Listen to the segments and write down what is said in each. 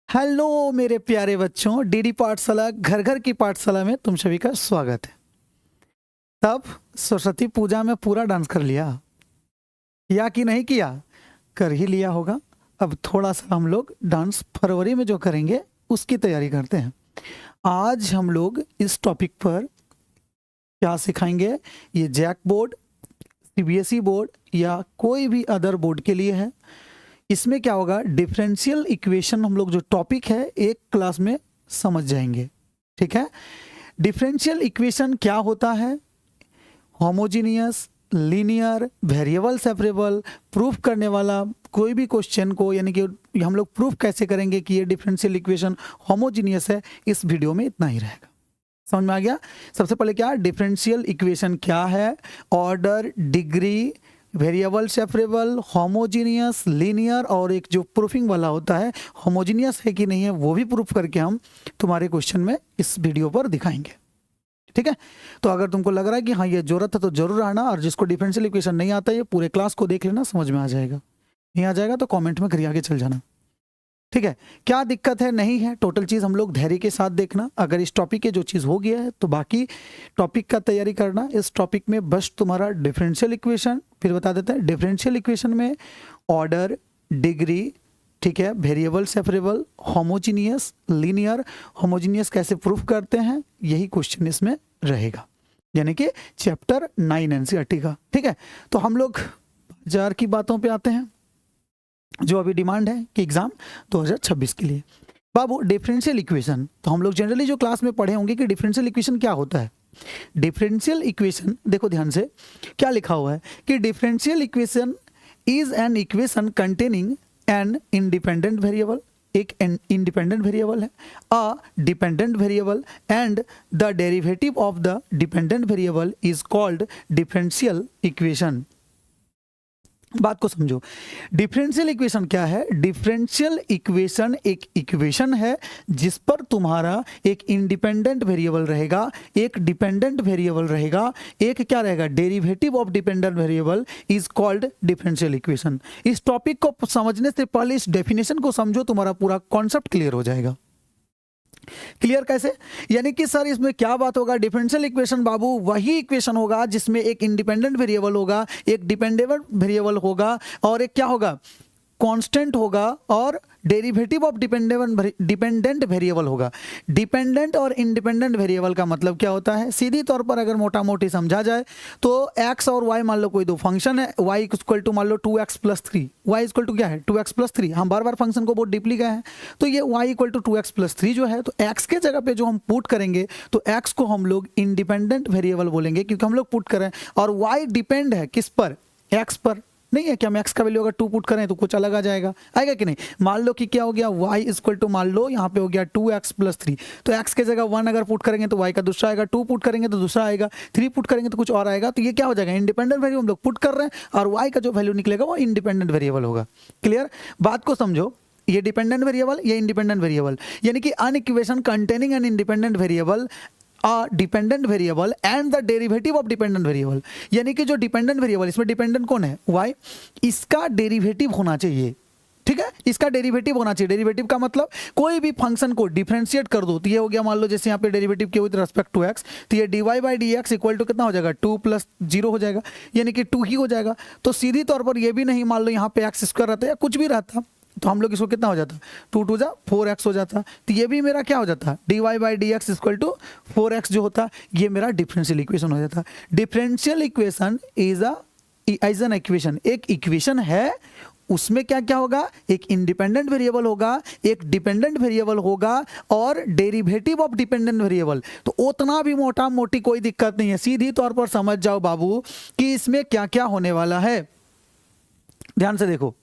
Hello मेरे प्यारे बच्चों, डीडी पाठशाला घर घर की पाठशाला में तुम सभी का स्वागत है। तब सरस्वती पूजा में पूरा डांस कर लिया या कि नहीं किया? कर ही लिया होगा। अब थोड़ा सा हम लोग डांस फरवरी में जो करेंगे उसकी तैयारी करते हैं। आज हम लोग इस टॉपिक पर क्या सिखाएंगे, ये जैक बोर्ड, सीबीएसई बोर्ड या कोई भी अदर बोर्ड के लिए है। इसमें क्या होगा, डिफरेंशियल इक्वेशन हम लोग जो टॉपिक है एक क्लास में समझ जाएंगे। ठीक है, डिफरेंशियल इक्वेशन क्या होता है, homogeneous, linear, variable separable, proof करने वाला कोई भी क्वेश्चन को, यानी कि हम लोग प्रूफ कैसे करेंगे कि ये डिफरेंशियल इक्वेशन होमोजीनियस है, इस वीडियो में इतना ही रहेगा। समझ में आ गया? सबसे पहले क्या डिफरेंशियल इक्वेशन क्या है, order, degree, variable separable, homogeneous, linear, और एक जो प्रूफिंग वाला होता है होमोजीनियस है कि नहीं है वो भी प्रूफ करके हम तुम्हारे क्वेश्चन में इस वीडियो पर दिखाएंगे। ठीक है, तो अगर तुमको लग रहा है कि हाँ ये जरूरत है तो जरूर आना, और जिसको डिफरेंशियल इक्वेशन नहीं आता है ये पूरे क्लास को देख लेना, समझ में आ जाएगा। नहीं आ जाएगा तो कॉमेंट में करिए, आगे चल जाना। ठीक है, क्या दिक्कत है नहीं है, टोटल चीज़ हम लोग धैर्य के साथ देखना। अगर इस टॉपिक के जो चीज़ हो गया है तो बाकी टॉपिक का तैयारी करना। इस टॉपिक में बस तुम्हारा डिफरेंशियल इक्वेशन, फिर बता देते हैं डिफरेंशियल इक्वेशन में ऑर्डर, डिग्री, ठीक है, variable separable, homogeneous, linear, homogeneous कैसे प्रूफ करते हैं, यही क्वेश्चन इसमें रहेगा, यानी कि चैप्टर 9 एनसीईआरटी का। ठीक है, तो हम लोग बाजार की बातों पे आते हैं, जो अभी डिमांड है कि एग्जाम 2026 के लिए। बाबू डिफरेंशियल इक्वेशन, तो हम लोग जनरली जो क्लास में पढ़े होंगे कि डिफरेंशियल इक्वेशन क्या होता है। डिफरेंशियल इक्वेशन देखो ध्यान से क्या लिखा हुआ है कि differential equation is an equation containing an independent variable, एक इंडिपेंडेंट वेरिएबल है, a dependent variable, and the derivative of the dependent variable is called differential equation. बात को समझो, डिफरेंशियल इक्वेशन क्या है। डिफरेंशियल इक्वेशन एक इक्वेशन है जिस पर तुम्हारा एक इंडिपेंडेंट वेरिएबल रहेगा, एक डिपेंडेंट वेरिएबल रहेगा, एक क्या रहेगा, derivative of dependent variable is called differential equation. इस टॉपिक को समझने से पहले इस डेफिनेशन को समझो, तुम्हारा पूरा कॉन्सेप्ट क्लियर हो जाएगा। क्लियर कैसे, यानी कि सर इसमें क्या बात होगा, डिफरेंशियल इक्वेशन बाबू वही इक्वेशन होगा जिसमें एक इंडिपेंडेंट वेरिएबल होगा, एक डिपेंडेबल वेरिएबल होगा, और एक क्या होगा, कांस्टेंट होगा, और डेरिवेटिव ऑफ डिपेंडेंट वेरिएबल होगा। डिपेंडेंट और इंडिपेंडेंट वेरिएबल का मतलब क्या होता है, सीधी तौर पर अगर मोटा मोटी समझा जाए तो x और y मान लो कोई दो फंक्शन है, y इक्वल टू मान लो 2x plus 3, y equal to क्या है 2x प्लस 3। हम बार बार फंक्शन को बहुत डीपली गए हैं, तो ये y equal to 2x plus 3 जो है, तो x के जगह पे जो हम पुट करेंगे तो x को हम लोग इंडिपेंडेंट वेरिएबल बोलेंगे, क्योंकि हम लोग पुट करें, और y डिपेंड है किस पर, x पर नहीं है। क्या हम x का वैल्यू अगर 2 पुट करें तो कुछ अलग आ जाएगा, आएगा कि नहीं। मान लो कि क्या हो गया, y इक्वल टू मान लो यहाँ पे हो गया 2x प्लस 3, तो x के जगह 1 अगर पुट करेंगे तो y का दूसरा आएगा, 2 पुट करेंगे तो दूसरा आएगा, 3 पुट करेंगे तो कुछ और आएगा। तो ये क्या हो जाएगा, इंडिपेंडेंट वैल्यू हम लोग पुट कर रहे हैं, और y का जो वैल्यू निकलेगा वो इंडिपेंडेंट वेरिएबल होगा। क्लियर, बात को समझो, ये डिपेंडेंट वेरिएबल, ये इंडिपेंडेंट वेरिएबल, यानी कि an equation containing an independent variable, dependent variable and the derivative of dependent variable, यानी कि जो डिपेंडेंट वेरिएबल, इसमें डिपेंडेंट कौन है, y, इसका डेरिवेटिव होना चाहिए। ठीक है, इसका डेरिवेटिव होना चाहिए। डेरिवेटिव का मतलब कोई भी फंक्शन को डिफरेंशिएट कर दो, तो ये हो गया, मान लो जैसे यहाँ पे डेरिवेटिव के विद रिस्पेक्ट टू x, तो ये dy by d x equal to कितना हो जाएगा, 2 प्लस 0 हो जाएगा, यानी कि 2 ही हो जाएगा। तो सीधी तौर पर ये भी नहीं, मान लो यहाँ पे एक्स स्क्वायर रहता है या कुछ भी रहता, तो हम लोग इसको कितना हो जाता, 2 2 जा 4x हो जाता, तो ये भी मेरा क्या हो जाता, dy by d x equal to 4x जो होता, ये मेरा डिफरेंशियल इक्वेशन हो जाता। Differential equation is an equation, एक इक्वेशन है, उसमें क्या क्या होगा, एक इंडिपेंडेंट वेरिएबल होगा, एक डिपेंडेंट वेरिएबल होगा, और डेरिवेटिव ऑफ डिपेंडेंट वेरिएबल। तो उतना भी मोटा मोटी कोई दिक्कत नहीं है, सीधी तौर पर समझ जाओ बाबू कि इसमें क्या क्या होने वाला है। ध्यान से देखो,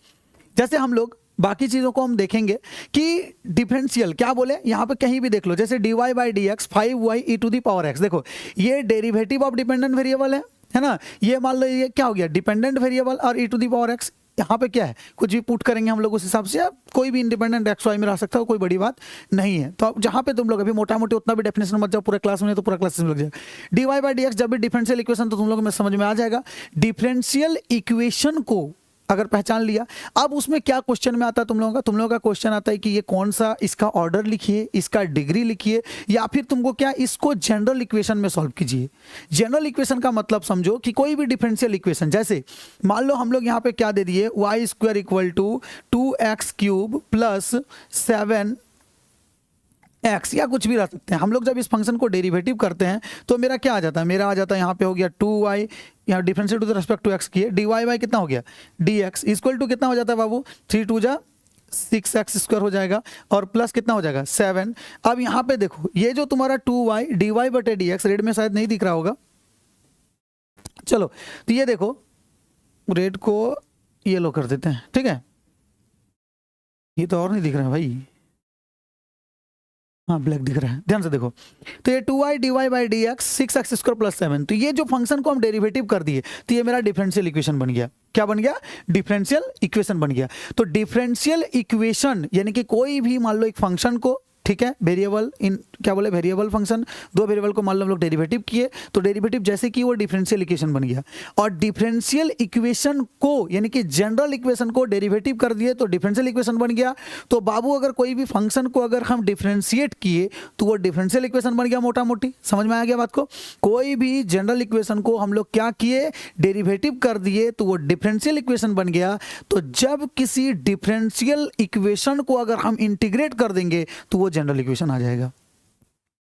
जैसे हम लोग बाकी चीज़ों को हम देखेंगे कि डिफरेंशियल क्या बोले, यहाँ पे कहीं भी देख लो, जैसे dy by d x 5y e to the power x, देखो ये डेरिवेटिव ऑफ डिपेंडेंट वेरिएबल है ना, ये मान लो ये क्या हो गया, डिपेंडेंट वेरिएबल, और e to the power x यहाँ पे क्या है, कुछ भी पुट करेंगे हम लोग उस हिसाब से, कोई भी इंडिपेंडेंट एक्स वाई में रह सकता है, कोई बड़ी बात नहीं है। तो अब जहाँ पे तुम लोग अभी मोटा मोटी उतना भी डेफिनेशन मत जाओ, पूरे क्लास में, तो पूरा क्लास में लग जाएगा। dy बाई डी एक्स जब भी डिफरेंशियल इक्वेशन, तो तुम लोग में समझ में आ जाएगा। डिफरेंशियल इक्वेशन को अगर पहचान लिया, अब उसमें क्या क्वेश्चन में आता है तुम लोगों का क्वेश्चन आता है कि ये कौन सा, इसका ऑर्डर लिखिए, इसका डिग्री लिखिए, या फिर तुमको क्या इसको जनरल इक्वेशन में सॉल्व कीजिए। जनरल इक्वेशन का मतलब समझो कि कोई भी डिफरेंशियल इक्वेशन, जैसे मान लो हम लोग यहाँ पे क्या दे दिए, y square equal to 2x³ plus 7x, या कुछ भी रह सकते हैं। हम लोग जब इस फंक्शन को डेरिवेटिव करते हैं तो मेरा क्या आ जाता है, मेरा आ जाता है यहाँ पे हो गया 2y, यहाँ differentiate to the respect to x किए, dy बाई कितना हो गया dx इक्वल टू कितना हो जाता है बाबू, 3 2 जा 6x² हो जाएगा, और प्लस कितना हो जाएगा 7। अब यहाँ पे देखो ये जो तुम्हारा 2y dy बटे dx, रेड में शायद नहीं दिख रहा होगा, चलो तो ये देखो रेड को येलो कर देते हैं, ठीक है, ये तो और नहीं दिख रहा है भाई, हाँ ब्लैक दिख रहा है, ध्यान से देखो। तो ये 2y dy बाई dx 6x² प्लस 7, तो ये जो फंक्शन को हम डेरिवेटिव कर दिए तो ये मेरा डिफरेंशियल इक्वेशन बन गया। क्या बन गया, डिफरेंशियल इक्वेशन बन गया। तो डिफरेंशियल इक्वेशन यानी कि कोई भी मान लो एक फंक्शन को, ठीक है, वेरिएबल इन क्या बोले वेरिएबल फंक्शन, दो वेरिएबल को मान लो हम लोग डेरिवेटिव किए, तो डेरिवेटिव जैसे कि वो डिफरेंशियल इक्वेशन बन गया। और डिफरेंशियल इक्वेशन को यानी कि जनरल इक्वेशन को डेरिवेटिव कर दिए तो डिफरेंशियल इक्वेशन बन गया। तो बाबू अगर कोई भी फंक्शन को अगर हम डिफरेंशिएट किए तो वो डिफरेंशियल इक्वेशन बन गया, मोटा मोटी समझ में आ गया बात को। कोई भी जनरल इक्वेशन को हम लोग क्या किए, डेरिवेटिव कर दिए तो वो डिफरेंशियल इक्वेशन बन गया। तो जब किसी डिफरेंशियल इक्वेशन को अगर हम इंटीग्रेट कर देंगे तो वो जनरल इक्वेशन आ जाएगा।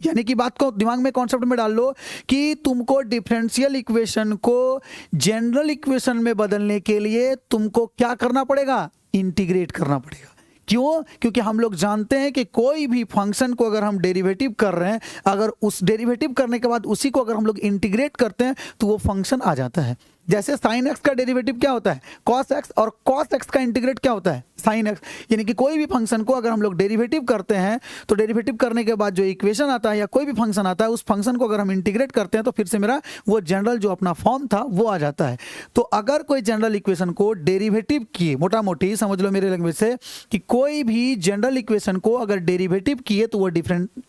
यानी कि बात को दिमाग में कॉन्सेप्ट में डाल लो कि तुमको डिफरेंशियल इक्वेशन को जनरल इक्वेशन में बदलने के लिए तुमको क्या करना पड़ेगा, इंटीग्रेट करना पड़ेगा। क्यों, क्योंकि हम लोग जानते हैं कि कोई भी फंक्शन को अगर हम डेरिवेटिव कर रहे हैं, अगर उस डेरिवेटिव करने के बाद उसी को अगर हम लोग इंटीग्रेट करते हैं तो वो फंक्शन आ जाता है। जैसे sin x का डेरिवेटिव क्या होता है cos x, और cos x का इंटीग्रेट क्या होता है sin x। यानी कि कोई भी फंक्शन को अगर हम लोग डेरिवेटिव करते हैं तो डेरिवेटिव करने के बाद जो इक्वेशन आता है या कोई भी फंक्शन आता है, उस फंक्शन को अगर हम इंटीग्रेट करते हैं तो फिर से मेरा वो जनरल जो अपना फॉर्म था वो आ जाता है। तो अगर कोई जनरल इक्वेशन को डेरिवेटिव किए, मोटा मोटी समझ लो मेरे लैंग्वेज से कि कोई भी जनरल इक्वेशन को अगर डेरिवेटिव किए तो वो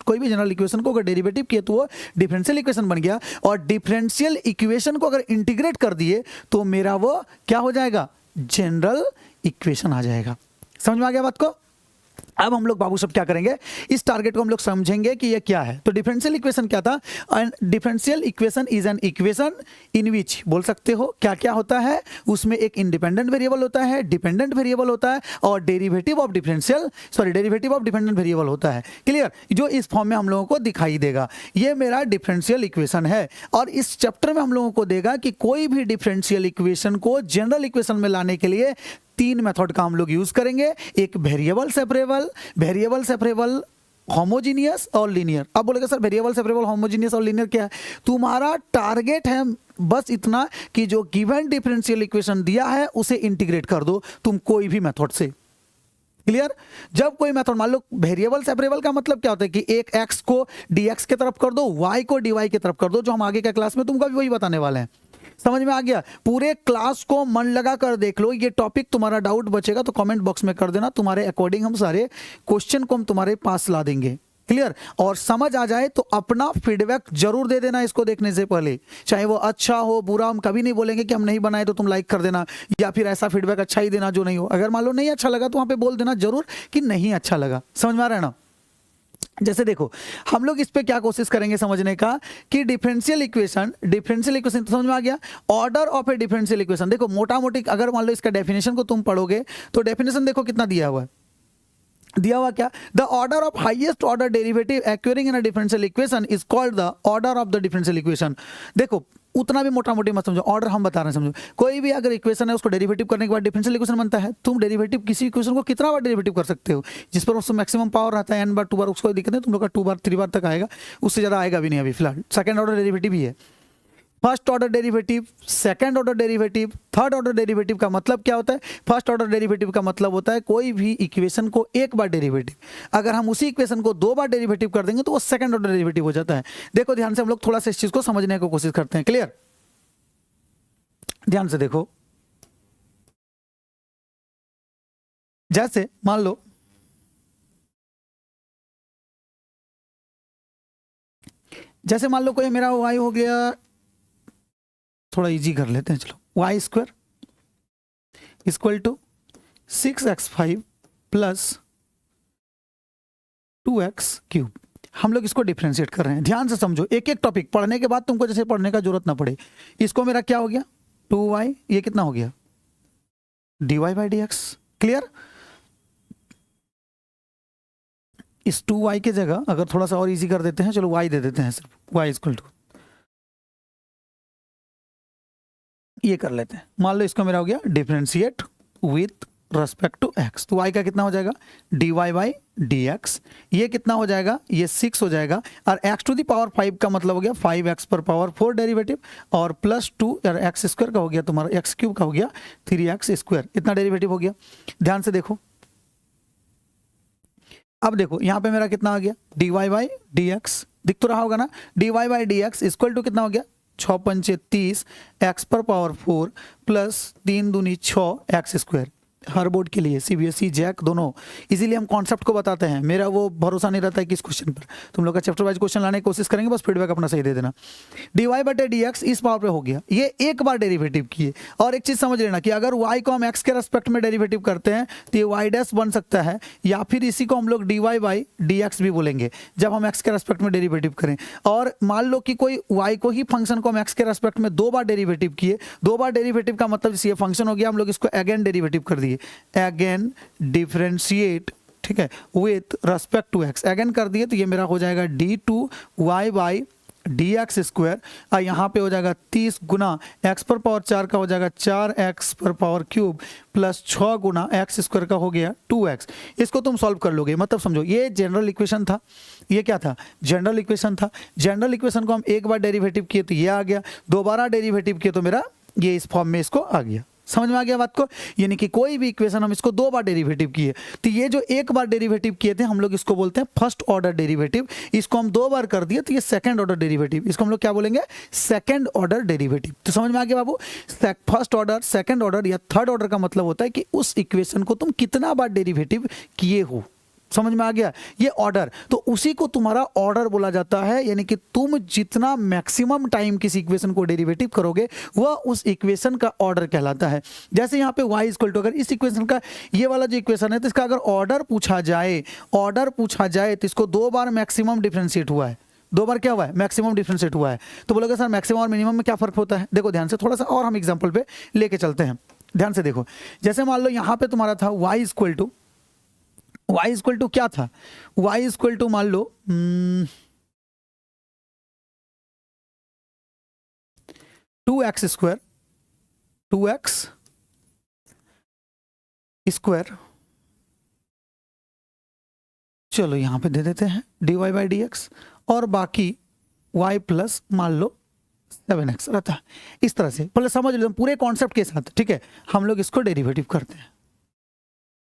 कोई भी जनरल इक्वेशन को अगर डेरिवेटिव किए तो वो डिफरेंशियल इक्वेशन बन गया। और डिफरेंशियल इक्वेशन को अगर इंटीग्रेट कर दिए तो मेरा वो क्या हो जाएगा, जनरल इक्वेशन आ जाएगा। समझ में आ गया बात को। अब हम लोग बाबू सब क्या करेंगे, इस टारगेट को हम लोग समझेंगे कि ये क्या है। तो डिफरेंशियल इक्वेशन क्या था, differential equation is an equation in which, बोल सकते हो क्या क्या होता है, उसमें एक इंडिपेंडेंट वेरिएबल होता है, डिपेंडेंट वेरिएबल होता है, और डेरिवेटिव ऑफ डिपेंडेंट वेरिएबल होता है। क्लियर, जो इस फॉर्म में हम लोगों को दिखाई देगा, ये मेरा डिफरेंशियल इक्वेशन है। और इस चैप्टर में हम लोगों को देगा कि कोई भी डिफरेंशियल इक्वेशन को जनरल इक्वेशन में लाने के लिए 3 मेथड का हम लोग यूज करेंगे। एक वेरिएबल सेपरेबल, होमोजीनियस और लीनियर। अब बोलेगा सर वेरिएबल सेपरेबल, होमोजीनियस और लीनियर क्या है। तुम्हारा टारगेट है बस इतना कि जो गिवन डिफरेंशियल इक्वेशन दिया है उसे इंटीग्रेट कर दो तुम कोई भी मेथड से। क्लियर, जब कोई मेथड मान लो वेरिएबल सेपरेबल का मतलब क्या होता है कि एक x को dx की तरफ कर दो, y को dy की तरफ कर दो, जो हम आगे के क्लास में तुमको भी वही बताने वाले हैं। समझ में आ गया। पूरे क्लास को मन लगा कर देख लो, ये टॉपिक तुम्हारा डाउट बचेगा तो कमेंट बॉक्स में कर देना, तुम्हारे अकॉर्डिंग हम सारे क्वेश्चन को हम तुम्हारे पास ला देंगे। क्लियर, और समझ आ जाए तो अपना फीडबैक जरूर दे देना इसको देखने से पहले, चाहे वो अच्छा हो बुरा। हम कभी नहीं बोलेंगे कि हम नहीं बनाए तो तुम लाइक कर देना, या फिर ऐसा फीडबैक अच्छा ही देना जो नहीं हो। अगर मान लो नहीं अच्छा लगा तो वहां पे बोल देना जरूर कि नहीं अच्छा लगा। समझ में आ रहा है ना। जैसे देखो हम लोग इस पे क्या कोशिश करेंगे समझने का कि डिफरेंशियल इक्वेशन तो समझ में आ गया। Order of A differential equation, देखो मोटा मोटी अगर मान लो इसका डेफिनेशन को तुम पढ़ोगे तो डेफिनेशन देखो कितना दिया हुआ है, दिया हुआ क्या, the order of highest order derivative occurring in a differential equation is called the order of the differential equation. देखो उतना भी मोटा मोटी मत समझो, ऑर्डर हम बता रहे हैं समझो। कोई भी अगर इक्वेशन है उसको डेरिवेटिव करने के बाद डिफरेंशियल इक्वेशन बनता है। तुम डेरिवेटिव किसी इक्वेशन को कितना बार डेरिवेटिव कर सकते हो, जिस पर उसको मैक्सिमम पावर रहता है n बार 2 बार, उसको दिक्कत है, तुम लोग का 2 बार 3 बार तक आएगा, उससे ज़्यादा आएगा भी नहीं अभी फिलहाल। सेकंड ऑर्डर डेरिवेटिव ही है, first order derivative, second order derivative, third order derivative का मतलब क्या होता है। फर्स्ट ऑर्डर डेरिवेटिव का मतलब होता है कोई भी इक्वेशन को एक बार डेरिवेटिव, अगर हम उसी इक्वेशन को 2 बार डेरिवेटिव कर देंगे तो वो सेकंड ऑर्डर डेरिवेटिव हो जाता है। देखो ध्यान से हम लोग थोड़ा सा इस चीज को समझने की कोशिश करते हैं। क्लियर, ध्यान से देखो, जैसे मान लो कोई मेरा y हो गया, थोड़ा इजी कर लेते हैं चलो, y square equal to 6x5 plus 2x³ हम लोग इसको डिफरेंशिएट कर रहे हैं। ध्यान से समझो, एक एक टॉपिक पढ़ने के बाद तुमको जैसे पढ़ने का जरूरत ना पड़े। इसको मेरा क्या हो गया 2y, ये कितना हो गया dy/dx। क्लियर? इस 2y के जगह अगर थोड़ा सा और इजी कर देते हैं, चलो y दे देते हैं, सिर्फ y इक्वल टू ये कर लेते हैं। मान लो इसको मेरा हो गया differentiate with respect to x, तो y का कितना हो जाएगा dy/dx। ये कितना हो जाएगा, ये 6 हो जाएगा, और x टू द पावर 5 का मतलब हो गया 5x पर पावर 4 डेरिवेटिव, और प्लस 2 और x स्क्वायर का हो गया तुम्हारा, x³ का हो गया 3x², इतना डेरिवेटिव हो गया। ध्यान से देखो, अब देखो यहाँ पे मेरा कितना आ गया dy/dx, दिख तो रहा होगा ना, dy/dx इक्वल टू कितना हो गया 6 पंचे 30 x पर पावर 4 प्लस 3 दूनी 6 x²। हर बोर्ड के लिए सीबीएसई जैक दोनों, इसीलिए हम कॉन्सेप्ट को बताते हैं। मेरा वो भरोसा नहीं रहता है कि इस क्वेश्चन पर तुम लोग का चैप्टर वाइज क्वेश्चन लाने की कोशिश करेंगे, बस फीडबैक अपना सही दे देना। dy/dx इस पावर पे हो गया, ये एक बार डेरिवेटिव किए। और एक चीज समझ लेना कि अगर y को हम x के रेस्पेक्ट में डेरिवेटिव करते हैं तो ये y' बन सकता है, या फिर इसी को हम लोग dy/dx भी बोलेंगे जब हम x के रेस्पेक्ट में डेरिवेटिव करें। और मान लो कि कोई y को ही फंक्शन को हम x के रेस्पेक्ट में 2 बार डेरिवेटिव किए, 2 बार डेरिवेटिव का मतलब ये फंक्शन हो गया, हम लोग इसको अगेन डेरिवेटिव कर दिए, अगेन डिफरेंशिएट, ठीक है, with respect to x, again कर दिए तो ये मेरा हो जाएगा d2y/dx², और यहाँ पे हो जाएगा 30 गुना x पर पावर 4 का हो जाएगा 4x पर पावर क्यूब प्लस 6 गुना x² का हो गया 2x। इसको तुम सॉल्व कर लोगे, मतलब समझो ये जनरल इक्वेशन था, ये क्या था जनरल इक्वेशन था। जनरल इक्वेशन को हम एक बार डेरिवेटिव किए तो ये आ गया, दोबारा डेरिवेटिव किए तो मेरा ये इस फॉर्म में इसको आ गया। समझ में आ गया बात को? यानी कि कोई भी इक्वेशन हम इसको 2 बार डेरिवेटिव किए, तो ये जो एक बार डेरिवेटिव किए थे हम लोग इसको बोलते हैं फर्स्ट ऑर्डर डेरिवेटिव। इसको हम 2 बार कर दिए तो ये सेकंड ऑर्डर डेरिवेटिव, इसको हम लोग क्या बोलेंगे सेकंड ऑर्डर डेरिवेटिव। तो समझ में आ गया बाबू, फर्स्ट ऑर्डर, सेकंड ऑर्डर या थर्ड ऑर्डर का मतलब होता है कि उस इक्वेशन को तुम कितना बार डेरिवेटिव किए हो। समझ में आ गया? ये ऑर्डर, तो उसी को तुम्हारा ऑर्डर बोला जाता है। यानी कि तुम जितना मैक्सिमम टाइम किसी इक्वेशन को डेरिवेटिव करोगे वह उस इक्वेशन का ऑर्डर कहलाता है। जैसे यहाँ पे y इक्वल टू, अगर इस इक्वेशन का ये वाला जो इक्वेशन है तो इसका अगर ऑर्डर पूछा जाए तो इसको 2 बार मैक्सिमम डिफरेंशिएट हुआ है, 2 बार क्या हुआ है मैक्सिमम डिफरेंशिएट हुआ है। तो बोलोगे सर मैक्सिमम और मिनिमम में क्या फर्क होता है? देखो ध्यान से, थोड़ा सा और हम एग्जाम्पल पे लेके चलते हैं। ध्यान से देखो, जैसे मान लो यहाँ पे तुम्हारा था y इक्वल टू क्या था, y इक्वल टू मान लो 2x², चलो यहाँ पे दे देते हैं dy/dx, और बाकी y प्लस मान लो 7x रहता है। इस तरह से पहले समझ लो पूरे कॉन्सेप्ट के साथ, ठीक है, हम लोग इसको डेरिवेटिव करते हैं,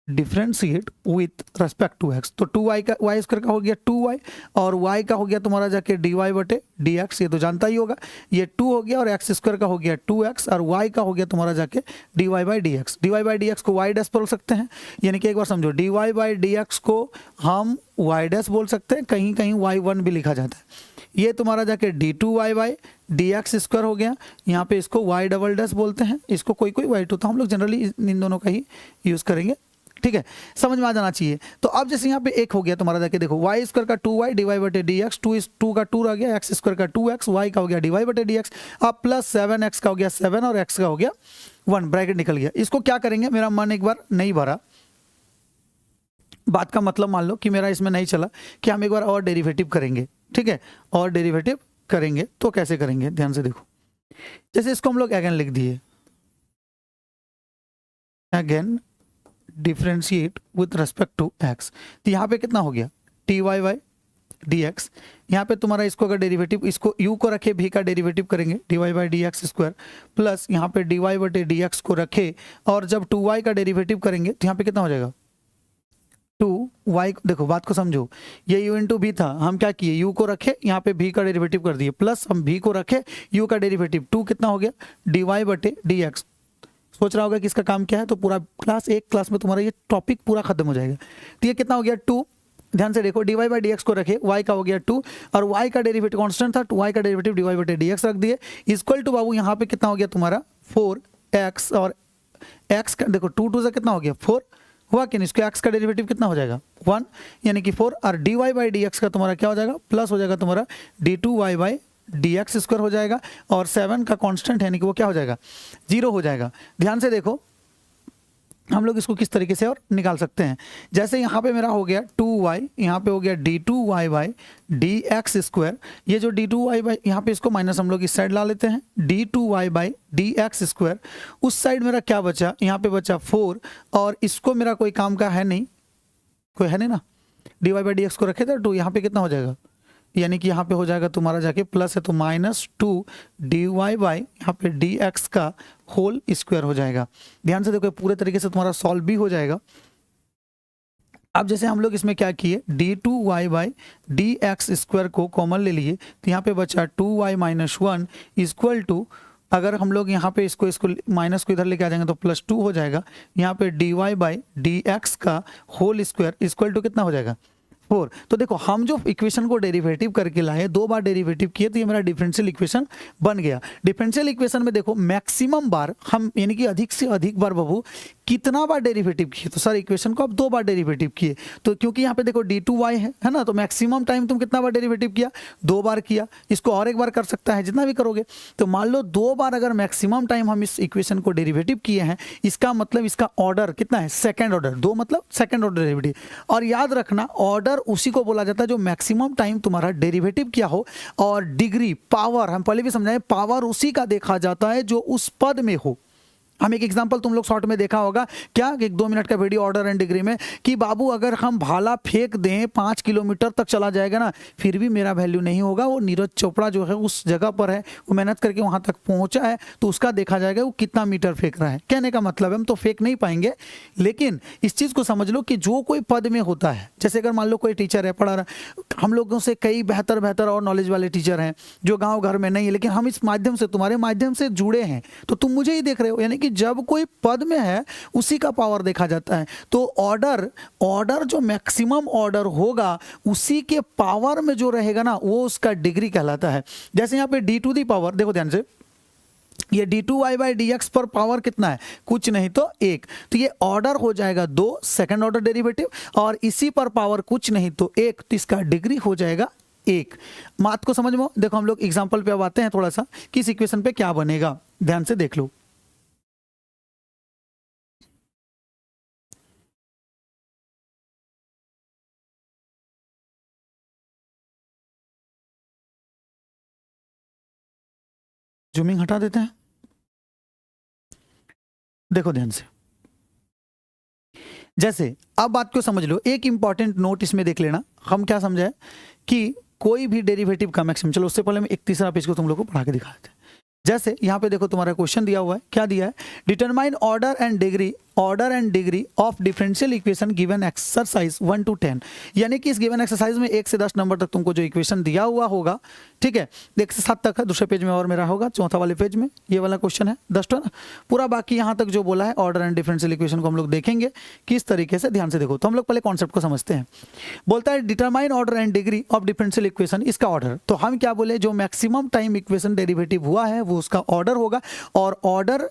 differentiate with respect to x। तो 2y का y² का हो गया 2y, और y का हो गया तुम्हारा जाके dy/dx, ये तो जानता ही होगा, ये 2 हो गया, और x² का हो गया 2x, और y का हो गया तुम्हारा जाके dy/dx। dy/dx को y' बोल सकते हैं, यानी कि एक बार समझो dy/dx को हम y' बोल सकते हैं, कहीं कहीं y1 भी लिखा जाता है। ये तुम्हारा जाके d2y/dx² हो गया, यहाँ पे इसको y" बोलते हैं, इसको कोई y2, तो हम लोग जनरली इन दोनों का ही यूज करेंगे, ठीक है, समझ में आ जाना चाहिए। तो अब जैसे यहाँ पे एक हो गया तुम्हारा, जाके देखो y² का 2y dy/dx, 2 का 2 रह गया, x² का 2x, y का हो गया dy/dx, अब प्लस 7x का हो गया 7, और x का हो गया 1, ब्रैकेट निकल गया। इसको क्या करेंगे, मेरा मन एक बार नहीं भरा, बात का मतलब मान लो कि मेरा इसमें नहीं चला कि हम एक बार और डेरिवेटिव करेंगे, ठीक है, और डेरिवेटिव करेंगे तो कैसे करेंगे, ध्यान से देखो। जैसे इसको हम लोग अगेन लिख दिए, again differentiate with respect to x, तो यहाँ पे कितना हो गया dy/dx। यहाँ पे तुम्हारा इसको अगर डेरिवेटिव, इसको u को रखे v का डेरिवेटिव करेंगे dy/dx² प्लस यहाँ पे dy/dx को रखे, और जब 2y का डेरिवेटिव करेंगे तो यहाँ पे कितना हो जाएगा 2y। देखो बात को समझो, ये u इंटू v था, हम क्या किए u को रखे, यहाँ पे v का डेरिवेटिव कर दिए, प्लस हम v को रखे u का डेरिवेटिव, 2 कितना हो गया dy/dx। सोच रहा होगा कि इसका काम क्या है, तो पूरा एक क्लास में तुम्हारा ये टॉपिक पूरा खत्म हो जाएगा। तो ये कितना हो गया 2, ध्यान से देखो dy/dx को रखे, y का हो गया 2, और y का डेरिवेटिव कांस्टेंट था, तो y का डेरिवेटिव dy/dx रख दिए, इक्वल टू बाबू यहाँ पे कितना हो गया तुम्हारा 4x, और एक्स का देखो 2 से कितना हो गया 4 हुआ कि नहीं, इसके एक्स का डेरिवेटिव कितना हो जाएगा 1 यानी कि 4 और dy बाई डी एक्स का तुम्हारा क्या हो जाएगा प्लस हो जाएगा तुम्हारा d2y by d x square हो जाएगा और 7 का कांस्टेंट है यानी कि वो क्या हो जाएगा 0 हो जाएगा। ध्यान से देखो हम लोग इसको किस तरीके से और निकाल सकते हैं। जैसे यहाँ पे मेरा हो गया 2y, यहाँ पे हो गया d2y by d x square, ये जो d2y बाई यहाँ पे इसको माइनस हम लोग इस साइड ला लेते हैं, d2y by d x square, उस साइड मेरा क्या बचा, यहाँ पे बचा 4 और इसको मेरा कोई काम का है नहीं, कोई है नहीं ना, dy बाई डी एक्स को रखे थे 2, यहाँ पे कितना हो जाएगा यानी कि यहाँ पे हो जाएगा तुम्हारा जाके प्लस है तो -2 dy बाई यहाँ पे dx का होल स्क्वायर हो जाएगा। ध्यान से देखो पूरे तरीके से तुम्हारा सॉल्व भी हो जाएगा। अब जैसे हम लोग इसमें क्या किए d2y by d x square को कॉमन ले लिए तो यहाँ पे बचा 2y माइनस 1 इक्वल टू, अगर हम लोग यहाँ पे इसको माइनस को इधर लेके आ जाएंगे तो +2 हो जाएगा, यहाँ पे dy बाई डी एक्स का होल स्क्वायर इक्वल टू कितना हो जाएगा 4। तो देखो हम जो इक्वेशन को डेरिवेटिव करके लाए 2 बार डेरिवेटिव किए तो ये मेरा डिफरेंशियल इक्वेशन बन गया। डिफरेंशियल इक्वेशन में देखो मैक्सिमम बार हम यानी कि अधिक से अधिक बार बाबू कितना बार डेरिवेटिव किए, तो सर इक्वेशन को अब 2 बार डेरिवेटिव किए, तो क्योंकि यहाँ पे देखो d2y है ना, तो मैक्सिमम टाइम तुम कितना बार डेरिवेटिव किया 2 बार किया, इसको और एक बार कर सकता है जितना भी करोगे। तो मान लो 2 बार अगर मैक्सिमम टाइम हम इस इक्वेशन को डेरिवेटिव किए हैं, इसका मतलब इसका ऑर्डर कितना है सेकेंड ऑर्डर, 2 मतलब सेकेंड ऑर्डर डेरिवेटिव। और याद रखना ऑर्डर उसी को बोला जाता है जो मैक्सिमम टाइम तुम्हारा डेरिवेटिव किया हो, और डिग्री पावर हम पहले भी समझाए पावर उसी का देखा जाता है जो उस पद में हो। हम एक एग्जांपल तुम लोग शॉर्ट में देखा होगा क्या, एक 2 मिनट का वीडियो ऑर्डर एंड डिग्री में, कि बाबू अगर हम भाला फेंक दें 5 किलोमीटर तक चला जाएगा ना, फिर भी मेरा वैल्यू नहीं होगा। वो नीरज चोपड़ा जो है उस जगह पर है, वो मेहनत करके वहां तक पहुंचा है, तो उसका देखा जाएगा वो कितना मीटर फेंक रहा है। कहने का मतलब है हम तो फेंक नहीं पाएंगे, लेकिन इस चीज को समझ लो कि जो कोई पद में होता है, जैसे अगर मान लो कोई टीचर है पढ़ा रहा, हम लोगों से कई बेहतर और नॉलेज वाले टीचर हैं जो गाँव घर में नहीं है, लेकिन हम इस माध्यम से तुम्हारे माध्यम से जुड़े हैं, तो तुम मुझे ही देख रहे हो, यानी कि जब कोई पद में है उसी का पावर देखा जाता है। तो ऑर्डर जो मैक्सिमम ऑर्डर होगा उसी के पावर में जो रहेगा ना वो उसका डिग्री कहलाता है। जैसे यहाँ पे d टू दी पावर देखो ध्यान से, ये d2y बाई डी एक्स पर पावर कितना है, कुछ नहीं तो 1, तो ये ऑर्डर हो जाएगा 2 सेकंड ऑर्डर डेरिवेटिव, और इसी पर पावर कुछ नहीं तो 1, तो इसका डिग्री हो जाएगा 1। बात को समझ में देखो, हम लोग एग्जांपल पे अब आते हैं थोड़ा सा कि इस इक्वेशन पे क्या बनेगा, ध्यान से देख लो। जूमिंग हटा देते हैं, देखो ध्यान से। जैसे अब बात को समझ लो, एक इंपॉर्टेंट नोट इसमें देख लेना, हम क्या समझे कि कोई भी डेरिवेटिव का मैक्सिमम, चलो उससे पहले मैं एक तीसरा पेज को तुम लोग को पढ़ा के दिखा देते हैं। जैसे यहाँ पे देखो तुम्हारा क्वेश्चन दिया हुआ है, क्या दिया है, determine order and degree of differential equation given exercise 1 to 10, यानी कि इस गिवन एक्सरसाइज में 1 से 10 नंबर तक तुमको जो इक्वेशन दिया हुआ होगा, ठीक है, 1 से 7 तक है, दूसरे पेज में और मेरा होगा, चौथा वाले पेज में ये वाला क्वेश्चन है 10 तो ना पूरा, बाकी यहाँ तक जो बोला है ऑर्डर एंड डिफरेंशियल इक्वेशन को हम लोग देखेंगे किस तरीके से। ध्यान से देखो, तो हम लोग पहले कॉन्सेप्ट को समझते हैं। बोलता है determine order and degree of differential equation, इसका ऑर्डर, तो हम क्या बोले, जो मैक्सिमम टाइम इक्वेशन डेरिवेटिव हुआ है वो उसका ऑर्डर होगा, और ऑर्डर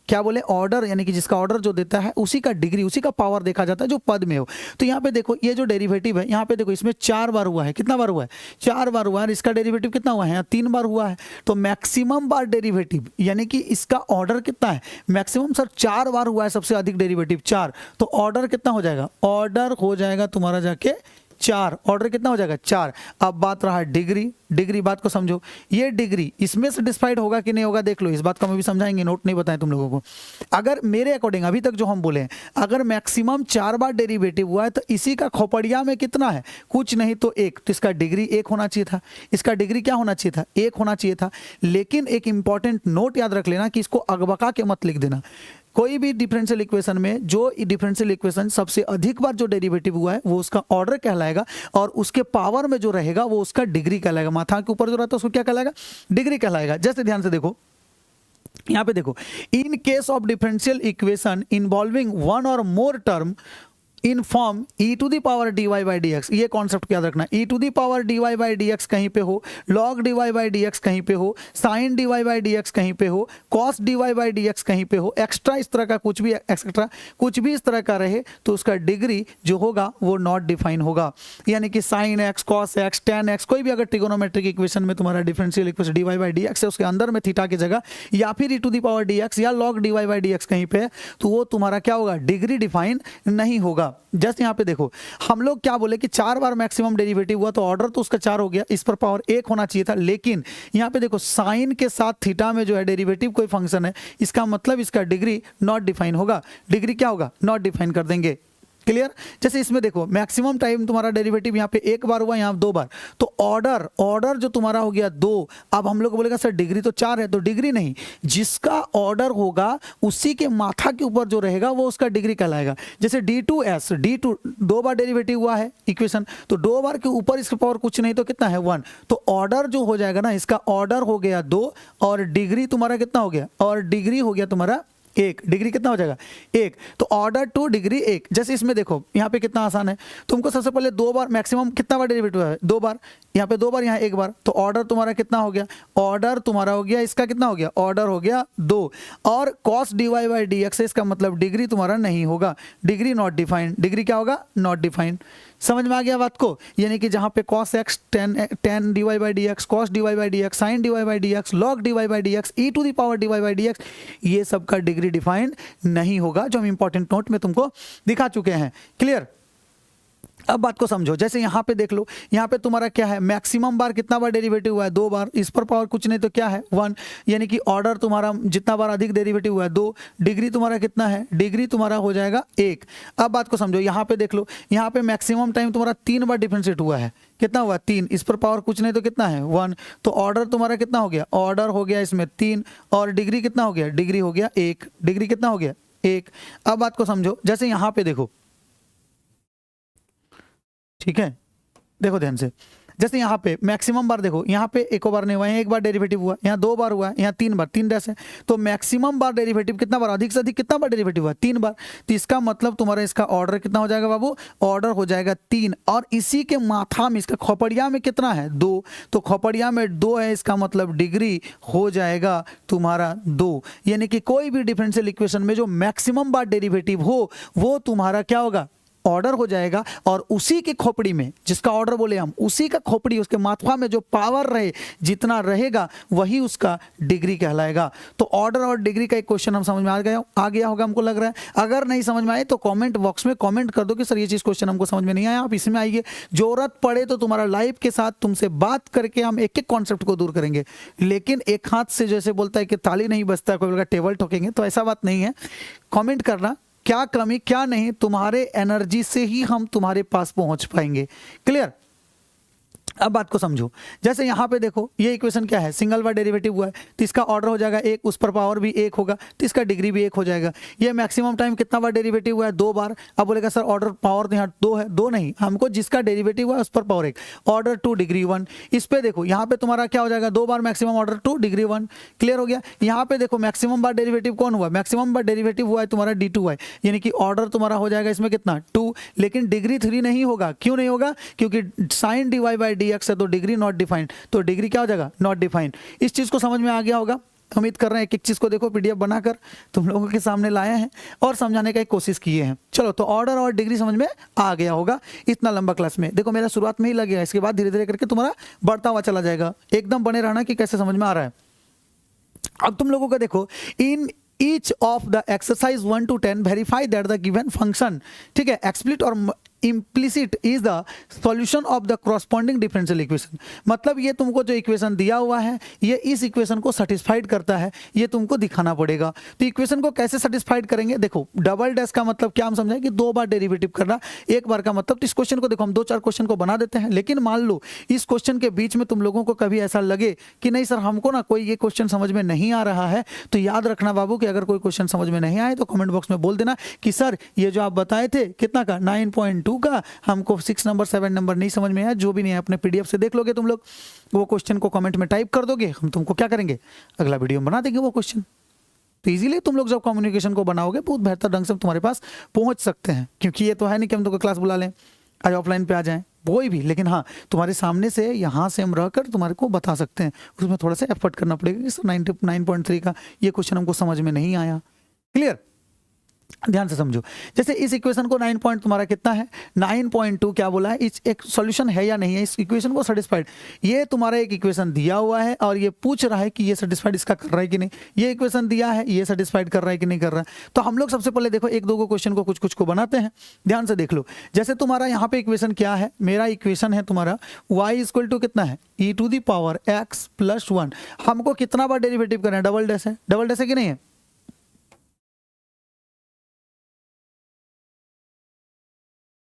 क्या बोले, ऑर्डर यानी कि जिसका ऑर्डर जो देता है उसी का डिग्री, उसी का पावर देखा जाता है जो पद में हो। तो यहाँ पे देखो ये जो डेरिवेटिव है, यहाँ पे देखो इसमें 4 बार हुआ है, कितना बार हुआ है 4 बार हुआ है, इसका डेरिवेटिव कितना हुआ है, यहाँ 3 बार हुआ है, तो मैक्सिमम बार डेरिवेटिव यानी कि इसका ऑर्डर कितना है, मैक्सिमम सर 4 बार हुआ है, सबसे अधिक डेरिवेटिव 4, तो ऑर्डर कितना हो जाएगा, ऑर्डर हो जाएगा तुम्हारा जाके 4, ऑर्डर कितना हो जाएगा 4। अब बात रहा डिग्री, बात को समझो, ये डिग्री इसमें सेटिस्फाइड होगा कि नहीं होगा देख लो, इस बात को हम भी समझाएंगे, नोट नहीं बताएं तुम लोगों को। अगर मेरे अकॉर्डिंग अभी तक जो हम बोले, अगर मैक्सिमम 4 बार डेरिवेटिव हुआ है तो इसी का खोपड़िया में कितना है, कुछ नहीं तो 1, तो इसका डिग्री 1 होना चाहिए था, इसका डिग्री क्या होना चाहिए था, 1 होना चाहिए था। लेकिन एक इंपॉर्टेंट नोट याद रख लेना कि इसको अगबका के मत लिख देना, कोई भी डिफरेंशियल इक्वेशन में जो डिफरेंशियल इक्वेशन सबसे अधिक बार जो डेरिवेटिव हुआ है वो उसका ऑर्डर कहलाएगा, और उसके पावर में जो रहेगा वो उसका डिग्री कहलाएगा, माथा के ऊपर जो रहता है उसको क्या कहलाएगा, डिग्री कहलाएगा। जैसे ध्यान से देखो, यहाँ पे देखो, in case of differential equation involving 1 और more term, in form e to the power dy by d x. ये कॉन्सेप्ट याद रखना, e to the power dy by d x कहीं पे हो, log dy by d x कहीं पे हो, sin dy by d x कहीं पे हो, cos dy by d x कहीं पे हो, एक्स्ट्रा इस तरह का कुछ भी एक्सेट्रा कुछ भी इस तरह का रहे तो उसका डिग्री जो होगा वो नॉट डिफाइन होगा। यानी कि sin x, cos x, tan x, कोई भी अगर ट्रिगोनोमेट्रिक इक्वेशन में तुम्हारा differential equation dy by d x है, उसके अंदर में थीटा की जगह या फिर e to the power dx या log dy by d x कहीं पे है, तो वो तुम्हारा क्या होगा, डिग्री डिफाइन नहीं होगा। जस्ट यहाँ पे देखो हम लोग क्या बोले कि 4 बार मैक्सिमम डेरिवेटिव हुआ तो ऑर्डर तो उसका 4 हो गया, इस पर पावर 1 होना चाहिए था, लेकिन यहाँ पे देखो साइन के साथ थीटा में जो है डेरिवेटिव कोई फंक्शन है, इसका मतलब इसका डिग्री नॉट डिफाइन होगा। डिग्री क्या होगा, नॉट डिफाइन कर देंगे। क्लियर। जैसे इसमें देखो मैक्सिमम टाइम तुम्हारा डेरिवेटिव यहाँ पे 1 बार हुआ, यहाँ 2 बार, तो ऑर्डर जो तुम्हारा हो गया 2। अब हम लोग बोलेगा सर डिग्री तो 4 है, तो डिग्री नहीं, जिसका ऑर्डर होगा उसी के माथा के ऊपर जो रहेगा वो उसका डिग्री कहलाएगा। जैसे d2s, d2 2 बार डेरिवेटिव हुआ है इक्वेशन, तो 2 बार के ऊपर इसका पावर कुछ नहीं तो कितना है 1, तो ऑर्डर जो हो जाएगा ना, इसका ऑर्डर हो गया 2 और डिग्री तुम्हारा कितना हो गया, और डिग्री हो गया तुम्हारा 1। डिग्री कितना हो जाएगा 1, तो ऑर्डर टू डिग्री 1। जैसे इसमें देखो यहाँ पे कितना आसान है, तुमको सबसे पहले 2 बार मैक्सिमम कितना बार डेरिवेटिव है, 2 बार, यहाँ पे 2 बार, यहाँ 1 बार, तो ऑर्डर तुम्हारा कितना हो गया, ऑर्डर तुम्हारा हो गया इसका कितना हो गया, ऑर्डर हो गया 2, और cos dy by d x, इसका मतलब डिग्री तुम्हारा नहीं होगा, डिग्री नॉट डिफाइंड। डिग्री क्या होगा, नॉट डिफाइंड। समझ में आ गया बात को। यानी कि जहाँ पे cos x tan dy by d x, cos dy by d x, sin dy by d x, log dy by d x, e to the power dy by d x, ये सब का डिग्री डिफाइंड नहीं होगा, जो हम important note में तुमको दिखा चुके हैं। क्लियर। अब बात को समझो, जैसे यहाँ पे देख लो, यहाँ पे तुम्हारा क्या है, मैक्सिमम बार कितना बार डेरिवेटिव हुआ है, 2 बार, इस पर पावर कुछ नहीं तो क्या है 1, यानी कि ऑर्डर तुम्हारा जितना बार अधिक डेरिवेटिव हुआ है 2, डिग्री तुम्हारा कितना है, डिग्री तुम्हारा हो जाएगा 1। अब बात को समझो, यहाँ पे देख लो, यहाँ पे मैक्सिमम टाइम तुम्हारा 3 बार डिफरेंशिएट हुआ है, कितना हुआ 3, इस पर पावर कुछ नहीं तो कितना है 1, तो ऑर्डर तुम्हारा कितना हो गया, ऑर्डर हो गया इसमें 3, और डिग्री कितना हो गया, डिग्री हो गया 1, डिग्री कितना हो गया 1। अब बात को समझो, जैसे यहाँ पे देखो, ठीक है, देखो ध्यान से, जैसे यहाँ पे मैक्सिमम बार देखो, यहाँ पे 1 बार नहीं हुआ, यहाँ 1 बार डेरिवेटिव हुआ, यहाँ 2 बार हुआ, यहाँ 3 बार, 3 डैश है, तो मैक्सिमम बार डेरिवेटिव कितना बार, अधिक से अधिक कितना बार डेरिवेटिव हुआ, 3 बार, तो इसका मतलब तुम्हारा इसका ऑर्डर कितना हो जाएगा बाबू, ऑर्डर हो जाएगा 3, और इसी के माथा में इसका खोपड़िया में कितना है 2, तो खोपड़िया में 2 है, इसका मतलब डिग्री हो जाएगा तुम्हारा 2। यानी कि कोई भी डिफरेंशियल इक्वेशन में जो मैक्सिमम बार डेरिवेटिव हो वो तुम्हारा क्या होगा, ऑर्डर हो जाएगा, और उसी के खोपड़ी में जिसका ऑर्डर बोले हम, उसी का खोपड़ी, उसके माथवा में जो पावर रहे जितना रहेगा वही उसका डिग्री कहलाएगा। तो ऑर्डर और डिग्री का एक क्वेश्चन हम समझ में आ गया होगा हमको लग रहा है। अगर नहीं समझ में आए तो कमेंट बॉक्स में कमेंट कर दो कि सर ये चीज़ क्वेश्चन हमको समझ में नहीं आया, आप इसमें आइए, जरूरत पड़े तो तुम्हारा लाइव के साथ तुमसे बात करके हम एक एक कॉन्सेप्ट को दूर करेंगे। लेकिन एक हाथ से जैसे बोलता है कि ताली नहीं बजता, कोई बोलेगा टेबल ठोकेंगे, तो ऐसा बात नहीं है। कमेंट करना क्या कमी क्या नहीं, तुम्हारे एनर्जी से ही हम तुम्हारे पास पहुंच पाएंगे। क्लियर। अब बात को समझो, जैसे यहाँ पे देखो ये इक्वेशन क्या है, सिंगल बार डेरिवेटिव हुआ है तो इसका ऑर्डर हो जाएगा 1, उस पर पावर भी 1 होगा तो इसका डिग्री भी 1 हो जाएगा। ये मैक्सिमम टाइम कितना बार डेरिवेटिव हुआ है, 2 बार। अब बोलेगा सर ऑर्डर पावर तो यहाँ 2 है, 2 नहीं, हमको जिसका डेरिवेटिव हुआ है उस पर पावर 1, ऑर्डर 2 डिग्री 1। इस पे देखो यहाँ पे तुम्हारा क्या हो जाएगा, 2 बार मैक्सिमम ऑर्डर 2 डिग्री 1। क्लियर हो गया। यहाँ पे देखो मैक्सिमम बार डेरिवेटिव कौन हुआ, मैक्सिमम बार डेरिवेटिव हुआ है तुम्हारा d2 है, यानी कि ऑर्डर तुम्हारा हो जाएगा इसमें कितना 2, लेकिन डिग्री 3 नहीं होगा। क्यों नहीं होगा, क्योंकि sine dy by d x है तो डिग्री नॉट डिफाइंड, तो डिग्री क्या हो जाएगा, नॉट डिफाइंड। इस चीज को समझ में आ गया होगा, उम्मीद कर रहे हैं। एक एक चीज को देखो पीडीएफ बनाकर तुम लोगों के सामने लाए हैं और समझाने का कोशिश किए हैं। चलो तो ऑर्डर और डिग्री समझ में आ गया होगा इतना लंबा क्लास में। देखो मेरा शुरुआत में ही लग गया, इसके बाद धीरे धीरे करके तुम्हारा बढ़ता हुआ चला जाएगा। एकदम बने रहना कि कैसे समझ में आ रहा है। अब तुम लोगों का देखो, इन each of the exercise 1 to 10 verify that the given function, ठीक है, explicit और implicit is the solution of the corresponding differential equation। मतलब ये तुमको जो इक्वेशन दिया हुआ है ये इस इक्वेशन को सेटिस्फाइड करता है, ये तुमको दिखाना पड़ेगा। तो इक्वेशन को कैसे सेटिस्फाइड करेंगे, देखो डबल डैश का मतलब क्या हम समझें कि 2 बार डेरिवेटिव करना, 1 बार का मतलब। इस क्वेश्चन को देखो हम 2-4 क्वेश्चन को बना देते हैं, लेकिन मान लो इस क्वेश्चन के बीच में तुम लोगों को कभी ऐसा लगे कि नहीं सर हमको ना कोई ये क्वेश्चन समझ में नहीं आ रहा है, तो याद रखना बाबू कि अगर कोई क्वेश्चन समझ में नहीं आए तो कमेंट बॉक्स में बोल देना कि सर ये जो आप बताए थे कितना का 9.2 का, हमको 6 नंबर 7 नंबर नहीं समझ में आया। जो भी नहीं है अपने पीडीएफ से देख लोगे तुम लोग, वो क्वेश्चन को कमेंट में टाइप कर दोगे, हम तुमको क्या करेंगे, अगला वीडियो में बना देंगे वो क्वेश्चन। तो इजीली तुम लोग जब कम्युनिकेशन को बनाओगे बहुत बेहतर ढंग से तुम्हारे पास पहुंच सकते हैं, क्योंकि ये तो है नहीं कि हम तुमको क्लास बुला लें, आज ऑफलाइन पे आ जाएं कोई भी, लेकिन हाँ तुम्हारे सामने से यहाँ से हम रहकर तुम्हारे को बता सकते हैं। उसमें थोड़ा सा एफर्ट करना पड़ेगा कि सर 9.3 का ये क्वेश्चन हमको समझ में नहीं आया। क्लियर, ध्यान से समझो। जैसे इस इक्वेशन को 9 पॉइंट तुम्हारा कितना है 9.2 क्या बोला है, इस एक सॉल्यूशन है या नहीं है, इस इक्वेशन को सेटिस्फाइड। ये तुम्हारा एक इक्वेशन दिया हुआ है और ये पूछ रहा है कि ये सेटिस्फाइड इसका कर रहा है कि नहीं। ये इक्वेशन दिया है, ये सेटिस्फाइड कर रहा है कि नहीं कर रहा है। तो हम लोग सबसे पहले देखो एक दो क्वेश्चन को कुछ को बनाते हैं, ध्यान से देख लो। जैसे तुम्हारा यहाँ पे इक्वेशन क्या है, मेरा इक्वेशन है तुम्हारा y इक्वल टू कितना है e⁻x + 1। हमको कितना बार डेरिवेटिव करना है, डबल डैश है कि नहीं है।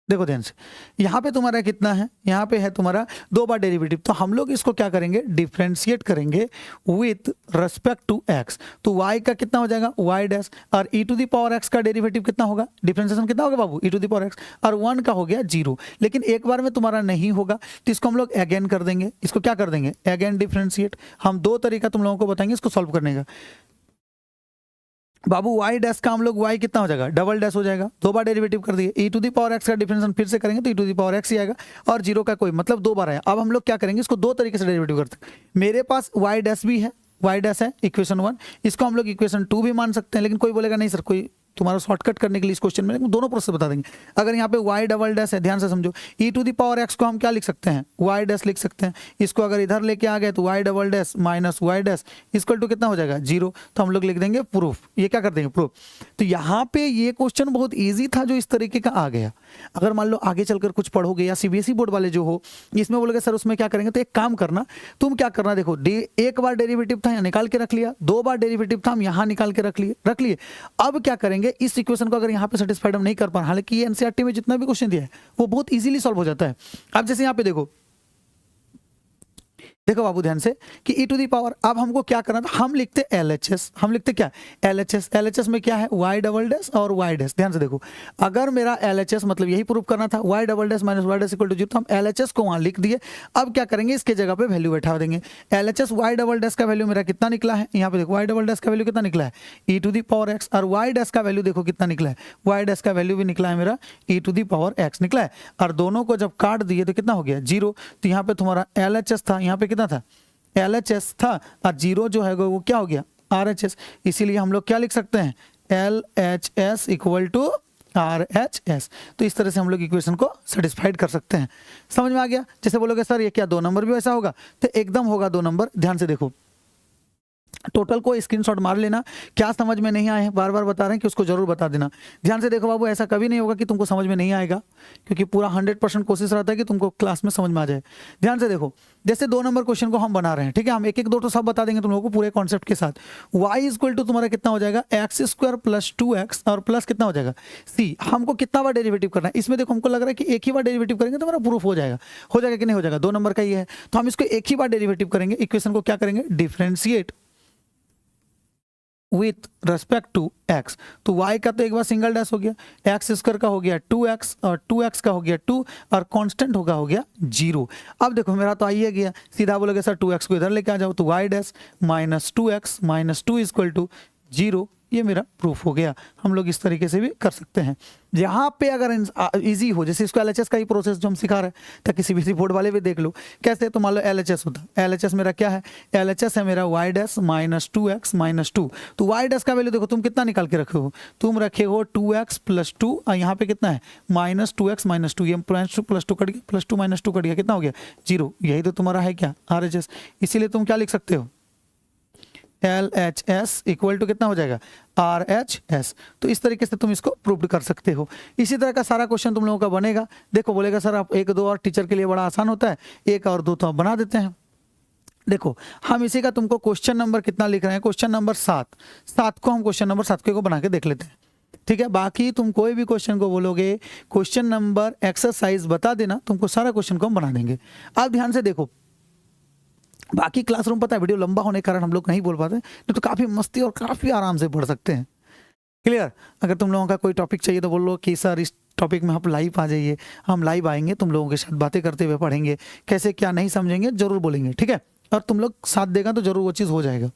देखो ध्यान से, यहाँ पे तुम्हारा कितना है, यहाँ पे है तुम्हारा 2 बार डेरिवेटिव। तो हम लोग इसको क्या करेंगे, डिफरेंशिएट करेंगे विथ रेस्पेक्ट टू x। तो y का कितना हो जाएगा y' और e⁻x का डेरिवेटिव कितना होगा, डिफरेंशिएशन कितना होगा बाबू e⁻x, और 1 का हो गया 0। लेकिन एक बार में तुम्हारा नहीं होगा तो इसको हम लोग अगेन कर देंगे। इसको क्या कर देंगे, अगेन डिफरेंशिएट। हम 2 तरीका तुम लोगों को बताएंगे इसको सॉल्व करने का। बाबू y' का हम लोग y कितना हो जाएगा, डबल डैश हो जाएगा, 2 बार डेरिवेटिव कर दिए। e⁻x का डिफरेंशिएशन फिर से करेंगे तो e⁻x ही आएगा, और 0 का कोई मतलब 2 बार आया। अब हम लोग क्या करेंगे, इसको 2 तरीके से डेरिवेटिव करते हैं। मेरे पास y' भी है, y' है इक्वेशन 1, इसको हम लोग इक्वेशन 2 भी मान सकते हैं। लेकिन कोई बोलेगा नहीं सर, कोई तुम्हारा शॉर्टकट करने के लिए इस क्वेश्चन में दोनों प्रोसेस बता देंगे। अगर यहाँ पे y" है, ध्यान से समझो, e⁻x को हम क्या लिख सकते हैं, y' लिख सकते हैं। इसको अगर इधर लेके आ गए तो y" minus y' equal to कितना हो जाएगा 0। तो हम लोग लिख देंगे प्रूफ। ये क्या कर देंगे, प्रूफ। तो यहाँ पे ये क्वेश्चन बहुत ईजी था जो इस तरीके का आ गया। अगर मान लो आगे चलकर कुछ पढ़ोगे या CBSE बोर्ड वाले जो हो, इसमें बोलोगे सर उसमें क्या करेंगे, तो एक काम करना, तुम क्या करना, देखो एक बार डेरिवेटिव था यहाँ निकाल के रख लिया, 2 बार डेरिवेटिव था हम यहाँ निकाल के रख लिए। अब क्या करेंगे, इस इक्वेशन को अगर यहाँ पे सेटिस्फाइड हम नहीं कर पा, हालांकि ये एनसीईआरटी में जितना भी क्वेश्चन दिया है वो बहुत इजीली सॉल्व हो जाता है। अब जैसे यहाँ पे देखो बाबू ध्यान से कि e⁻, अब हमको क्या करना था, हम लिखते LHS, हम लिखते क्या LHS में क्या है y" और y'। ध्यान से देखो, अगर मेरा LHS मतलब यही प्रूफ करना था y" minus y' equal to 0, तो हम LHS को वहां लिख दिए। अब क्या करेंगे, इसके जगह पे वैल्यू बैठा देंगे। LHS y" का वैल्यू मेरा कितना निकला है, यहाँ पे देखो y" का वैल्यू कितना निकला है e⁻x, और y' का वैल्यू देखो कितना निकला है, y' का वैल्यू भी निकला है मेरा e⁻x निकला है। और दोनों को जब काट दिए तो कितना हो गया 0। तो यहाँ पे तुम्हारा LHS था, यहाँ पे कितना था LHS था, और 0 जो है वो क्या हो गया RHS। इसीलिए हम लोग क्या लिख सकते हैं LHS इक्वल टू RHS। तो इस तरह से हम लोग इक्वेशन को सेटिस्फाइड कर सकते हैं। समझ में आ गया। जैसे बोलोगे सर ये क्या 2 नंबर भी वैसा होगा, तो एकदम होगा 2 नंबर। ध्यान से देखो, टोटल को स्क्रीनशॉट मार लेना। क्या समझ में नहीं आए हैं, बार बार बता रहे हैं कि उसको जरूर बता देना। ध्यान से देखो बाबू, ऐसा कभी नहीं होगा कि तुमको समझ में नहीं आएगा, क्योंकि पूरा 100% कोशिश रहता है कि तुमको क्लास में समझ में आ जाए। ध्यान से देखो, जैसे 2 नंबर क्वेश्चन को हम बना रहे हैं, ठीक है, हम एक 2 तो सब बता देंगे तुम लोगों को पूरे कॉन्सेप्ट के साथ। y इक्वल टू तुम्हारा कितना हो जाएगा x² + 2x, और प्लस कितना हो जाएगा c। हमको कितना बार डेरिवेटिव करना है, इसमें देखो हमको लग रहा है कि एक ही बार डेरिवेटिव करेंगे तो मेरा प्रूफ हो जाएगा कि नहीं हो जाएगा, 2 नंबर का ही है। तो हम इसको एक ही बार डेरिवेटिव करेंगे, इक्वेशन को क्या करेंगे, differentiate with respect to x। तो y का तो एक बार सिंगल डैश हो गया, x² का हो गया 2x, और 2x का हो गया 2, और कांस्टेंट हो गया 0। अब देखो मेरा तो आइए गया, सीधा बोलोगे सर 2x को इधर लेके आ जाओ, तो y' minus 2x minus 2 equal to 0। ये मेरा प्रूफ हो गया। हम लोग इस तरीके से भी कर सकते हैं। यहाँ पे अगर इजी हो, जैसे इसको LHS का ही प्रोसेस जो हम सिखा रहे हैं, ताकि CBSE बोर्ड वाले भी देख लो कैसे। तो मान लो LHS होता है, LHS मेरा क्या है, LHS है मेरा y' माइनस 2x माइनस 2। तो y' का वैल्यू देखो तुम कितना निकाल के रखे हो, तुम रखे हो 2x + 2, और यहाँ पे कितना है माइनस 2x माइनस 2, ये +2 कट गया, +2 माइनस 2 कट गया, कितना हो गया 0। यही तो तुम्हारा है क्या RHS। इसीलिए तुम क्या लिख सकते हो LHS इक्वल टू कितना हो जाएगा RHS। तो इस तरीके से तुम इसको प्रूव कर सकते हो। इसी तरह का सारा क्वेश्चन तुम लोगों का बनेगा। देखो बोलेगा सर आप 1 2 और टीचर के लिए बड़ा आसान होता है, 1 और 2 तो आप बना देते हैं। देखो हम इसी का तुमको क्वेश्चन नंबर कितना लिख रहे हैं, क्वेश्चन नंबर 7 को हम क्वेश्चन नंबर 7 को बना के देख लेते हैं, ठीक है। बाकी तुम कोई भी क्वेश्चन को बोलोगे क्वेश्चन नंबर एक्सरसाइज बता देना, तुमको सारा क्वेश्चन को हम बना देंगे। अब ध्यान से देखो, बाकी क्लासरूम पता है वीडियो लंबा होने के कारण हम लोग नहीं बोल पाते, नहीं तो काफ़ी मस्ती और काफ़ी आराम से पढ़ सकते हैं। क्लियर। अगर तुम लोगों का कोई टॉपिक चाहिए तो बोल लो कि सर इस टॉपिक में आप लाइव आ जाइए, हम लाइव आएंगे, तुम लोगों के साथ बातें करते हुए पढ़ेंगे, कैसे क्या नहीं समझेंगे जरूर बोलेंगे, ठीक है। और तुम लोग साथ देगा तो जरूर वो चीज़ हो जाएगा।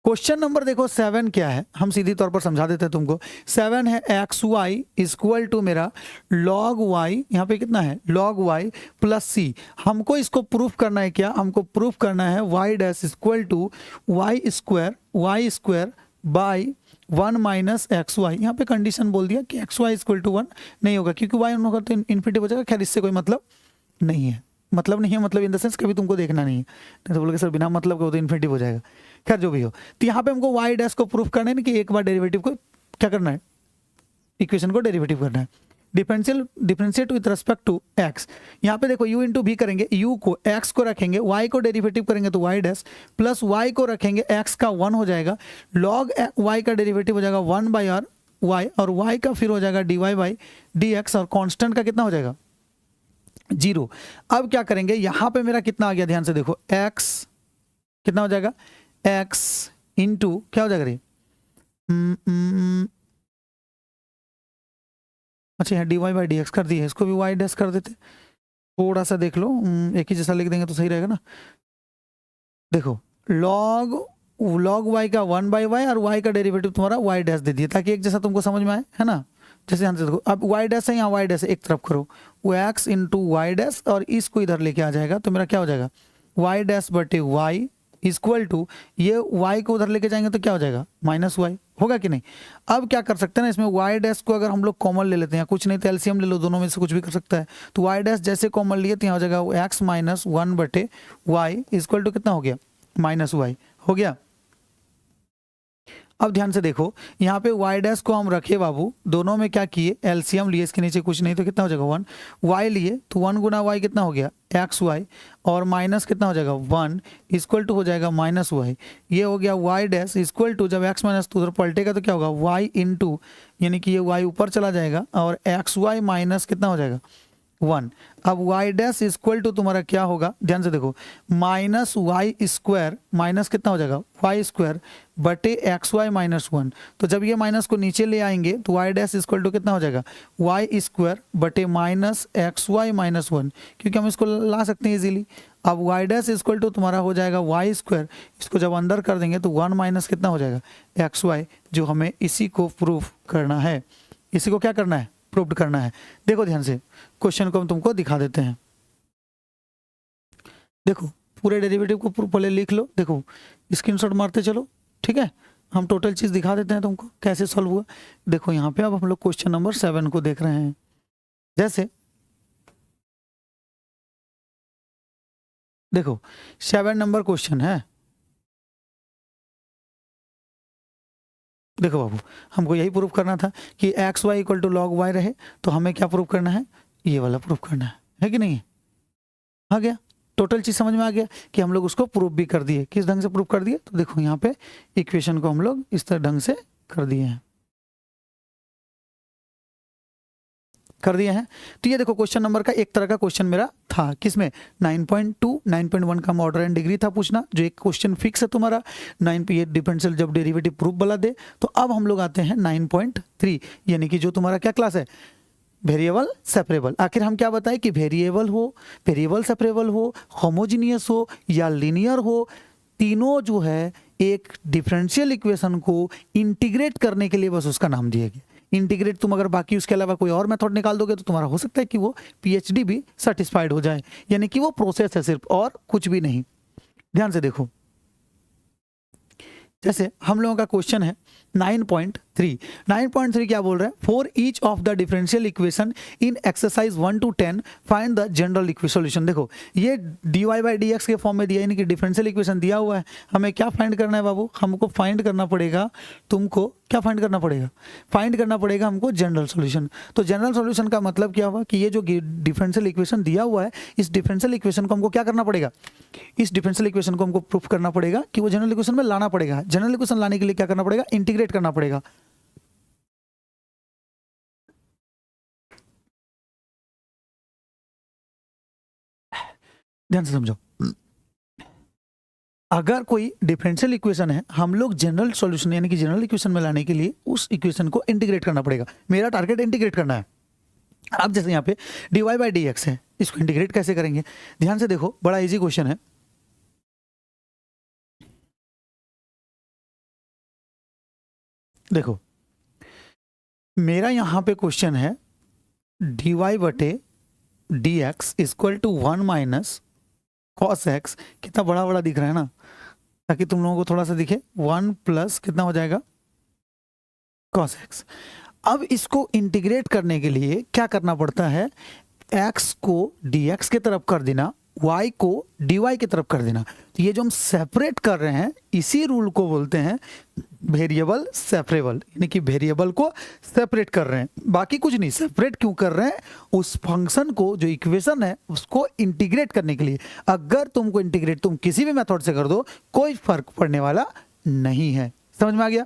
क्वेश्चन नंबर देखो 7 क्या है, हम सीधी तौर पर समझा देते हैं तुमको। 7 है एक्स वाई इक्वल टू मेरा लॉग वाई, यहाँ पे कितना है लॉग वाई प्लस सी। हमको इसको प्रूफ करना है, क्या हमको प्रूफ करना है y dash equal to y square by 1 minus x y. यहाँ पे कंडीशन बोल दिया कि एक्स वाई इक्वल टू 1 नहीं होगा, क्योंकि वाई होगा तो इन्फिनिटी हो जाएगा। खैर इससे कोई मतलब नहीं है, मतलब इन द सेंस कभी तुमको देखना नहीं है, नहीं तो बोलोगे सर बिना मतलब का तो इन्फिनिटी हो जाएगा। खैर जो भी हो, तो यहाँ पे हमको वाई डैश को प्रूफ करना है ना, कि एक बार डेरिवेटिव को क्या करना है, इक्वेशन को डेरिवेटिव करना है, differentiate with respect to x. यहाँ पे देखो u इंटू भी करेंगे, u को x को रखेंगे, y को डेरिवेटिव करेंगे तो y डैश प्लस y को रखेंगे, x का 1 हो जाएगा, log y का डेरिवेटिव हो जाएगा 1 बाई आर y, और y का फिर हो जाएगा dy बाई dx, और कांस्टेंट का कितना हो जाएगा 0। अब क्या करेंगे, यहाँ पे मेरा कितना आ गया, ध्यान से देखो, x कितना हो जाएगा, x इंटू क्या हो जाएगा रे, अच्छा यहाँ dy बाई डी एक्स कर दिए, इसको भी y डैश कर देते, थोड़ा सा देख लो, एक ही जैसा लिख देंगे तो सही रहेगा ना। देखो log y का 1 बाई वाई और y का डेरिवेटिव तुम्हारा y डैश दे दिया, ताकि एक जैसा तुमको समझ में आए, है ना। जैसे यहाँ से देखो, अब y डैश है, यहाँ y डैश है, एक तरफ करो, वो x इंटू वाई डैश, और इसको इधर लेके आ जाएगा तो मेरा क्या हो जाएगा y डैश बटे y इक्वल टू, ये y को उधर लेके जाएंगे तो क्या हो जाएगा माइनस वाई, होगा कि नहीं। अब क्या कर सकते हैं ना, इसमें y डैश को अगर हम लोग कॉमन ले लेते हैं, कुछ नहीं तो एलसीएम ले लो, दोनों में से कुछ भी कर सकता है, तो y डैश जैसे कॉमन लिए तो यहाँ हो जाएगा x माइनस 1 बटे वाई इक्वल टू कितना हो गया माइनस वाई, हो गया। अब ध्यान से देखो, यहाँ पे y डैश को हम रखे बाबू, दोनों में क्या किए एलसीएम लिए, इसके नीचे कुछ नहीं तो कितना हो जाएगा 1, y लिए तो 1 गुना y कितना हो गया एक्स वाई, और माइनस कितना हो जाएगा 1 इक्वल टू हो जाएगा माइनस वाई, ये हो गया y डैश इक्वल टू, जब x माइनस तो उधर पलटेगा तो क्या होगा y इंटू, यानी कि ये y ऊपर चला जाएगा, और एक्स वाई माइनस कितना हो जाएगा 1। अब y डैश इक्वल टू तुम्हारा क्या होगा, ध्यान से देखो, माइनस वाई स्क्वायर माइनस कितना हो जाएगा वाई स्क्वायर बटे एक्स वाई माइनस 1। तो जब ये माइनस को नीचे ले आएंगे तो y डैश इक्वल टू कितना हो जाएगा वाई स्क्वायर बटे माइनस एक्स वाई माइनस 1, क्योंकि हम इसको ला सकते हैं इजीली। अब y डैश इक्वल टू तुम्हारा हो जाएगा वाई स्क्वायर, इसको जब अंदर कर देंगे तो 1 माइनस कितना हो जाएगा एक्स वाई, जो हमें इसी को प्रूफ करना है, इसी को क्या करना है प्रूव करना है। देखो ध्यान से, क्वेश्चन को हम तुमको दिखा देते हैं। देखो पूरे डेरिवेटिव को पहले लिख लो, देखो स्क्रीनशॉट मारते चलो, ठीक है, हम टोटल चीज दिखा देते हैं तुमको कैसे सॉल्व हुआ। देखो यहाँ पे अब हम लोग क्वेश्चन नंबर 7 को देख रहे हैं। जैसे देखो 7 नंबर क्वेश्चन है, देखो बाबू हमको यही प्रूफ करना था कि x y equal to log y रहे, तो हमें क्या प्रूफ करना है, ये वाला प्रूफ करना है कि नहीं, आ गया टोटल चीज समझ में आ गया कि हम लोग उसको प्रूफ भी कर दिए। किस ढंग से प्रूफ कर दिए, तो देखो यहाँ पे इक्वेशन को हम लोग इस तरह ढंग से कर दिए हैं, तो ये देखो क्वेश्चन नंबर का एक तरह का क्वेश्चन मेरा था, किसमें 9.2 9.1 का ऑर्डर एंड डिग्री था पूछना, जो एक क्वेश्चन फिक्स है तुम्हारा 9 पे, ये डिफरेंशियल जब डेरिवेटिव प्रूफ वाला दे। तो अब हम लोग आते हैं 9.3, यानी कि जो तुम्हारा क्या क्लास है वेरिएबल सेपरेबल। आखिर हम क्या बताएं कि वेरिएबल सेपरेबल हो, होमोजीनियस हो या लीनियर हो, तीनों जो है एक डिफरेंशियल इक्वेशन को इंटीग्रेट करने के लिए बस उसका नाम दिया गया। इंटीग्रेट तुम अगर बाकी उसके अलावा कोई और मेथड निकाल दोगे तो तुम्हारा हो सकता है कि वो पीएचडी भी सेटिस्फाइड हो जाए, यानी कि वो प्रोसेस है सिर्फ, और कुछ भी नहीं। ध्यान से देखो, जैसे हम लोगों का क्वेश्चन है 9.3 क्या बोल रहे हैं, for each of the differential equation in exercise 1 to 10 find the general solution. देखो ये dy बाई डी के फॉर्म में दिया, यानी कि डिफरेंशियल इक्वेशन दिया हुआ है, हमें क्या फाइंड करना है बाबू, हमको फाइंड करना पड़ेगा, तुमको क्या फाइंड करना पड़ेगा, फाइंड करना पड़ेगा हमको जनरल सॉल्यूशन। तो जनरल सॉल्यूशन का मतलब क्या हुआ कि ये जो डिफरेंशियल इक्वेशन दिया हुआ है, इस डिफरेंशियल इक्वेशन को हमको क्या करना पड़ेगा, इस डिफरेंशियल इक्वेशन को हमको प्रूफ करना पड़ेगा कि वो जनरल इक्वेशन में लाना पड़ेगा। जनरल इक्वेशन लाने के लिए क्या करना पड़ेगा, इंटीग्रेट करना पड़ेगा। ध्यान से समझो, अगर कोई डिफरेंशियल इक्वेशन है, हम लोग जनरल सॉल्यूशन यानी कि जनरल इक्वेशन में लाने के लिए उस इक्वेशन को इंटीग्रेट करना पड़ेगा। मेरा टारगेट इंटीग्रेट करना है। अब जैसे यहाँ पे dy बाई डी एक्स है, इसको इंटीग्रेट कैसे करेंगे, ध्यान से देखो, बड़ा इजी क्वेश्चन है। देखो मेरा यहाँ पे क्वेश्चन है dy बटे dx equal to 1 minus cos x, कितना बड़ा बड़ा दिख रहा है ना, ताकि तुम लोगों को थोड़ा सा दिखे, 1 प्लस कितना हो जाएगा कॉस एक्स। अब इसको इंटीग्रेट करने के लिए क्या करना पड़ता है, x को dx की तरफ कर देना, y को dy की तरफ कर देना। तो ये जो हम सेपरेट कर रहे हैं इसी रूल को बोलते हैं वेरिएबल सेपरेबल, यानी कि वेरिएबल को सेपरेट कर रहे हैं, बाकी कुछ नहीं। सेपरेट क्यों कर रहे हैं, उस फंक्शन को जो इक्वेशन है उसको इंटीग्रेट करने के लिए। अगर तुमको इंटीग्रेट तुम किसी भी मेथड से कर दो कोई फर्क पड़ने वाला नहीं है। समझ में आ गया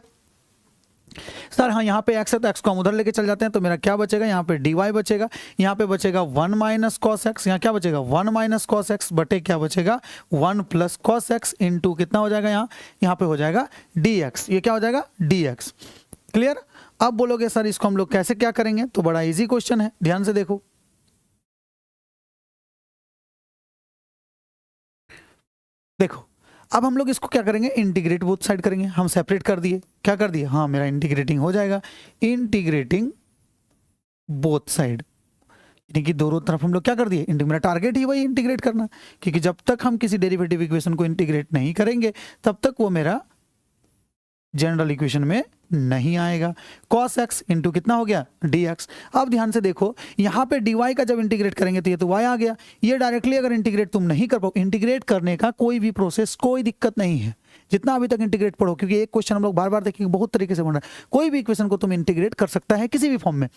सर? हाँ, यहाँ पे x है तो x को हम उधर लेके चल जाते हैं, तो मेरा क्या बचेगा, यहाँ पे dy बचेगा, यहाँ पे बचेगा 1 माइनस कॉस एक्स, यहाँ क्या बचेगा 1 माइनस कॉस एक्स बटे क्या बचेगा 1 प्लस कॉस एक्स इंटू कितना हो जाएगा, यहाँ पे हो जाएगा dx, ये क्या हो जाएगा dx। क्लियर? अब बोलोगे सर इसको हम लोग कैसे क्या करेंगे, तो बड़ा इजी क्वेश्चन है, ध्यान से देखो। देखो अब हम लोग इसको क्या करेंगे, इंटीग्रेट बोथ साइड करेंगे। हम सेपरेट कर दिए, क्या कर दिए, हाँ मेरा इंटीग्रेटिंग हो जाएगा, इंटीग्रेटिंग बोथ साइड, यानी कि दोनों तरफ हम लोग क्या कर दिए, मेरा टारगेट ही वही इंटीग्रेट करना, क्योंकि जब तक हम किसी डेरिवेटिव इक्वेशन को इंटीग्रेट नहीं करेंगे तब तक वो मेरा जनरल इक्वेशन में नहीं आएगा। cos x इंटू कितना हो गया dx। अब ध्यान से देखो यहाँ पे dy का जब इंटीग्रेट करेंगे तो ये तो y आ गया। ये डायरेक्टली अगर इंटीग्रेट तुम नहीं कर पाओ, इंटीग्रेट करने का कोई भी प्रोसेस, कोई दिक्कत नहीं है, जितना अभी तक इंटीग्रेट पढ़ो, क्योंकि एक क्वेश्चन हम लोग बार बार देखेंगे, बहुत तरीके से बन रहा है। कोई भी इक्वेशन को तुम इंटीग्रेट कर सकता है किसी भी फॉर्म में,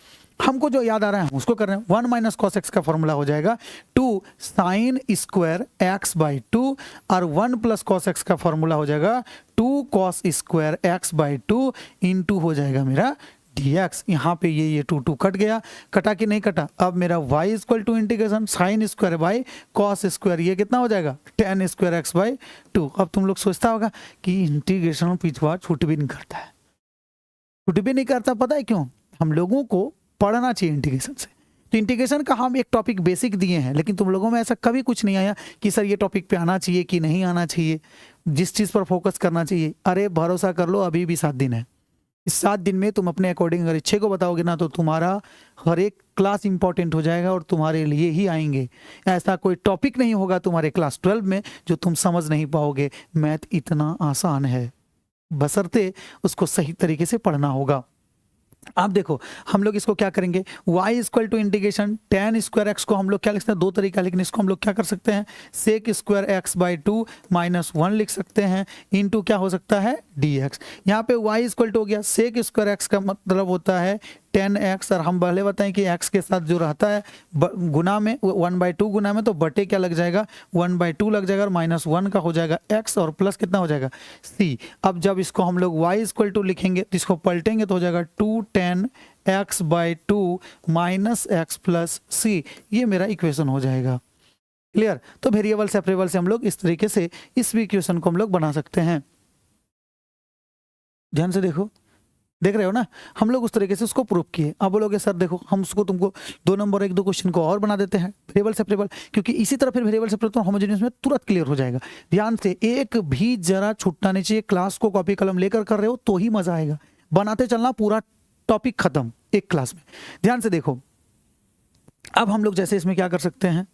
हमको जो याद आ रहा है उसको कर रहे हैं। 1 माइनस कॉस एक्स का फॉर्मूला हो जाएगा 2 साइन स्क्वायर एक्स बाई 2, और 1 प्लस कॉस एक्स का फॉर्मूला हो जाएगा 2 cos square x by 2 into हो जाएगा मेरा dx। यहाँ पे ये 2 कट गया, कटा कि नहीं कटा। अब मेरा y equal to integration sine square by cos square, ये कितना हो जाएगा tan स्क्वायर एक्स बाई 2। अब तुम लोग सोचता होगा कि इंटीग्रेशन पिछवा छूट भी नहीं करता है, छूट भी नहीं करता, पता है क्यों, हम लोगों को पढ़ना चाहिए इंटीग्रेशन से। तो इंटीग्रेशन का हम एक टॉपिक बेसिक दिए हैं, लेकिन तुम लोगों में ऐसा कभी कुछ नहीं आया कि सर ये टॉपिक पे आना चाहिए कि नहीं आना चाहिए, जिस चीज़ पर फोकस करना चाहिए। अरे भरोसा कर लो, अभी भी 7 दिन है, इस 7 दिन में तुम अपने अकॉर्डिंग अगर इच्छे को बताओगे ना तो तुम्हारा हर एक क्लास इंपॉर्टेंट हो जाएगा और तुम्हारे लिए ही आएंगे। ऐसा कोई टॉपिक नहीं होगा तुम्हारे क्लास 12 में जो तुम समझ नहीं पाओगे। मैथ इतना आसान है, बशर्ते उसको सही तरीके से पढ़ना होगा। आप देखो हम लोग इसको क्या करेंगे, y equal to integration tan square x को हम लोग क्या लिख सकते हैं, 2 तरीका, लेकिन इसको हम लोग क्या कर सकते हैं, sec square x by 2 minus 1 लिख सकते हैं, इनटू क्या हो सकता है dx। यहाँ पे y इक्वल टू हो गया सेक स्क्वायर एक्स का मतलब होता है 10x, और हम पहले बताएं कि x के साथ जो रहता है गुना में 1/2 गुना में, तो बटे क्या लग जाएगा 1/2 लग जाएगा, और -1 का हो जाएगा x, और प्लस कितना हो जाएगा c। अब जब इसको हम लोग y इक्वल टू लिखेंगे तो इसको पलटेंगे तो हो जाएगा 2 tan x by 2 minus x plus c, ये मेरा इक्वेशन हो जाएगा। क्लियर? तो वेरिएबल सेपरेबल से हम लोग इस तरीके से इस भी इक्वेशन को हम लोग बना सकते हैं। ध्यान से देखो, देख रहे हो ना, हम लोग उस तरीके से उसको प्रूव किए। अब बोलोगे सर देखो हम उसको तुमको 2 नंबर 1-2 क्वेश्चन को और बना देते हैं वेरिएबल सेपरेबल, क्योंकि इसी तरह फिर वेरिएबल सेपरेबल तो होमोजेनियस में तुरंत क्लियर हो जाएगा। ध्यान से, एक भी जरा छूटना नहीं चाहिए, क्लास को कॉपी कलम लेकर कर रहे हो तो ही मजा आएगा, बनाते चलना, पूरा टॉपिक खत्म एक क्लास में। ध्यान से देखो, अब हम लोग जैसे इसमें क्या कर सकते हैं,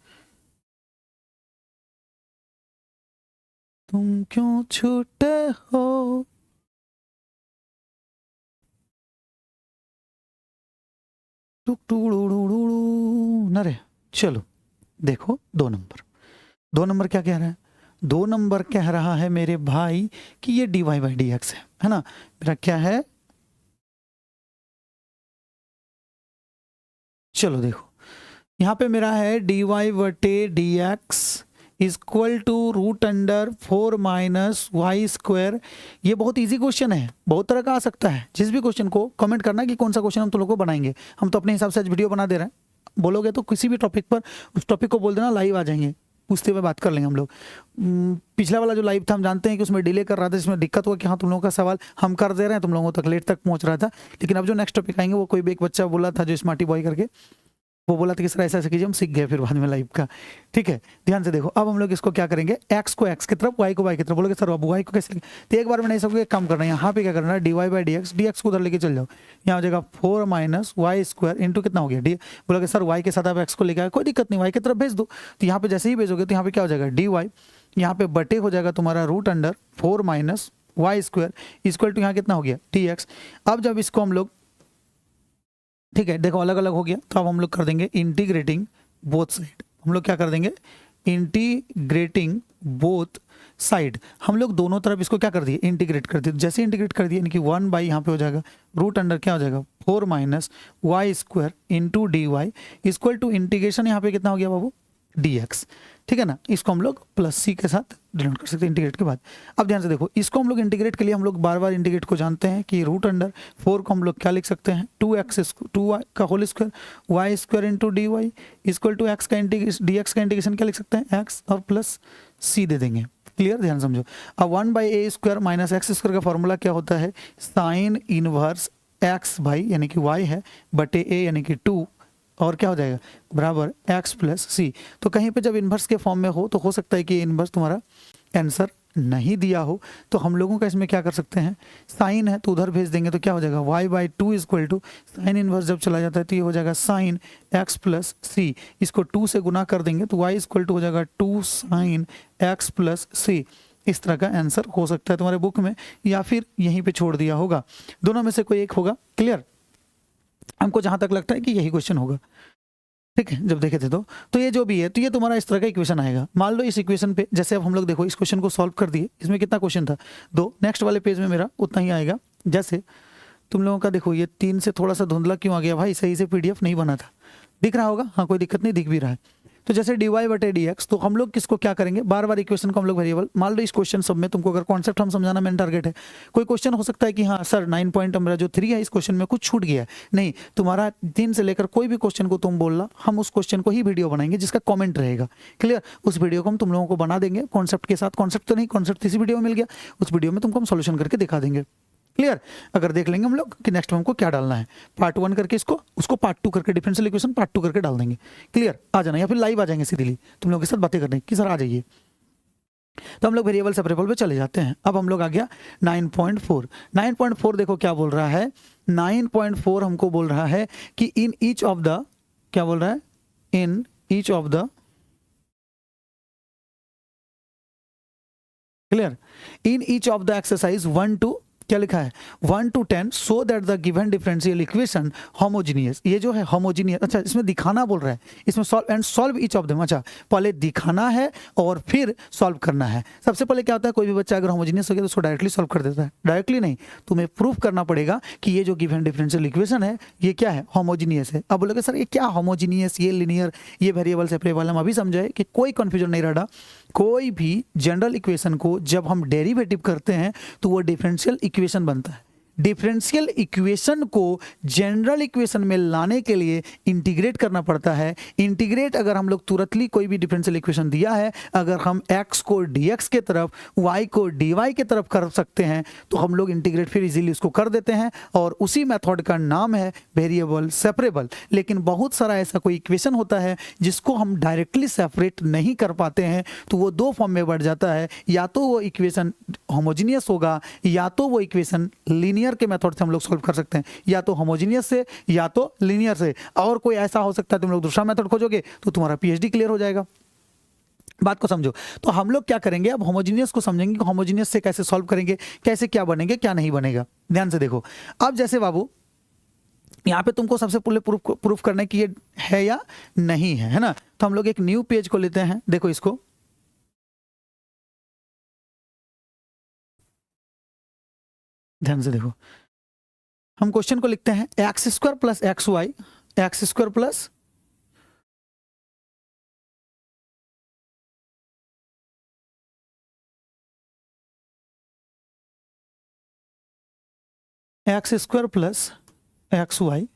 तुम क्यों छूटे हो, नरे, चलो देखो 2 नंबर क्या कह रहा है, 2 नंबर कह रहा है मेरे भाई कि ये dy बाई dx है ना। मेरा क्या है, चलो देखो यहाँ पे मेरा है dy बटे dx equal to √4 minus y square. ये बहुत इजी क्वेश्चन है, बहुत तरह का आ सकता है। जिस भी क्वेश्चन को कमेंट करना कि कौन सा क्वेश्चन हम तुम लोग को बनाएंगे, हम तो अपने हिसाब से आज वीडियो बना दे रहे हैं। बोलोगे तो किसी भी टॉपिक पर उस टॉपिक को बोल देना, लाइव आ जाएंगे, पूछते हुए बात कर लेंगे हम लोग। पिछला वाला जो लाइव था हम जानते हैं कि उसमें डिले कर रहा था, जिसमें दिक्कत हुआ कि हाँ तुम लोगों का सवाल हम कर दे रहे हैं, तुम लोगों तक लेट तक पहुँच रहा था। लेकिन अब जो नेक्स्ट टॉपिक आएंगे वो कोई भी एक बच्चा बोला था जो स्मार्टी बॉय करके, वो बोला था कि सर ऐसा ऐसा कीजिए, हम सीख गए फिर बाद में लाइव का। ठीक है, ध्यान से देखो, अब हम लोग इसको क्या करेंगे, x को x की तरफ, y को y की तरफ। बोलोगे सर अब y को कैसे, तो एक बार में नहीं सबको एक काम करना है, यहाँ पे क्या करना है, dy बाई dx, dx को उधर लेके चल जाओ, यहाँ हो जाएगा 4 माइनस वाई स्क्वायर इंटू कितना हो गया डी। बोलोगे सर y के साथ आप x को लेके आए, कोई दिक्कत नहीं, y की तरफ भेज दो। तो यहाँ पे जैसे ही भेजोगे तो यहाँ पे क्या हो जाएगा, dy, यहाँ पे बटे हो जाएगा तुम्हारा root under 4 minus y square equal to यहाँ कितना हो गया dx। अब जब इसको हम लोग, ठीक है देखो अलग अलग हो गया, तो अब हम लोग कर देंगे इंटीग्रेटिंग बोथ साइड। हम लोग क्या कर देंगे, इंटीग्रेटिंग बोथ साइड, हम लोग दोनों तरफ इसको क्या कर दिए, इंटीग्रेट कर दिए। जैसे इंटीग्रेट कर दिए यानी कि 1 बाई यहाँ पे हो जाएगा रूट अंडर क्या हो जाएगा 4 minus y square into d y equal to integration यहाँ पे कितना हो गया बाबू dx। ठीक है ना, इसको हम लोग प्लस सी के साथ डिनोट कर सकते हैं इंटीग्रेट के बाद। अब ध्यान से देखो, इसको हम लोग इंटीग्रेट के लिए हम लोग बार बार इंटीग्रेट को जानते हैं कि रूट अंडर 4 को हम लोग क्या लिख सकते हैं 2y का whole square y square into d y equal to x का इंटीग्रेशन, dx का इंटीग्रेशन क्या लिख सकते हैं x और प्लस सी दे देंगे। क्लियर, ध्यान समझो। अब 1 by A square minus x square का फॉर्मूला क्या होता है, साइन इनवर्स x बाई यानी कि y है बटे a यानी कि 2 और क्या हो जाएगा बराबर x प्लस सी। तो कहीं पे जब इन्वर्स के फॉर्म में हो तो हो सकता है कि इन्वर्स तुम्हारा आंसर नहीं दिया हो, तो हम लोगों का इसमें क्या कर सकते हैं, साइन है तो उधर भेज देंगे, तो क्या हो जाएगा y by 2 equal to sine inverse जब चला जाता है तो ये हो जाएगा साइन x प्लस सी। इसको 2 से गुना कर देंगे तो y इक्वल टू हो जाएगा 2 साइन x प्लस सी। इस तरह का आंसर हो सकता है तुम्हारे बुक में, या फिर यहीं पे छोड़ दिया होगा, दोनों में से कोई एक होगा। क्लियर, हमको जहां तक लगता है कि यही क्वेश्चन होगा। ठीक है, जब देखे थे तो ये जो भी है तो ये तुम्हारा इस तरह का इक्वेशन आएगा। मान लो इस इक्वेशन पे जैसे अब हम लोग देखो इस क्वेश्चन को सॉल्व कर दिए, इसमें कितना क्वेश्चन था 2, नेक्स्ट वाले पेज में मेरा उतना ही आएगा। जैसे तुम लोगों का देखो ये 3 से थोड़ा सा धुंधला क्यों आ गया भाई, सही से पीडीएफ नहीं बना था, दिख रहा होगा, हाँ कोई दिक्कत नहीं, दिख भी रहा है। तो जैसे dy बटे dx, तो हम लोग किसको क्या करेंगे, बार बार इक्वेशन को हम लोग वेरिएबल मान लो। इस क्वेश्चन सब में तुमको अगर कॉन्सेप्ट हम समझाना मेन टारगेट है, कोई क्वेश्चन हो सकता है कि हाँ सर 9 पॉइंट मेरा जो 3 है इस क्वेश्चन में कुछ छूट गया है, नहीं तुम्हारा 3 से लेकर कोई भी क्वेश्चन को तुम बोलना, हम उस क्वेश्चन को ही वीडियो बनाएंगे जिसका कॉमेंट रहेगा। क्लियर, उस वीडियो को हम तुम लोगों को बना देंगे कॉन्सेप्ट के साथ, कॉन्सेप्ट तो नहीं, कॉन्सेप्ट इसी वीडियो में मिल गया, उस वीडियो में तुमको हम सोल्यूशन करके दिखा देंगे। क्लियर, अगर देख लेंगे हम लोग कि नेक्स्ट में हमको क्या डालना है, पार्ट 1 करके इसको, उसको पार्ट 2 करके डिफरेंशियल इक्वेशन पार्ट 2 करके डाल देंगे। क्लियर, आ जाना, या फिर लाइव आ जाएंगे सीधे तुम लोगों के साथ बातें करने कि सर आ जाइए। तो हम लोग वेरिएबल सेपरेबल पे चले जाते हैं। अब हम लोग आ गया 9.4। 9.4 देखो क्या बोल रहा है, 9.4 हमको बोल रहा है कि इन ईच ऑफ द, क्या बोल रहा है, in each of the, clear, in each of the exercise 1 to, क्या लिखा है 1 to 10 so that the given differential equation homogeneous. ये जो है होमोजीनियस, अच्छा इसमें दिखाना बोल रहा है, इसमें solve and solve each of them. अच्छा पहले दिखाना है और फिर सॉल्व करना है। सबसे पहले क्या होता है, कोई भी बच्चा अगर होमोजीनियस हो गया तो उसको डायरेक्टली सॉल्व कर देता है, डायरेक्टली नहीं, तुम्हें प्रूफ करना पड़ेगा कि ये जो गिवन डिफरेंशियल इक्वेशन है ये क्या है, होमोजीनियस है। अब बोलोगे सर ये क्या होमोजीनियस, ये लिनियर, ये वेरिएबल सेपरेबल, हम अभी समझाए कि कोई कंफ्यूजन नहीं रहा। कोई भी जनरल इक्वेशन को जब हम डेरिवेटिव करते हैं तो वो डिफरेंशियल इक्वेशन बनता है। डिफरेंशियल इक्वेशन को जनरल इक्वेशन में लाने के लिए इंटीग्रेट करना पड़ता है। इंटीग्रेट अगर हम लोग तुरंतली कोई भी डिफरेंशियल इक्वेशन दिया है, अगर हम x को dx के तरफ, y को dy के तरफ कर सकते हैं तो हम लोग इंटीग्रेट फिर इजीली उसको कर देते हैं, और उसी मेथड का नाम है वेरिएबल सेपरेबल। लेकिन बहुत सारा ऐसा कोई इक्वेशन होता है जिसको हम डायरेक्टली सेपरेट नहीं कर पाते हैं, तो वो 2 फॉर्म में बढ़ जाता है, या तो वो इक्वेशन होमोजीनियस होगा या तो वो इक्वेशन लीनियर के मेथड से हम लोग सॉल्व कर सकते हैं, या तो होमोजीनियस से या तो लीनियर से, और कोई ऐसा हो सकता है तुम लोग दूसरा मेथड खोजोगे तो तुम्हारा पीएचडी क्लियर हो जाएगा। बात को समझो। तो हम लोग क्या करेंगे, अब होमोजीनियस को समझेंगे कि होमोजीनियस से कैसे सॉल्व करेंगे, कैसे क्या बनेंगे क्या नहीं बनेगा। ध्यान से देखो, अब जैसे बाबू यहाँ पे तुमको सबसे पहले प्रूफ करना है कि ये है या नहीं है ना। तो हम लोग एक न्यू पेज को लेते हैं, देखो इसको, ध्यान से देखो, हम क्वेश्चन को लिखते हैं x square plus x y, x square plus x square plus x y.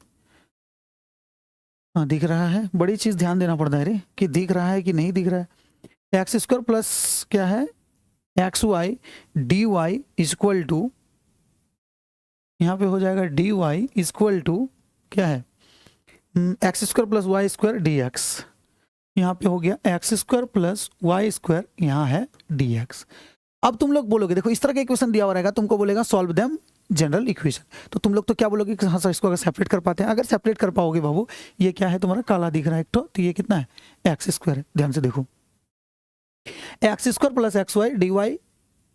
हाँ दिख रहा है, बड़ी चीज ध्यान देना पड़ता है रे कि दिख रहा है कि नहीं दिख रहा है। एक्स स्क्वायर प्लस क्या है x y d y equal to, यहाँ पे हो जाएगा dy इक्वल टू क्या है x square plus y square d x, यहाँ पे हो गया x square plus y square, यहाँ है डी एक्स। अब तुम लोग बोलोगे, देखो इस तरह का इक्वेशन दिया हुआ रहेगा, तुमको बोलेगा सॉल्व देम जनरल इक्वेशन, तो तुम लोग तो क्या बोलोगे कि हाँ सर इसको अगर सेपरेट कर पाते हैं, अगर सेपरेट कर पाओगे बाबू, ये क्या है तुम्हारा काला दिख रहा है एक तो ये कितना है एक्स स्क्वायर है, ध्यान से देखो x square plus x y d y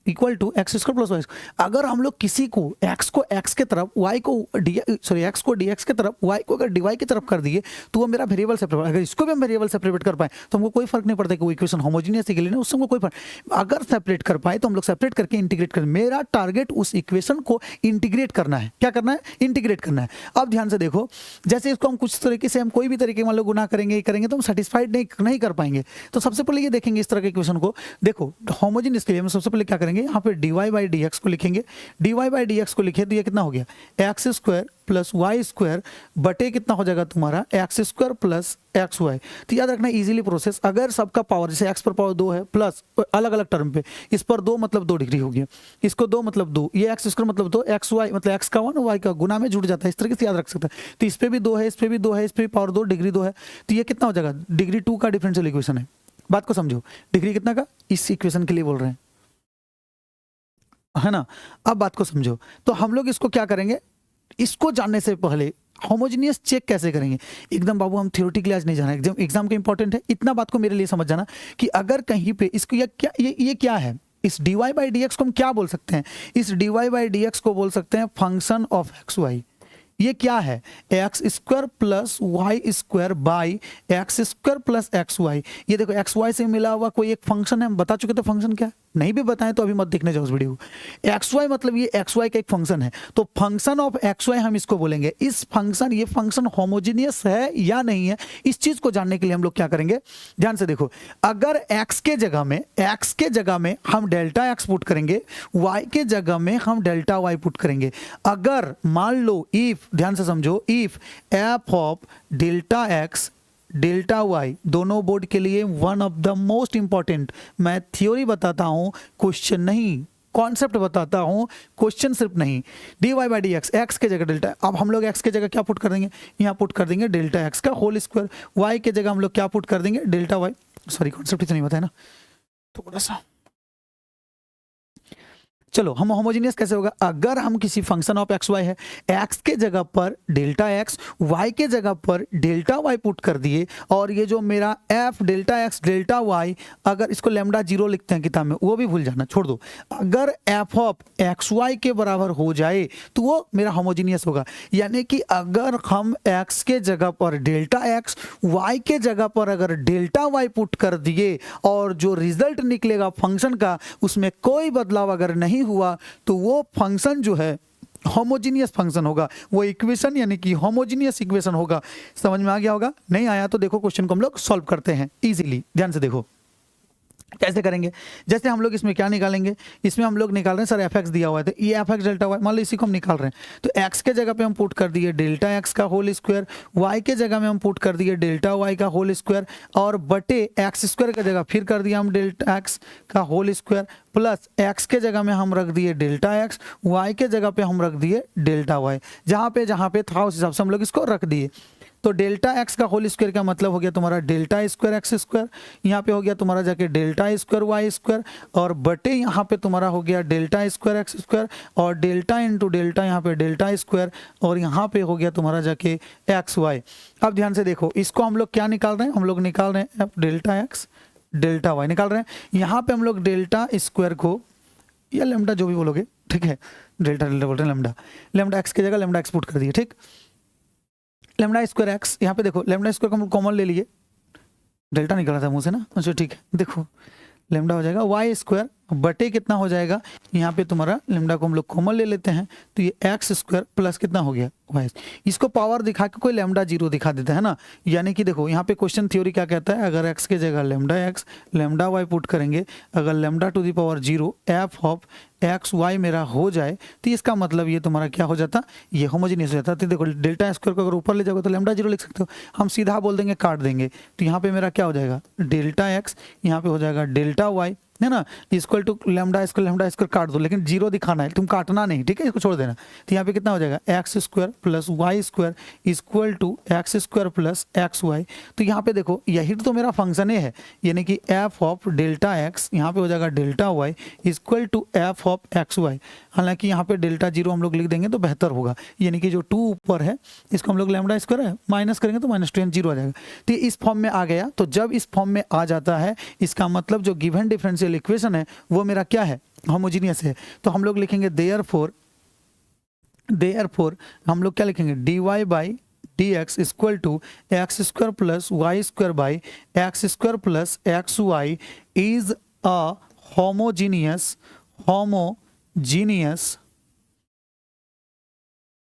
equal to x square plus y. अगर हम लोग किसी को x को x के तरफ y को x को dx के तरफ y को अगर dy की तरफ कर दिए तो वो मेरा वेरिएबल सेपरेट, अगर इसको भी हम वेरिएबल सेपरेट कर पाए तो हमको कोई फर्क नहीं पड़ता कि वो इक्वेशन होमोजीनियस है कि नहीं, उससे हमको कोई फर्क, अगर सेपरेट कर पाए तो हम लोग सेपरेट करके इंटीग्रेट करें। मेरा टारगेट उस इक्वेशन को इंटीग्रेट करना है, क्या करना है इंटीग्रेट करना है। अब ध्यान से देखो, जैसे इसको हम कुछ तरीके से हम कोई भी तरीके मान लो गुना करेंगे तो हम सेटिस्फाइड नहीं कर पाएंगे, तो सबसे पहले ये देखेंगे इस तरह के इक्वेशन को, देखो होमोजीनियस के लिए हम सबसे पहले क्या करेंगे, यहाँ पे dy बाई डी एक्स को लिखेंगे, dy बाई डी एक्स को लिखे तो ये कितना हो गया x square plus y square बटे कितना हो जाएगा तुम्हारा x square plus x y. तो याद रखना इजीली प्रोसेस, अगर सबका पावर जैसे एक्स पर पावर 2 है प्लस अलग अलग टर्म पे, इस पर 2 मतलब 2 डिग्री हो गया, इसको 2 मतलब 2, ये एक्स स्क्वायर मतलब 2, एक्स वाई मतलब एक्स का 1 वाई का गुना में जुड़ जाता है, इस तरीके से याद रख सकता है। तो इस पे भी 2 है, इस पे भी 2 है, इस पे भी पावर 2 डिग्री 2 है, तो ये कितना हो जाएगा डिग्री 2 का डिफरेंशियल इक्वेशन है। बात को समझो, डिग्री कितना का इस इक्वेशन के लिए बोल रहे हैं, है ना। अब बात को समझो, तो हम लोग इसको क्या करेंगे, इसको जानने से पहले होमोजेनियस चेक कैसे करेंगे, एकदम बाबू हम थ्योरेटिकली आज नहीं जाना, एग्जाम के इंपॉर्टेंट है, इतना बात को मेरे लिए समझ जाना कि अगर कहीं पे इसको ये क्या है, इस dy बाई डी एक्स को हम क्या बोल सकते हैं, इस dy बाई डी एक्स को बोल सकते हैं फंक्शन ऑफ एक्स वाई। ये क्या है x square plus y square by x square plus x y. ये देखो एक्स वाई से मिला हुआ कोई एक फंक्शन है, हम बता चुके थे फंक्शन क्या है, नहीं भी बताएं तो अभी मत देखने जाओ उस वीडियो को। एक्स वाई मतलब ये एक्स वाई का एक फंक्शन है, तो फंक्शन ऑफ एक्स वाई हम इसको बोलेंगे। इस फंक्शन ये फंक्शन होमोजीनियस है या नहीं है, इस चीज को जानने के लिए हम लोग क्या करेंगे, ध्यान से देखो, अगर x के जगह में हम डेल्टा x पुट करेंगे, y के जगह में हम डेल्टा y पुट करेंगे। अगर मान लो इफ, ध्यान से समझो, if f of delta x delta y, दोनों बोर्ड के लिए one of the most important, मैं थ्योरी बताता हूं क्वेश्चन नहीं, कॉन्सेप्ट बताता हूं क्वेश्चन सिर्फ नहीं। dy बाई डी एक्स के जगह डेल्टा, अब हम लोग x के जगह क्या पुट कर देंगे, यहाँ पुट कर देंगे डेल्टा x का होल स्क्वायर, y के जगह हम लोग क्या पुट कर देंगे डेल्टा y, सॉरी कॉन्सेप्ट इतना नहीं बताया ना थोड़ा सा। चलो हम होमोजेनियस कैसे होगा, अगर हम किसी फंक्शन ऑफ एक्स वाई है, x के जगह पर डेल्टा x, y के जगह पर डेल्टा y पुट कर दिए, और ये जो मेरा f delta x delta y, अगर इसको लेमडा 0 लिखते हैं किताब में वो भी भूल जाना, छोड़ दो, अगर f ऑफ एक्स वाई के बराबर हो जाए तो वो मेरा होमोजेनियस होगा। यानी कि अगर हम x के जगह पर डेल्टा x, y के जगह पर अगर डेल्टा y पुट कर दिए और जो रिजल्ट निकलेगा फंक्शन का उसमें कोई बदलाव अगर नहीं हुआ तो वो फंक्शन जो है होमोजीनियस फंक्शन होगा, वो इक्वेशन यानी कि होमोजीनियस इक्वेशन होगा। समझ में आ गया होगा, नहीं आया तो देखो क्वेश्चन को हम लोग सॉल्व करते हैं इजीली, ध्यान से देखो कैसे करेंगे। जैसे हम लोग इसमें क्या निकालेंगे, इसमें हम लोग निकाल रहे हैं सर एफ एक्स दिया हुआ है, तो ये एफ एक्स डेल्टा वाई, मान लो इसी को हम निकाल रहे हैं, तो एक्स के जगह पे हम पुट कर दिए डेल्टा एक्स का होल स्क्वायर, वाई के जगह में हम पुट कर दिए डेल्टा वाई का होल स्क्वायर, और बटे एक्स स्क्वायर का जगह फिर कर दिया हम डेल्टा एक्स का होल स्क्वायर, प्लस एक्स के जगह में हम रख दिए डेल्टा एक्स, वाई के जगह पे हम रख दिए डेल्टा वाई, जहाँ पे था उस हिसाब से हम लोग इसको रख दिए। तो डेल्टा एक्स का होल स्क्वायर का मतलब हो गया तुम्हारा डेल्टा स्क्वायर एक्स स्क्वायर, यहाँ पे हो गया तुम्हारा जाके डेल्टा स्क्वायर वाई स्क्वायर, और बटे यहाँ पे तुम्हारा हो गया डेल्टा स्क्वायर एक्स स्क्वायर, और डेल्टा इंटू डेल्टा यहाँ पे डेल्टा स्क्वायर, और यहाँ पे हो गया तुम्हारा जाके एक्स वाई। अब ध्यान से देखो, इसको हम लोग क्या निकाल रहे हैं, हम लोग निकाल रहे हैं डेल्टा एक्स डेल्टा वाई निकाल रहे हैं। यहाँ पे हम लोग डेल्टा स्क्वायर को या लेमडा जो भी बोलोगे, ठीक है, डेल्टा बोल रहे हैं, लेमडा एक्स की जगह लेमडा एक्स पुट कर दिए, ठीक, लेमडा स्क्वायर एक्स, यहाँ पे देखो लेमडा स्क्वायर को हम कॉमन ले लिए, डेल्टा निकल रहा था मुंह से ना, अच्छा ठीक है, देखो लेमडा हो जाएगा वाई स्क्वायर बटे कितना हो जाएगा, यहाँ पे तुम्हारा लेमडा को हम लोग कॉमन ले लेते हैं, तो ये एक्स स्क्वायर प्लस कितना हो गया वाई। इसको पावर दिखा के कोई लेमडा 0 दिखा देता है ना, यानी कि देखो यहाँ पे क्वेश्चन थ्योरी क्या कहता है, अगर एक्स के जगह lambda x lambda y put करेंगे, अगर lambda to the power 0 f of x y मेरा हो जाए, तो इसका मतलब ये तुम्हारा क्या हो जाता, ये होमोजेनियस हो जाता। तो देखो डेल्टा स्क्वायर को अगर ऊपर ले जाओगे तो लेमडा 0 लिख सकते हो, हम सीधा बोल देंगे काट देंगे, तो यहाँ पे मेरा क्या हो जाएगा डेल्टा एक्स, यहाँ पे हो जाएगा डेल्टा वाई, है ना, इक्वल टू लैम्डा स्क्वायर काट दो, लेकिन जीरो दिखाना है, तुम काटना नहीं, ठीक है, इसको छोड़ देना। तो यहाँ पे कितना हो जाएगा x square plus y square equal to x square plus x y. तो यहाँ पे देखो यही तो मेरा फंक्शन है, यानी कि एफ ऑफ डेल्टा एक्स यहाँ पे हो जाएगा delta y equal to f of x y. हालांकि यहाँ पे डेल्टा जीरो हम लोग लिख देंगे तो बेहतर होगा, यानी कि जो 2 ऊपर है इसको हम लोग लैम्डा स्क्वायर है माइनस करेंगे तो -2 जीरो आ जाएगा। तो इस फॉर्म में आ गया। तो जब इस फॉर्म में आ जाता है इसका मतलब जो गिवन डिफरेंशियल इक्वेशन है वो मेरा क्या है, होमोजीनियस है। तो हम लोग लिखेंगे देयरफॉर हम लोग क्या लिखेंगे dy बाई dx equal to x square plus y square by x square plus x y is a homogeneous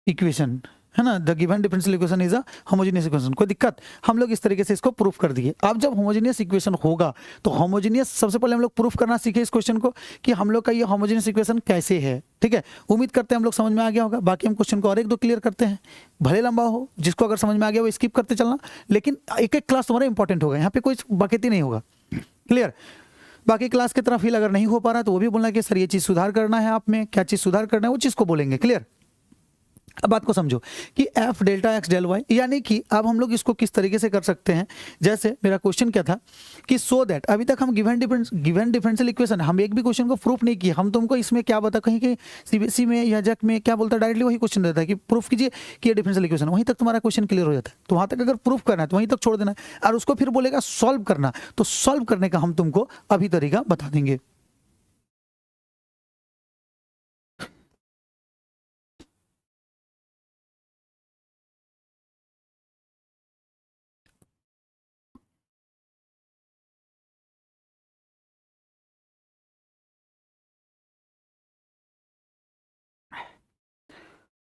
equation, है ना। The given differential equation is a homogeneous equation. कोई दिक्कत, हम लोग इस तरीके से इसको प्रूफ कर दिए। अब जब होमोजेनियस इक्वेशन होगा तो होमोजेनियस सबसे पहले हम लोग प्रूफ करना सीखे इस क्वेश्चन को कि हम लोग का ये होमोजेनियस इक्वेशन कैसे है, ठीक है। उम्मीद करते हैं हम लोग समझ में आ गया होगा। बाकी हम क्वेश्चन को और एक दो क्लियर करते हैं, भले लंबा हो, जिसको अगर समझ में आ गया वो स्किप करते चलना, लेकिन एक एक क्लास तुम्हारा इंपॉर्टेंट होगा, यहाँ पे कोई बाकी नहीं होगा, क्लियर। बाकी क्लास की तरफ फील अगर नहीं हो पा रहा तो वो भी बोलना कि सर ये चीज़ सुधार करना है, आप में क्या चीज़ सुधार करना है वो चीज़ को बोलेंगे, क्लियर। अब बात को समझो कि f delta x del y, यानी कि अब हम लोग इसको किस तरीके से कर सकते हैं। जैसे मेरा क्वेश्चन क्या था कि सो दैट, अभी तक हम गिवन डिफरेंशियल इक्वेशन, हम एक भी क्वेश्चन को प्रूफ नहीं किया। हम तुमको इसमें क्या बता, कहीं कि सीबीएसई में या जैक में क्या बोलता है, डायरेक्टली वही क्वेश्चन देता है कि प्रूफ कीजिए कि ये डिफरेंशियल इक्वेशन, वहीं तक तुम्हारा क्वेश्चन क्लियर हो जाता है। तो वहाँ तक अगर प्रूफ करना है तो वहीं तक छोड़ देना है, और उसको फिर बोलेगा सॉल्व करना, तो सॉल्व करने का हम तुमको अभी तरीका बता देंगे।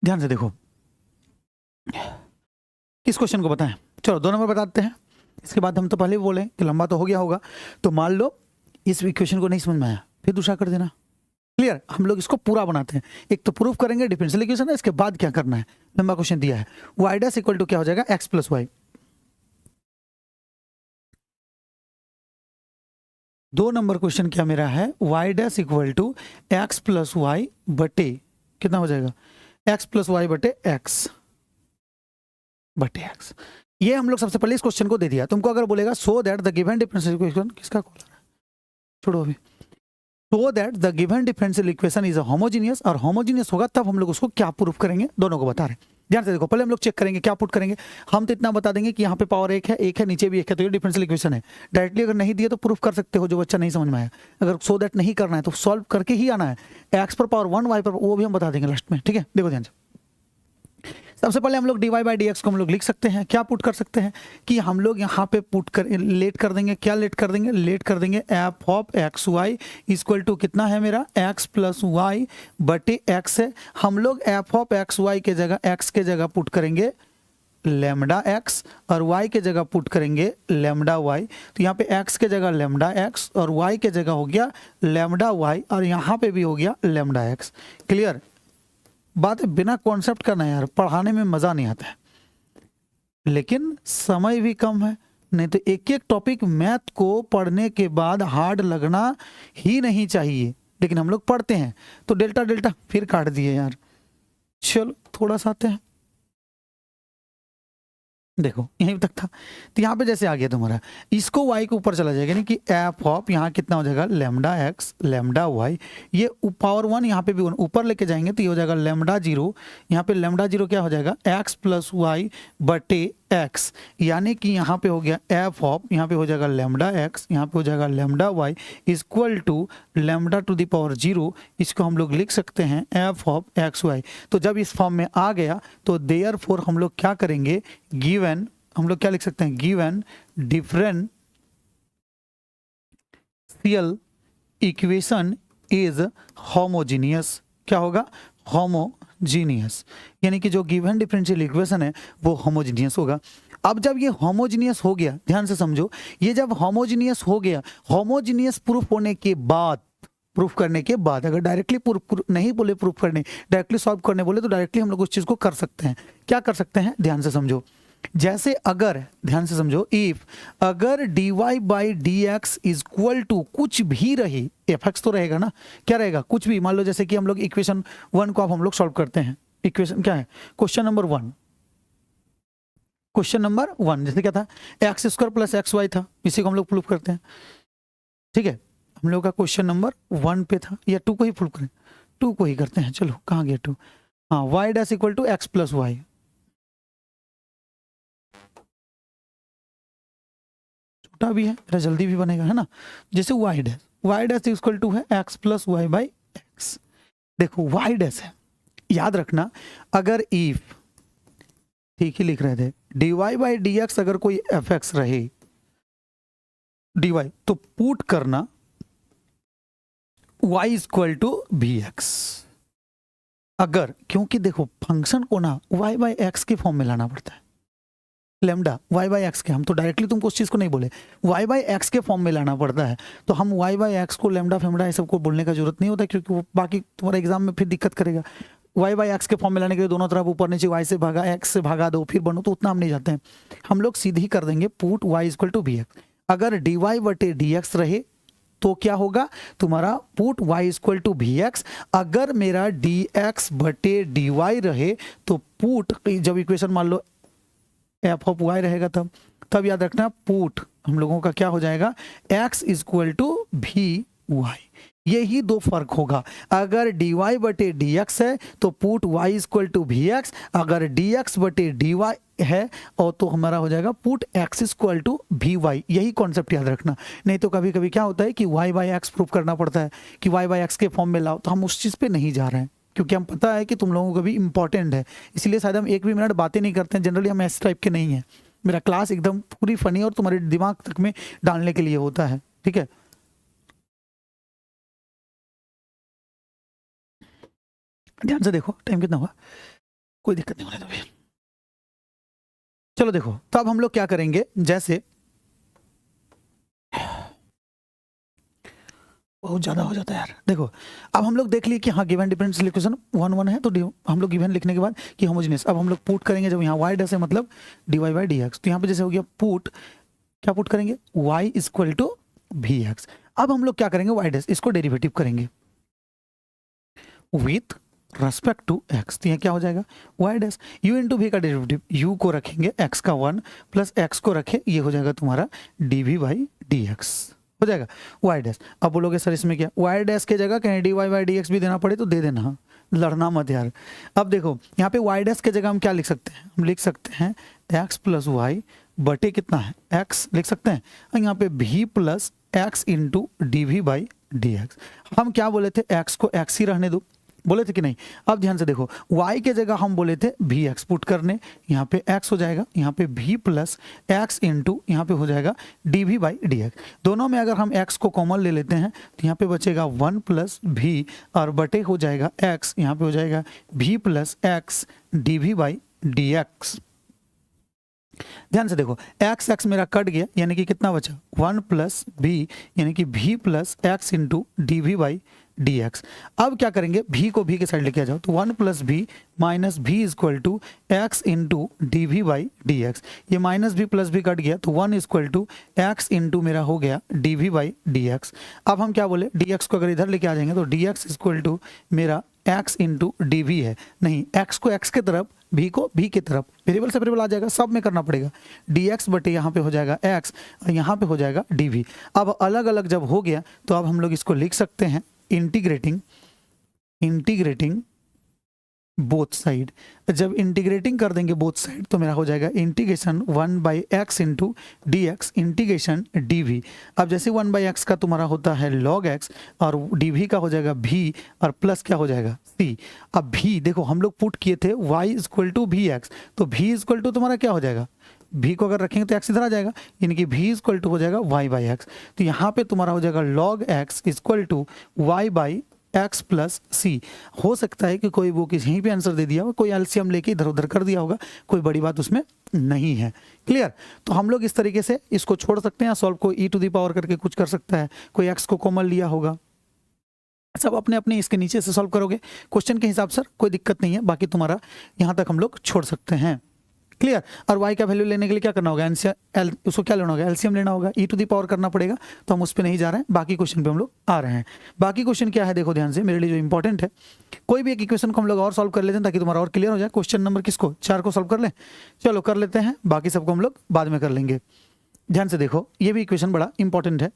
ध्यान से देखो, इस क्वेश्चन को बताएं। चलो 2 नंबर बताते हैं, इसके बाद हम तो पहले भी बोले कि लंबा तो हो गया होगा। तो मान लो इस इक्वेशन को नहीं समझ में आया, फिर दूसरा कर देना, क्लियर। हम लोग इसको पूरा बनाते हैं, एक तो प्रूफ करेंगे डिफरेंशियल इक्वेशन है, इसके बाद क्या करना है। लंबा क्वेश्चन दिया है, वाई डैश इक्वल टू क्या हो जाएगा x plus y. 2 number question क्या मेरा है, y dash equal to x plus y बटे कितना हो जाएगा एक्स प्लस वाई बटे एक्स। ये हम लोग सबसे पहले इस क्वेश्चन को दे दिया। तुमको अगर बोलेगा so that the given differential equation, किसका कॉल है, छोड़ो अभी। So that the given differential equation is a homogeneous, और होमोजीनियस होगा तब हम लोग उसको क्या प्रूफ करेंगे, दोनों को बता रहे हैं। ध्यान से देखो, पहले हम लोग चेक करेंगे क्या पुट करेंगे। हम तो इतना बता देंगे कि यहाँ पे पावर एक है नीचे भी एक है, तो ये डिफरेंशियल इक्वेशन है। डायरेक्टली अगर नहीं दिए तो प्रूफ कर सकते हो, जो बच्चा नहीं समझ में आया। अगर सो दैट नहीं करना है तो सॉल्व करके ही आना है। एक्स पर पावर 1 वाई पर, वो भी हम बता देंगे लास्ट में, ठीक है। देखो ध्यान से, सबसे पहले हम लोग dy बाई डी एक्स को हम लोग लिख सकते हैं, क्या पुट कर सकते हैं कि हम लोग यहाँ पे पुट कर लेट कर देंगे। क्या लेट कर देंगे, लेट कर देंगे f of x y equal to कितना है मेरा एक्स प्लस वाई बटे एक्स है। हम लोग एफ ऑफ एक्स वाई के जगह एक्स के जगह पुट करेंगे लेमडा एक्स और y के जगह पुट करेंगे लेमडा y। तो यहाँ पे x के जगह लेमडा x और y के जगह हो गया लेमडा y, और यहाँ पे भी हो गया लेमडा x। क्लियर बात है, बिना कॉन्सेप्ट का ना यार पढ़ाने में मज़ा नहीं आता है, लेकिन समय भी कम है। नहीं तो एक एक टॉपिक मैथ को पढ़ने के बाद हार्ड लगना ही नहीं चाहिए, लेकिन हम लोग पढ़ते हैं तो डेल्टा डेल्टा फिर काट दिए यार। चलो थोड़ा सा आते हैं, देखो यहीं तक था। तो यहाँ पे जैसे आ गया तुम्हारा, इसको y के ऊपर चला जाएगा, यानी कि एफ ऑफ यहाँ कितना हो जाएगा लेमडा एक्स लेमडा वाई, ये पावर 1 यहाँ पे भी ऊपर लेके जाएंगे तो ये हो जाएगा लेमडा जीरो। यहाँ पे लेमडा जीरो क्या हो जाएगा एक्स प्लस वाई बटे एक्स, यानी कि यहाँ पे हो गया एफ ऑफ, यहाँ पे हो जाएगा लेमडा एक्स, यहाँ पे हो जाएगा lambda y equal to lambda to the power zero. इसको हम लोग लिख सकते हैं एफ ऑफ एक्स वाई। तो जब इस फॉर्म में आ गया तो देयरफॉर हम लोग क्या करेंगे, गिवन हम लोग क्या लिख सकते हैं, given differential equation is homogeneous. क्या होगा, होमोजीनियस, यानी कि जो गिवन डिफरेंशियल इक्वेशन है वो होमोजीनियस होगा। अब जब ये होमोजीनियस हो गया, ध्यान से समझो, ये जब होमोजीनियस हो गया, होमोजीनियस प्रूफ होने के बाद, प्रूफ करने के बाद, अगर डायरेक्टली नहीं बोले प्रूफ करने, डायरेक्टली सॉल्व करने बोले तो डायरेक्टली हम लोग उस चीज़ को कर सकते हैं। क्या कर सकते हैं, ध्यान से समझो जैसे अगर, ध्यान से समझो, इफ अगर dy by d x is equal to कुछ भी रही, एफ एक्स तो रहेगा ना, क्या रहेगा, कुछ भी, मान लो जैसे कि हम लोग इक्वेशन 1 को अब हम लोग सॉल्व करते हैं। इक्वेशन क्या है, क्वेश्चन नंबर 1, क्वेश्चन नंबर 1 जैसे क्या था, x square plus x y था, इसी को हम लोग प्रूव करते हैं। ठीक है, हम लोग का क्वेश्चन नंबर 1 पे था, या 2 को ही प्रूव करें, 2 को ही करते हैं। चलो कहाँ गया 2, हाँ, y dash equal to x plus y, छोटा भी है मेरा, जल्दी भी बनेगा, है ना। जैसे वाई डैश इक्वल टू है x plus y by x. देखो वाई डैश है, याद रखना, अगर इफ, ठीक ही लिख रहे थे, dy बाई डी एक्स अगर कोई एफ एक्स रहे dy, तो पुट करना y इक्वल टू भी एक्स। अगर, क्योंकि देखो फंक्शन को ना y बाई एक्स के फॉर्म में लाना पड़ता है, लेमडा y बाई एक्स के, हम तो डायरेक्टली तुमको उस चीज को नहीं बोले, y बाई एक्स के फॉर्म में लाना पड़ता है। तो हम y बाई एक्स को लेमडा फेमडा ये सबको बोलने का जरूरत नहीं होता, क्योंकि वो बाकी तुम्हारे एग्जाम में फिर दिक्कत करेगा। y बाई एक्स के फॉर्म में लाने के लिए दोनों तरफ ऊपर नीचे y से भागा x से भागा दो फिर बनो, तो उतना हम नहीं जाते हैं। हम लोग सीधी कर देंगे पुट y इक्वल टू भी एक्स। अगर dy बटे डी एक्स रहे तो क्या होगा तुम्हारा, पुट y इक्वल टू भी एक्स। अगर मेरा dx बटे dy रहे तो पुट, जब इक्वेशन मान लो एफ ऑफ वाई रहेगा तब याद रखना पुट हम लोगों का क्या हो जाएगा, x इक्वल टू भी वाई। यही दो फर्क होगा, अगर dy बटे dx है तो पुट y इक्वल टू भी एक्स, अगर dx बटे dy है और तो हमारा हो जाएगा पुट x इक्वल टू भी वाई। यही कॉन्सेप्ट याद रखना, नहीं तो कभी कभी क्या होता है कि y बाई एक्स प्रूव करना पड़ता है कि y बाई एक्स के फॉर्म में लाओ, तो हम उस चीज़ पे नहीं जा रहे हैं, क्योंकि हम पता है कि तुम लोगों को भी इंपॉर्टेंट है, इसलिए शायद हम एक भी मिनट बातें नहीं करते हैं। जनरली हम इस टाइप के नहीं हैं, मेरा क्लास एकदम पूरी फनी और तुम्हारे दिमाग तक में डालने के लिए होता है। ठीक है, ध्यान से देखो, टाइम कितना हुआ, कोई दिक्कत नहीं होने दो भैया। चलो देखो, तो अब हम लोग क्या करेंगे, जैसे बहुत ज्यादा हो जाता है यार। देखो अब हम लोग देख लिए कि हाँ गिवन डिफरेंशियल इक्वेशन 1 है, तो हम लोग गिवन लिखने के बाद कि होमोजेनियस, अब हम लोग पुट करेंगे, जब यहाँ y डैश है मतलब dy बाई डी एक्स, तो यहाँ पे जैसे हो गया पुट, क्या पुट करेंगे, y इक्वल टू भी एक्स। अब हम लोग क्या करेंगे, y डैश इसको डेरिवेटिव करेंगे विथ रेस्पेक्ट टू x, तो यहाँ क्या हो जाएगा y डैश, u इंटू भी का डेरिवेटिव, u को रखेंगे x का 1 प्लस x को रखे, ये हो जाएगा तुम्हारा dv बाई डी एक्स, हो जाएगा y डैश। अब बोलोगे सर इसमें क्या, y डैश की जगह कहीं dy बाई डी एक्स भी देना पड़े तो दे देना, हाँ लड़ना मत यार। अब देखो यहाँ पे y डैश की जगह हम क्या लिख सकते हैं, हम लिख सकते हैं x प्लस वाई बटे कितना है x लिख सकते हैं, और यहाँ पे v plus x into d v by d x. हम क्या बोले थे, x को x ही रहने दो, बोले थे कि नहीं। अब ध्यान से देखो, y के जगह हम बोले थे भी एक्स पुट करने, यहाँ पे x हो जाएगा, यहाँ पे v प्लस एक्स इंटू यहाँ पे हो जाएगा d v by d x. दोनों में अगर हम x को कॉमन ले लेते हैं तो यहाँ पे बचेगा 1 प्लस भी और बटे हो जाएगा x, यहाँ पे हो जाएगा v plus x d v by d x. ध्यान से देखो x x मेरा कट गया, यानी कि कितना बचा 1 प्लस भी, यानी कि v plus x into d v by d x. अब क्या करेंगे, v को v के साइड लेके आ जाओ, तो 1 प्लस भी माइनस भी equal to x into d v by d x. ये माइनस भी प्लस भी कट गया, तो 1 इक्वल टू एक्स इंटू मेरा हो गया d v by d x. अब हम क्या बोले, डी एक्स को अगर इधर लेके आ जाएंगे तो डी एक्स इक्वल टू मेरा x इंटू डी वी है, नहीं x को x के तरफ, v को v की तरफ, वेरिएबल से वेरिएबल आ जाएगा, सब में करना पड़ेगा, dx बटे यहाँ पे हो जाएगा x और यहाँ पे हो जाएगा dv। अब अलग अलग जब हो गया तो अब हम लोग इसको लिख सकते हैं इंटीग्रेटिंग बोथ साइड। जब इंटीग्रेटिंग कर देंगे बोथ साइड तो मेरा हो जाएगा integration 1 by x into d x integration d v. अब जैसे 1 बाई एक्स का तुम्हारा होता है लॉग एक्स और डी वी का हो जाएगा भी और प्लस क्या हो जाएगा सी। अब भी देखो हम लोग पुट किए थे y इक्वल टू भी एक्स, तो भी इक्वल टू तुम्हारा क्या हो जाएगा, भी को अगर रखेंगे तो एक्स इधर आ जाएगा, यानी कि भी इक्वल टू हो जाएगा y बाई एक्स। तो यहाँ पे तुम्हारा हो जाएगा log x equal to y by x plus c. हो सकता है कि कोई वो किसी यहीं पे आंसर दे दिया हो, कोई एलसीएम लेके इधर उधर कर दिया होगा, कोई बड़ी बात उसमें नहीं है। क्लियर, तो हम लोग इस तरीके से इसको छोड़ सकते हैं, सॉल्व को e टू दी पावर करके कुछ कर सकता है, कोई x को कॉमन लिया होगा, सब अपने अपने इसके नीचे से सॉल्व करोगे क्वेश्चन के हिसाब से, कोई दिक्कत नहीं है। बाकी तुम्हारा यहाँ तक हम लोग छोड़ सकते हैं। क्लियर। और y का वैल्यू लेने के लिए क्या करना होगा, उसको क्या लेना होगा, एलसीएम लेना होगा, e टू दी पावर करना पड़ेगा। तो हम उस पर नहीं जा रहे हैं, बाकी क्वेश्चन पे हम लोग आ रहे हैं। बाकी क्वेश्चन क्या है देखो ध्यान से, मेरे लिए जो इंपॉर्टेंट है, कोई भी एक इक्वेशन को हम लोग और सॉल्व कर लेते हैं ताकि तुम्हारा और क्लियर हो जाए। क्वेश्चन नंबर किसको, 4 को सॉल्व कर लें, चलो कर लेते हैं, बाकी सबको हम लोग बाद में कर लेंगे। ध्यान से देखो, ये भी इक्वेशन बड़ा इंपॉर्टेंट है,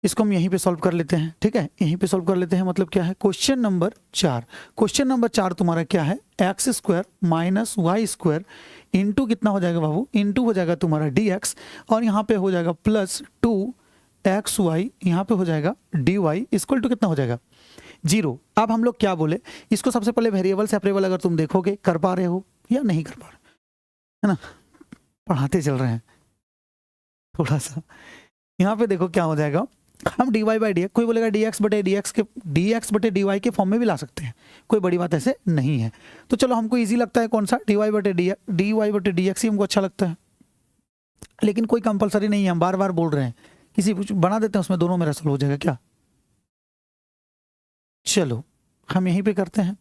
इसको हम यहीं पे सॉल्व कर लेते हैं, ठीक है, यहीं पे सॉल्व कर लेते हैं। मतलब क्या है, क्वेश्चन नंबर 4, क्वेश्चन नंबर 4 तुम्हारा क्या है, x square minus y square into कितना हो जाएगा बाबू, इंटू हो जाएगा तुम्हारा dx, और यहाँ पे हो जाएगा प्लस 2xy, यहाँ पे हो जाएगा dy इक्वल टू कितना हो जाएगा 0। अब हम लोग क्या बोले, इसको सबसे पहले वेरिएबल सेपरेबल अगर तुम देखोगे कर पा रहे हो या नहीं कर पा रहे, है ना, पढ़ाते चल रहे हैं थोड़ा सा। यहाँ पे देखो क्या हो जाएगा, हम dy बाई डी एक्स, कोई बोलेगा dx बटे dy के फॉर्म में भी ला सकते हैं, कोई बड़ी बात ऐसे नहीं है। तो चलो हमको इजी लगता है कौन सा, dy बटे dx ही हमको अच्छा लगता है, लेकिन कोई कंपलसरी नहीं है, हम बार बार बोल रहे हैं, किसी बना देते हैं उसमें दोनों मेरा सॉल्व हो जाएगा क्या। चलो हम यहीं पे करते हैं,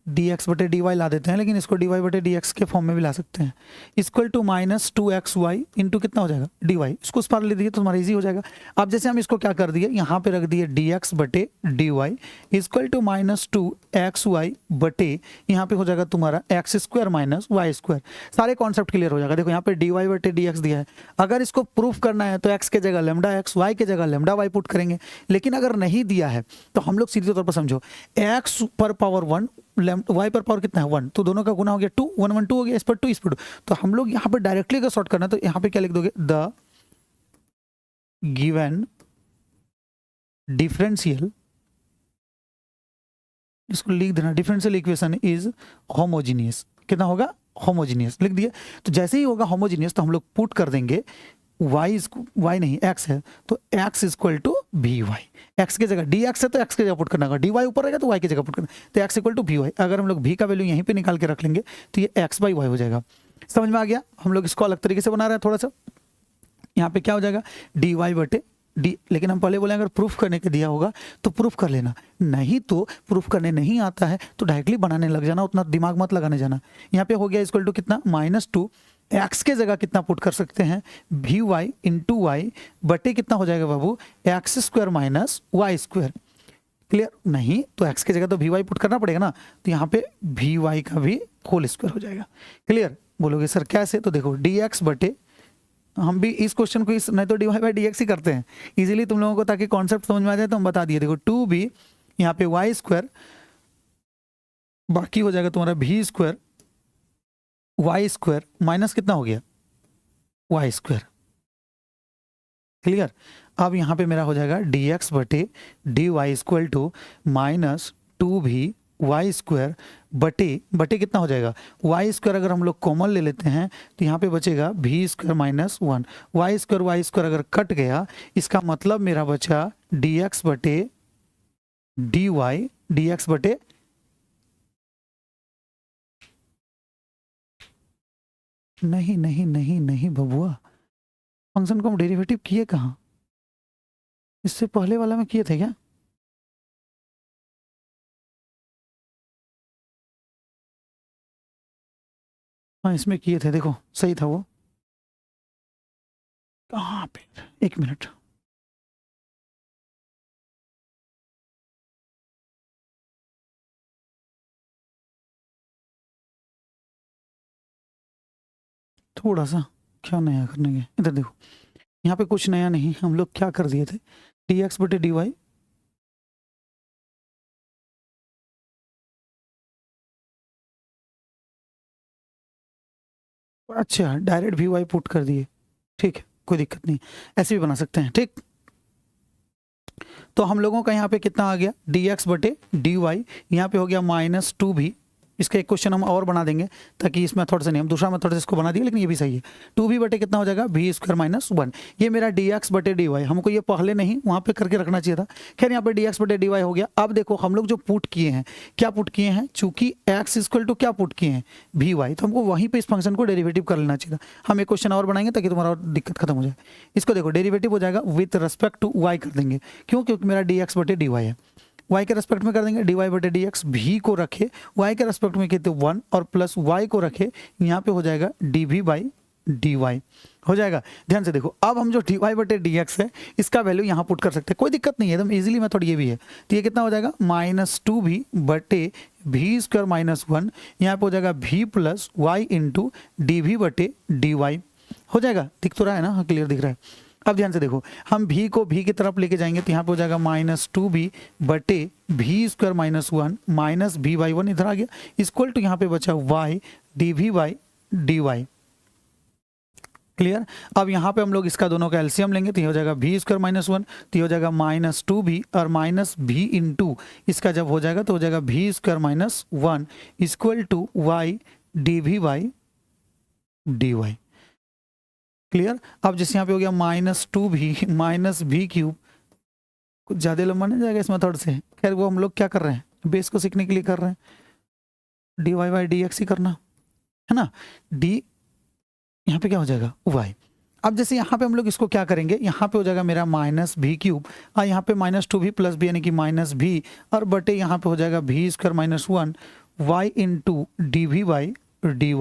dx बटे dy ला देते हैं, लेकिन इसको dy बटे dx के फॉर्म में भी ला सकते हैं, equal to minus 2xy into कितना हो जाएगा dy, इसको उस पार ले दीजिए तो तुम्हारा इजी हो जाएगा। अब जैसे हम इसको क्या कर दिए, यहाँ पे रख दिए dx बटे dy equal to minus 2xy बटे, यहाँ पे हो जाएगा तुम्हारा x square minus y square. सारे कॉन्सेप्ट क्लियर हो जाएगा। देखो यहाँ पे dy बटे dx दिया है, अगर इसको प्रूफ करना है तो x के जगह लेमडा x, y के जगह लेमडा y पुट करेंगे, लेकिन अगर नहीं दिया है तो हम लोग सीधे तौर पर समझो, x पर पावर 1 y पर पावर कितना है 1, तो दोनों का गुना हो गया 2, 1 1 2 हो गया, इस पर 2 इस पर 2। तो हम लोग यहाँ पर डायरेक्टली अगर सॉर्ट करना है तो यहाँ पे क्या लिख दोगे, द गिवन डिफरेंशियल, इसको लिख देना, डिफरेंशियल इक्वेशन इज होमोजीनियस, कितना होगा होमोजीनियस, लिख दिया। तो जैसे ही होगा होमोजीनियस तो हम लोग पुट कर देंगे y नहीं x है, तो x equal to v y, x की जगह dx है तो x की जगह पुट करना होगा, dy ऊपर रहेगा तो y की जगह पुट करना, तो x equal to v y. अगर हम लोग v का वैल्यू यहीं पे निकाल के रख लेंगे तो ये x बाई वाई हो जाएगा। समझ में आ गया, हम लोग इसको अलग तरीके से बना रहे हैं थोड़ा सा। यहाँ पे क्या हो जाएगा dy बटे डी, लेकिन हम पहले बोले अगर प्रूफ करने के दिया होगा तो प्रूफ कर लेना, नहीं तो प्रूफ करने नहीं आता है तो डायरेक्टली बनाने लग जाना, उतना दिमाग मत लगाने जाना। यहाँ पे हो गया इक्वल टू कितना माइनस 2, एक्स के जगह कितना पुट कर सकते हैं वी वाई इंटू वाई बटे कितना हो जाएगा बाबू x square minus y square. Clear, नहीं तो एक्स की जगह तो वी वाई पुट करना पड़ेगा ना, तो यहाँ पे वी वाई का भी होल स्क्वायर हो जाएगा। क्लियर, बोलोगे सर कैसे, तो देखो डी एक्स बटे, हम भी इस क्वेश्चन को इस नहीं तो d y by d x ही करते हैं इजीली तुम लोगों को, ताकि कॉन्सेप्ट समझ में आ जाए तो हम बता दिए। देखो 2b यहाँ पे वाई स्क्वायर, बाकी हो जाएगा तुम्हारा v square y square minus कितना हो गया वाई स्क्वायर। क्लियर, अब यहाँ पे मेरा हो जाएगा डी एक्स बटे d y equal to minus 2v y square बटे कितना हो जाएगा वाई स्क्वायर, अगर हम लोग कॉमन ले लेते हैं तो यहाँ पे बचेगा v square minus 1, y square अगर कट गया, इसका मतलब मेरा बचा डी एक्स बटे डी वाई, डी एक्स बटे नहीं नहीं नहीं नहीं बबुआ, फंक्शन को हम डेरिवेटिव किए कहाँ, इससे पहले वाला में किए थे क्या, हाँ इसमें किए थे, देखो सही था वो, कहाँ पे, एक मिनट, थोड़ा सा क्या नया करने के, इधर देखो यहाँ पे कुछ नया नहीं, हम लोग क्या कर दिए थे डी एक्स बटे डी वाई, अच्छा डायरेक्ट वी वाई पुट कर दिए, ठीक है कोई दिक्कत नहीं, ऐसे भी बना सकते हैं। ठीक, तो हम लोगों का यहाँ पे कितना आ गया डी एक्स बटे डी वाई, यहाँ पे हो गया माइनस 2v, इसका एक क्वेश्चन हम और बना देंगे ताकि इस मेथड से नहीं, हम दूसरा मेथड से इसको बना दिए लेकिन ये भी सही है। 2v बटे कितना हो जाएगा वी स्क्वायर माइनस 1, ये मेरा डी एक्स बटे डी वाई, हमको ये पहले नहीं वहाँ पे करके रखना चाहिए था। खैर यहाँ पे डी एक्स बटे डी वाई हो गया। अब देखो हम लोग जो पुट किए हैं, क्या पुट किए हैं, चूंकि एक्स इक्वल टू क्या पुट किए हैं वी वाई, तो हमको वहीं पर इस फंक्शन को डेरिवेटिव कर लेना चाहिए था। हम एक क्वेश्चन और बनाएंगे ताकि तुम्हारा और दिक्कत खत्म हो जाए। इसको देखो डेरिवेटिव हो जाएगा विथ रेस्पेक्ट टू वाई कर देंगे, क्यों, क्योंकि मेरा डी एक्स बटे डी वाई है। y के रेस्पेक्ट में कर देंगे dy बटे डी एक्स, भी को रखे y के रेस्पेक्ट में कहते 1 और प्लस y को रखे यहाँ पे हो जाएगा dv बाई dy हो जाएगा। ध्यान से देखो, अब हम जो dy बटे डी एक्स है इसका वैल्यू यहाँ पुट कर सकते हैं, कोई दिक्कत नहीं है, एकदम इजीली मेथड ये भी है। तो ये कितना हो जाएगा -2v बटे v स्क्वायर -1, यहाँ पे हो जाएगा v plus y into d बटे डी हो जाएगा। दिख तो रहा है ना? हाँ क्लियर दिख रहा है। अब ध्यान से देखो, हम v को v की तरफ लेके जाएंगे तो यहाँ पे हो जाएगा -2v बटे v square -1 minus v by 1 इधर आ गया, इक्वल टू यहाँ पे बचा y dv by d. Clear. अब यहाँ पे हम लोग इसका दोनों का एलसीएम लेंगे तो ये हो जाएगा v स्क्वायर -1, तो ये हो जाएगा -2v और माइनस v इंटू इसका जब हो जाएगा तो हो जाएगा v square -1 equal to y dv by d. Clear. अब जैसे यहाँ पे हो गया -2v माइनस v क्यूब, कुछ ज़्यादा लंबा नहीं जाएगा इस मेथड से। खैर वो हम लोग क्या कर रहे हैं, बेस को सीखने के लिए कर रहे हैं, dy बाई डी एक्स ही करना है ना। d यहाँ पे क्या हो जाएगा y। अब जैसे यहाँ पे हम लोग इसको क्या करेंगे, यहाँ पे हो जाएगा मेरा -v क्यूब और यहाँ पे -2v प्लस v यानी कि -v और बटे यहाँ पे हो जाएगा v square -1 y into D by D.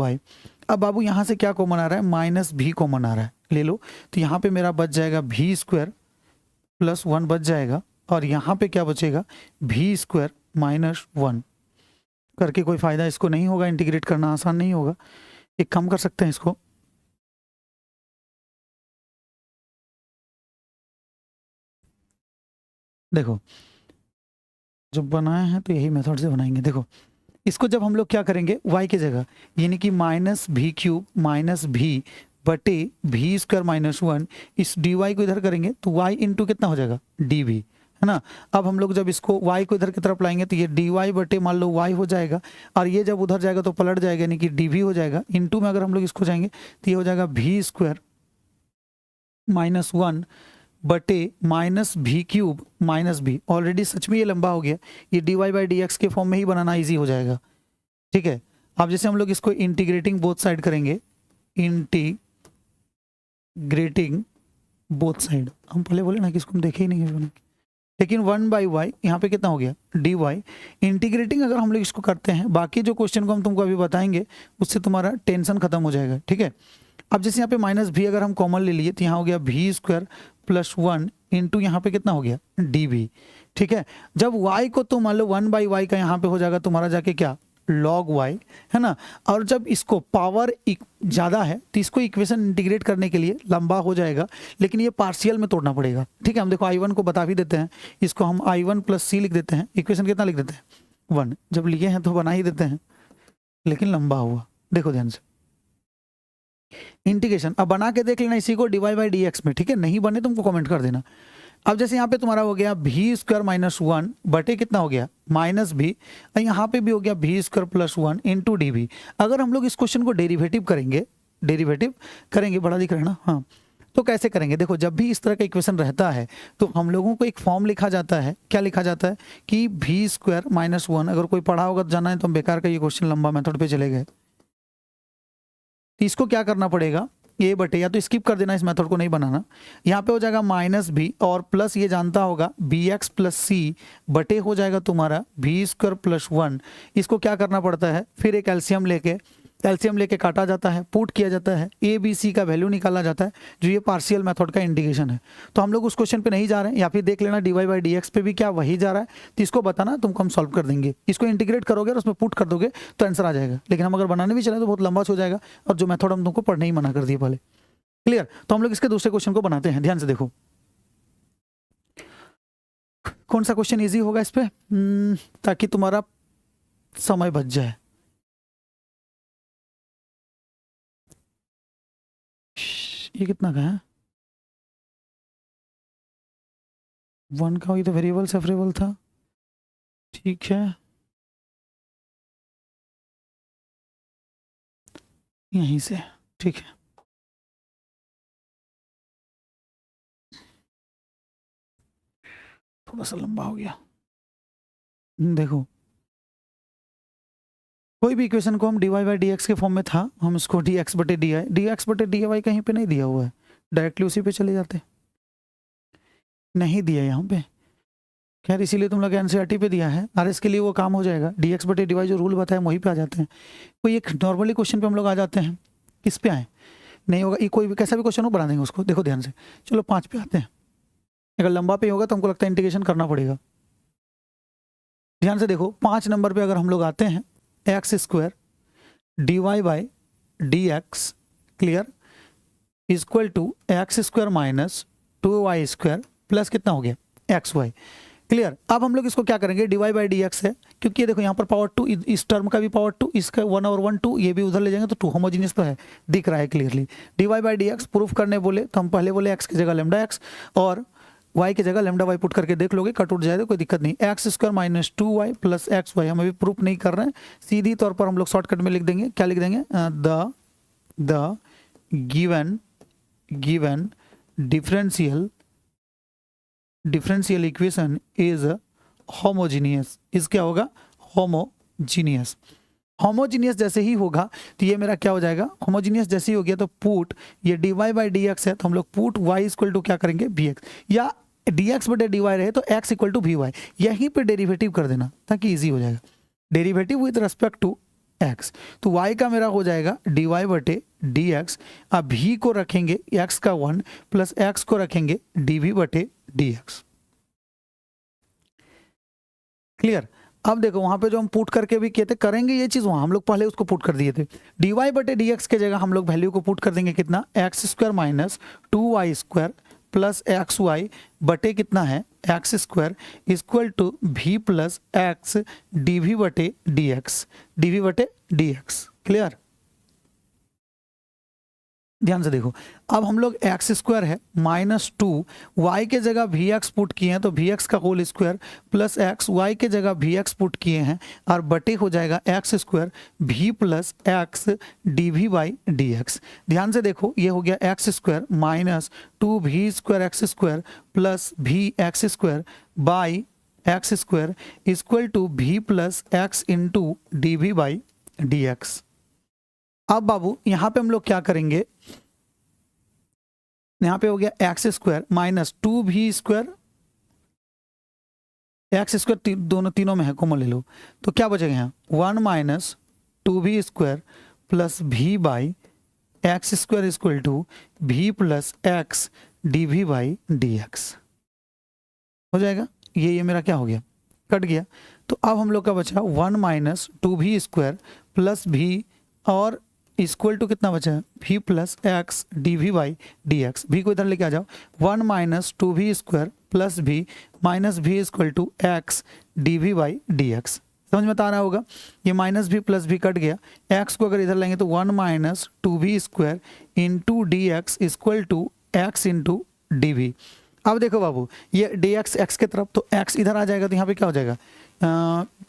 अब बाबू यहाँ से क्या कॉमन आ रहा है, -v कॉमन आ रहा है, ले लो। तो यहाँ पे मेरा बच जाएगा v स्क्वायर +1 बच जाएगा और यहाँ पे क्या बचेगा v स्क्वायर -1। करके कोई फ़ायदा इसको नहीं होगा, इंटीग्रेट करना आसान नहीं होगा। एक कम कर सकते हैं इसको, देखो जब बनाए हैं तो यही मेथड से बनाएंगे। देखो इसको जब हम लोग क्या करेंगे y की जगह यानी कि -v क्यूब -v बटे v स्क्वायर -1 इस dy को इधर करेंगे तो y इंटू कितना हो जाएगा dv, है ना। अब हम लोग जब इसको y को इधर की तरफ लाएंगे तो ये dy बटे मान लो y हो जाएगा और ये जब उधर जाएगा तो पलट जाएगा यानी कि dv हो जाएगा। इंटू में अगर हम लोग इसको जाएंगे तो ये हो जाएगा v स्क्वायर -1 बटे -v क्यूब -v। ऑलरेडी सच में ये लंबा हो गया, ये dy बाई डी एक्स के फॉर्म में ही बनाना इजी हो जाएगा। ठीक है। अब जैसे हम लोग इसको इंटीग्रेटिंग बोथ साइड करेंगे, इंटीग्रेटिंग बोथ साइड, हम पहले बोले ना कि इसको हम देखे ही नहीं है, लेकिन 1 बाई वाई यहाँ पे कितना हो गया dy। इंटीग्रेटिंग अगर हम लोग इसको करते हैं, बाकी जो क्वेश्चन को हम तुमको अभी बताएंगे उससे तुम्हारा टेंशन खत्म हो जाएगा। ठीक है। अब जैसे यहाँ पे -v अगर हम कॉमन ले लिए तो यहाँ हो गया v स्क्वायर +1 इंटू यहाँ पे कितना हो गया dv। ठीक है। जब y को तो मान लो 1 बाई वाई का यहाँ पे हो जाएगा तुम्हारा जाके क्या log y, है ना। और जब इसको पावर ज़्यादा है तो इसको इक्वेशन इंटीग्रेट करने के लिए लंबा हो जाएगा, लेकिन ये पार्शियल में तोड़ना पड़ेगा। ठीक है। हम देखो i1 को बता भी देते हैं, इसको हम i1 + c लिख देते हैं, इक्वेशन कितना लिख देते हैं 1। जब लिए हैं तो बना ही देते हैं, लेकिन लंबा हुआ। देखो ध्यान से इंटीग्रेशन, अब बना के देख लेना इसी को dy बाई डी एक्स में। ठीक है। नहीं बने तुमको कमेंट कर देना। अब जैसे यहाँ पे तुम्हारा हो गया v स्क्वायर -1 बटे कितना हो गया -v और यहाँ पे भी हो गया v स्क्वायर +1 इंटू dv। अगर हम लोग इस क्वेश्चन को डेरिवेटिव करेंगे बड़ा दिख रहा है ना, हाँ, तो कैसे करेंगे। देखो जब भी इस तरह का इक्वेशन रहता है तो हम लोगों को एक फॉर्म लिखा जाता है, क्या लिखा जाता है कि v स्क्वायर -1, अगर कोई पढ़ा होगा तो जाना है तो हम बेकार का ये क्वेश्चन लंबा मेथड पे चले गए। तो इसको क्या करना पड़ेगा, ए बटे, या तो स्किप कर देना, इस मेथड को नहीं बनाना। यहाँ पे हो जाएगा -v और प्लस ये जानता होगा bx + c बटे हो जाएगा तुम्हारा v स्क्वायर +1। इसको क्या करना पड़ता है, फिर एक एलसीएम लेके काटा जाता है, पुट किया जाता है, a b c का वैल्यू निकाला जाता है, जो ये पार्शियल मेथड का इंटीग्रेशन है। तो हम लोग उस क्वेश्चन पे नहीं जा रहे हैं, या फिर देख लेना dy बाई डी एक्स पे भी क्या वही जा रहा है, तो इसको बताना, तुमको हम सॉल्व कर देंगे। इसको इंटीग्रेट करोगे और उसमें पुट कर दोगे तो आंसर आ जाएगा। लेकिन हम अगर बनाने भी चले तो बहुत लंबा हो जाएगा, और जो मेथड हम तुमको पढ़ने ही मना कर दिए पहले। क्लियर। तो हम लोग इसके दूसरे क्वेश्चन को बनाते हैं। ध्यान से देखो कौन सा क्वेश्चन इजी होगा इस पे, ताकि तुम्हारा समय बच जाए। ये कितना का है, 1 का, ये तो वेरिएबल सेपरेबल था। ठीक है, यहीं से। ठीक है, थोड़ा सा लंबा हो गया। देखो कोई भी इक्वेशन को हम dy बाई डी एक्स के फॉर्म में था, हम इसको dx बटे dy कहीं पे नहीं दिया हुआ है, डायरेक्टली उसी पे चले जाते, नहीं दिया यहाँ पे। खैर इसीलिए तुम लोग एनसीईआरटी पे दिया है, आरएस के लिए वो काम हो जाएगा, dx बटे dy जो रूल बताया वहीं पे आ जाते हैं। कोई एक नॉर्मली क्वेश्चन पे हम लोग आ जाते हैं, किस पे आए नहीं होगा, ये कोई भी कैसा भी क्वेश्चन हो बना देंगे उसको। देखो ध्यान से, चलो 5 पे आते हैं। अगर लंबा पे होगा तो हमको लगता है इंटीग्रेशन करना पड़ेगा। ध्यान से देखो 5 नंबर पे अगर हम लोग आते हैं, x square dy by d x clear equal to x square minus 2y square plus कितना हो गया एक्स वाई क्लियर। अब हम लोग इसको क्या करेंगे, dy बाई डी एक्स है, क्योंकि ये देखो यहाँ पर पावर 2, इस टर्म का भी पावर 2, इसका 1 और 1 2, ये भी उधर ले जाएंगे तो 2 होमोजीनियस तो है, दिख रहा है clearly. dy by d x proof करने बोले तो हम पहले बोले x की जगह लेमडा एक्स और y की जगह लेमडा वाई पुट करके देख लोगे, कट उठ जाएगा कोई दिक्कत नहीं। X square minus 2y plus x y हम अभी प्रूफ नहीं कर रहे हैं, सीधी तौर पर हम लोग शॉर्टकट में लिख देंगे। क्या लिख देंगे, the given differential equation is homogeneous. इस क्या होगा, होमोजीनियस। होमोजीनियस जैसे ही होगा तो ये मेरा क्या हो जाएगा, होमोजीनियस जैसे ही हो गया तो पुट ये dy बाई डी एक्स है तो हम लोग पुट y इक्वल टू क्या करेंगे bx, या dx बटे dy रहे तो x इक्वल टू vy, यहीं पे डेरिवेटिव कर देना ताकि इजी हो जाएगा। Derivative with respect to x, तो y का मेरा हो जाएगा dy बटे dx, अब v को रखेंगे x का 1 प्लस x को रखेंगे dv बटे dx। क्लियर। अब देखो वहां पे जो हम पुट करके भी किए थे, करेंगे ये चीज वहां हम लोग पहले उसको पुट कर दिए थे। dy बटे dx के जगह हम लोग वैल्यू को पुट कर देंगे कितना, x square minus 2y square plus x y बटे कितना है x square equal to v plus x dv बटे dx। क्लियर। ध्यान से देखो, अब हम लोग एक्स स्क्वायर है माइनस 2 वाई के जगह वी एक्स पुट किए हैं तो वी एक्स का whole square plus x y के जगह वी एक्स पुट किए हैं और बटे हो जाएगा x square v plus x d v by d x. ध्यान से देखो ये हो गया x square minus 2 v square x square plus v x square by x square equal to v plus x into d v by d x. अब बाबू यहाँ पे हम लोग क्या करेंगे, यहाँ पे हो गया x square minus 2v square, x square दोनों तीनों में है, कॉमन ले लो तो क्या बचेगा यहाँ 1 minus 2v square plus v by x square equal to v plus x d v by d x हो जाएगा। ये मेरा क्या हो गया, कट गया। तो अब हम लोग का बचा 1 minus 2v square plus v और इक्वल टू कितना बचा है v plus x d v by d x. भी को इधर लेके आ जाओ, 1 minus 2v square plus v minus v equal to x d v by d x. समझ में आ रहा होगा, ये minus v plus v cut गया, x को अगर इधर लेंगे तो 1 minus 2v square into d x equal to x into d v. अब देखो बाबू ये डी एक्स एक्स के तरफ तो x इधर आ जाएगा तो यहाँ पे क्या हो जाएगा,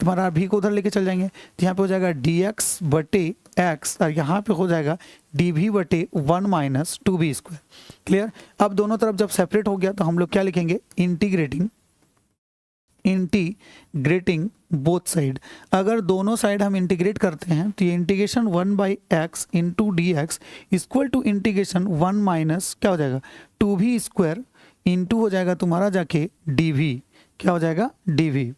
तुम्हारा v को उधर लेके चल जाएंगे तो यहाँ पे हो जाएगा dx बटे x और यहाँ पे हो जाएगा dv बटे 1 माइनस 2v स्क्वायर। क्लियर। अब दोनों तरफ जब सेपरेट हो गया तो हम लोग क्या लिखेंगे, इंटीग्रेटिंग बोथ साइड। अगर दोनों साइड हम इंटीग्रेट करते हैं तो ये integration 1 by x into d x equal to integration 1 minus क्या हो जाएगा 2v स्क्वायर इंटू हो जाएगा तुम्हारा जाके dv, क्या हो जाएगा dv।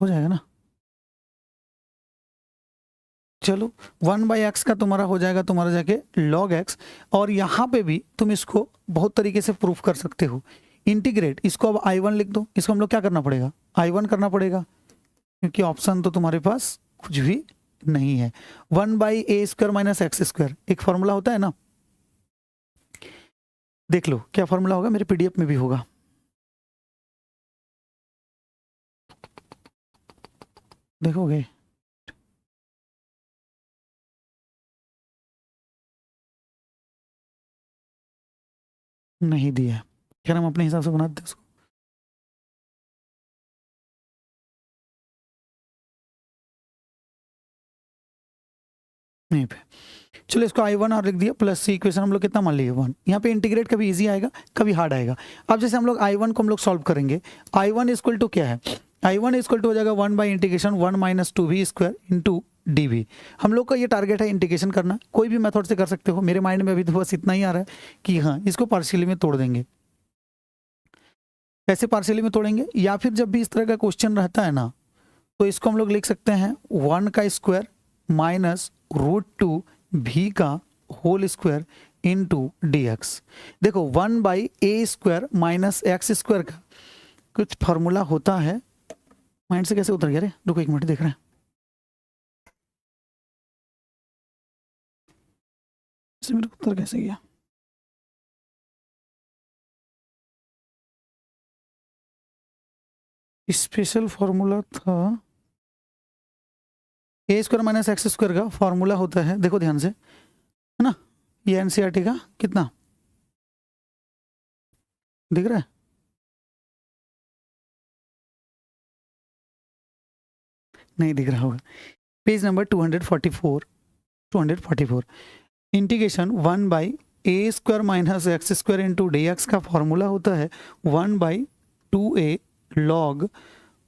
हो जाएगा ना। चलो 1 बाई एक्स का तुम्हारा हो जाएगा तुम्हारा जाके log x, और यहाँ पे भी तुम इसको बहुत तरीके से प्रूफ कर सकते हो। इंटीग्रेट इसको अब i1 लिख दो, इसको हम लोग क्या करना पड़ेगा i1 करना पड़ेगा क्योंकि ऑप्शन तो तुम्हारे पास कुछ भी नहीं है। 1 by A square minus x square एक फॉर्मूला होता है ना, देख लो क्या फॉर्मूला होगा, मेरे पीडीएफ में भी होगा। देखोगे नहीं दिया, क्या हम अपने हिसाब से बनाते हैं उसको। नहीं पे चलो इसको i1 और लिख दिया प्लस सी इक्वेशन हम लोग कितना मान लिए 1। यहाँ पे इंटीग्रेट कभी इजी आएगा कभी हार्ड आएगा। अब जैसे हम लोग i1 को हम लोग सॉल्व करेंगे, i1 इक्वल टू क्या है, i1 इक्वल टू हो जाएगा 1 by integration 1 minus 2v square into dv। हम लोग का ये टारगेट है इंटीग्रेशन करना, कोई भी मेथड से कर सकते हो, मेरे माइंड में अभी तो बस इतना ही आ रहा है कि हाँ इसको पार्शियली में तोड़ देंगे। कैसे पार्शियली में तोड़ेंगे, या फिर जब भी इस तरह का क्वेश्चन रहता है ना तो इसको हम लोग लिख सकते हैं 1 का स्क्वायर माइनस √2 भी का होल स्क्वायर इंटू dx। देखो 1/a² माइनस एक्स स्क्वायर का कुछ फॉर्मूला होता है, माइंड से कैसे उतर गया रे, रुको 1 मिनट देख रहे हैं। इससे मेरे को उतर कैसे गया, स्पेशल फॉर्मूला था a² माइनस एक्स स्क्वायर का फॉर्मूला होता है, देखो ध्यान से, है ना, ये एनसीईआरटी का कितना दिख रहा है, नहीं दिख रहा होगा, page number 244 integration 1/a² minus x square into dx का फॉर्मूला होता है 1/2a log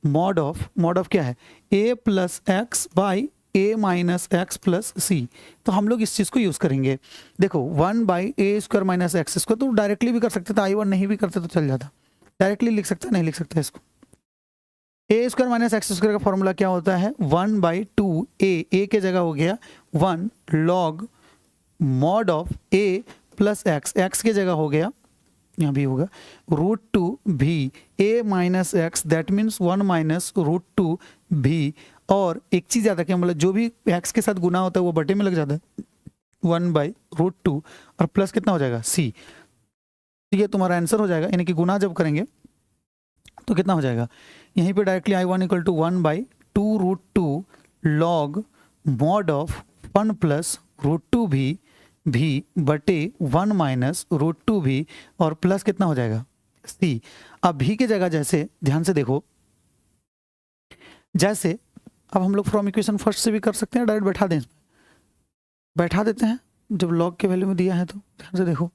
मॉड ऑफ क्या है a plus x by a minus x plus c. तो हम लोग इस चीज़ को यूज़ करेंगे। देखो 1/a² माइनस एक्स स्क्वायर तो डायरेक्टली भी कर सकते थे, I1 नहीं भी करते तो चल जाता, डायरेक्टली लिख सकते नहीं लिख सकते इसको। a² माइनस एक्स स्क्वायर का फॉर्मूला क्या होता है 1/2a के जगह हो गया 1 log mod of a plus x के जगह हो गया, यहाँ भी होगा √2 भी a minus x, that means 1 minus √2 भी। और एक चीज़ याद रखें, मतलब जो भी x के साथ गुना होता है वो बटे में लग जाता है 1/√2 और प्लस कितना हो जाएगा c। तो ये तुम्हारा आंसर हो जाएगा, यानी कि गुना जब करेंगे तो कितना हो जाएगा, यहीं पे directly I1 = 1/2√2 log mod of 1 plus √2 भी बटे 1 माइनस √2 भी और प्लस कितना हो जाएगा c। अब भी की जगह जैसे ध्यान से देखो, जैसे अब हम लोग फ्रॉम इक्वेशन फर्स्ट से भी कर सकते हैं, डायरेक्ट बैठा दें, बैठा देते हैं, जब लॉग के वैल्यू में दिया है तो ध्यान से देखो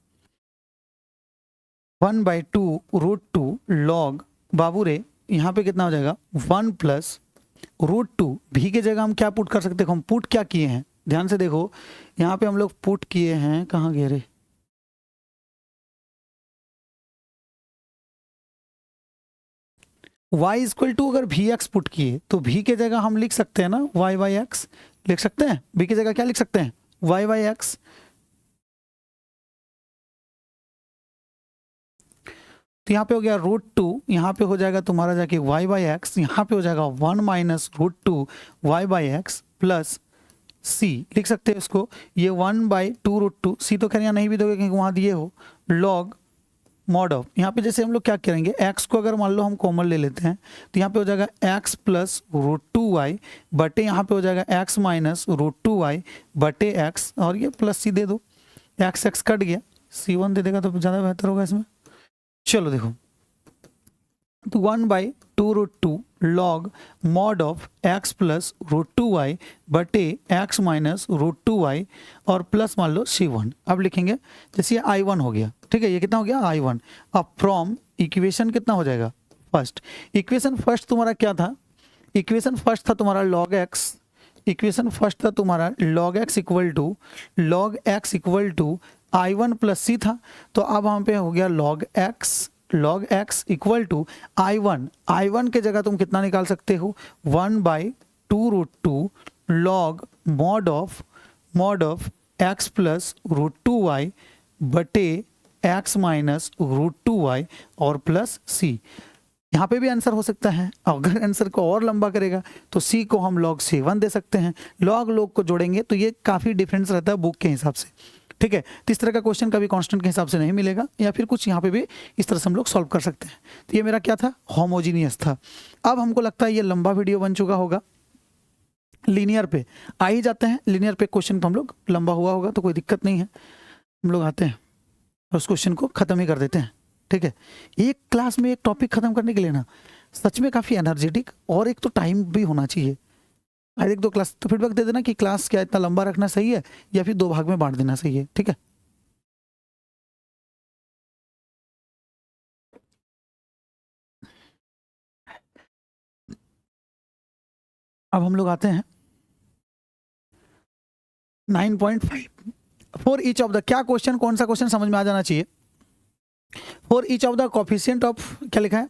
1/2√2 लॉग बाबू रे, यहाँ पे कितना हो जाएगा 1 प्लस √2 भी के जगह हम क्या पुट कर सकते हैं, हम पुट क्या किए हैं ध्यान से देखो, यहाँ पे हम लोग पुट किए हैं, कहाँ गए रे, y अगर vx पुट किए तो v के जगह हम लिख सकते हैं ना y/x, लिख सकते हैं, v की जगह क्या लिख सकते हैं y/x। तो यहाँ पे हो गया √2, यहाँ पे हो जाएगा तुम्हारा जाके y/x, यहाँ पे हो जाएगा 1 माइनस √2 y/x प्लस c, लिख सकते हैं इसको, ये 1/2√2, c तो खैर यहाँ नहीं भी दोगे क्योंकि वहाँ दिए हो, लॉग मॉड ऑफ, यहाँ पे जैसे हम लोग क्या करेंगे x को अगर मान लो हम कॉमन ले लेते हैं तो यहाँ पे हो जाएगा x प्लस √2y बटे यहाँ पे हो जाएगा x माइनस √2y बटे x, और ये प्लस c दे दो, x कट गया, c1 दे देगा तो ज़्यादा बेहतर होगा इसमें। चलो देखो, तो 1/2√2 log mod of x plus √2y बटे x माइनस √2y और प्लस मान लो c1। अब लिखेंगे जैसे ये I1 हो गया, ठीक है, ये कितना हो गया I1। अब फ्रॉम इक्वेशन कितना हो जाएगा फर्स्ट, इक्वेशन फर्स्ट तुम्हारा क्या था, इक्वेशन फर्स्ट था तुम्हारा log x, इक्वेशन फर्स्ट था तुम्हारा log x equal to I1 plus c था, तो अब वहाँ पे हो गया log x equal to I1 के जगह तुम कितना निकाल सकते हो 1/2√2 log mod of x plus √2y बटे x माइनस √2y और प्लस c। यहाँ पे भी आंसर हो सकता है, अगर आंसर को और लंबा करेगा तो c को हम log 7 दे सकते हैं, लॉग को जोड़ेंगे तो ये काफ़ी डिफरेंस रहता है बुक के हिसाब से, ठीक है। तो इस तरह का क्वेश्चन कभी कांस्टेंट के हिसाब से नहीं मिलेगा, या फिर कुछ यहाँ पे भी इस तरह से हम लोग सॉल्व कर सकते हैं। तो ये मेरा क्या था, होमोजीनियस था। अब हमको लगता है ये लंबा वीडियो बन चुका होगा, लीनियर पे आ ही जाते हैं, लीनियर पे क्वेश्चन तो हम लोग लंबा हुआ होगा तो कोई दिक्कत नहीं है, हम लोग आते हैं और उस क्वेश्चन को ख़त्म ही कर देते हैं, ठीक है। एक क्लास में एक टॉपिक ख़त्म करने के लिए ना सच में काफ़ी एनर्जेटिक और एक तो टाइम भी होना चाहिए। आज 1-2 क्लास तो फीडबैक दे देना कि क्लास क्या इतना लंबा रखना सही है या फिर 2 भाग में बांट देना सही है, ठीक है। अब हम लोग आते हैं 9.5 फॉर ईच ऑफ द, क्या क्वेश्चन, कौन सा क्वेश्चन समझ में आ जाना चाहिए। For each of the coefficient of, क्या लिखा है,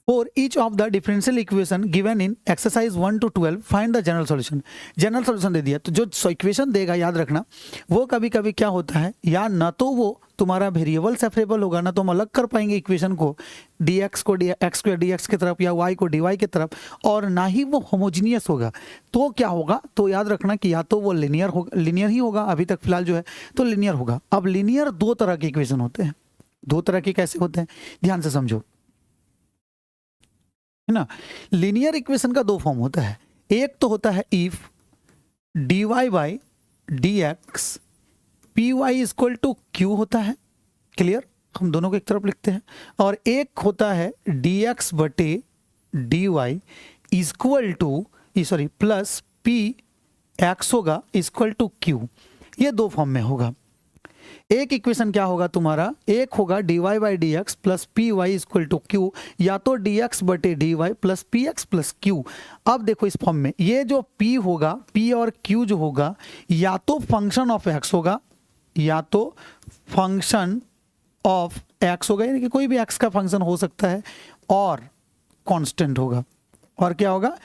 for each of the differential equation given in exercise 1 to 12 find the general solution. General solution दे दिया, तो जो इक्वेशन देगा याद रखना, वो कभी कभी क्या होता है, या ना तो वो तुम्हारा वेरिएबल सेपरेबल होगा, ना तो हम अलग कर पाएंगे इक्वेशन को, dx को x स्क्वायर dx की तरफ, या y को dy की तरफ, और ना ही वो होमोजीनियस होगा। तो क्या होगा, तो याद रखना कि या तो वो लिनियर होगा, लिनियर ही होगा अभी तक फिलहाल जो है, तो लिनियर होगा। अब लिनियर दो तरह के इक्वेशन होते हैं, दो तरह के कैसे होते हैं, ध्यान से समझो, है ना। लीनियर इक्वेशन का दो फॉर्म होता है, एक तो होता है if dy by d x p y equal to q होता है, क्लियर, हम दोनों को एक तरफ लिखते हैं, और एक होता है डी एक्स बटे d y equal to, sorry plus p x होगा इक्वल टू क्यू। ये दो फॉर्म में होगा। एक इक्वेशन क्या होगा तुम्हारा, एक होगा dy by d x plus p y equal to q, या तो डी एक्स बटे d y plus p x plus q. अब देखो इस फॉर्म में ये जो p होगा, p और q जो होगा, या तो फंक्शन ऑफ x होगा, या तो फंक्शन ऑफ x होगा, यानी कि कोई भी x का फंक्शन हो सकता है, और कांस्टेंट होगा, और क्या होगा,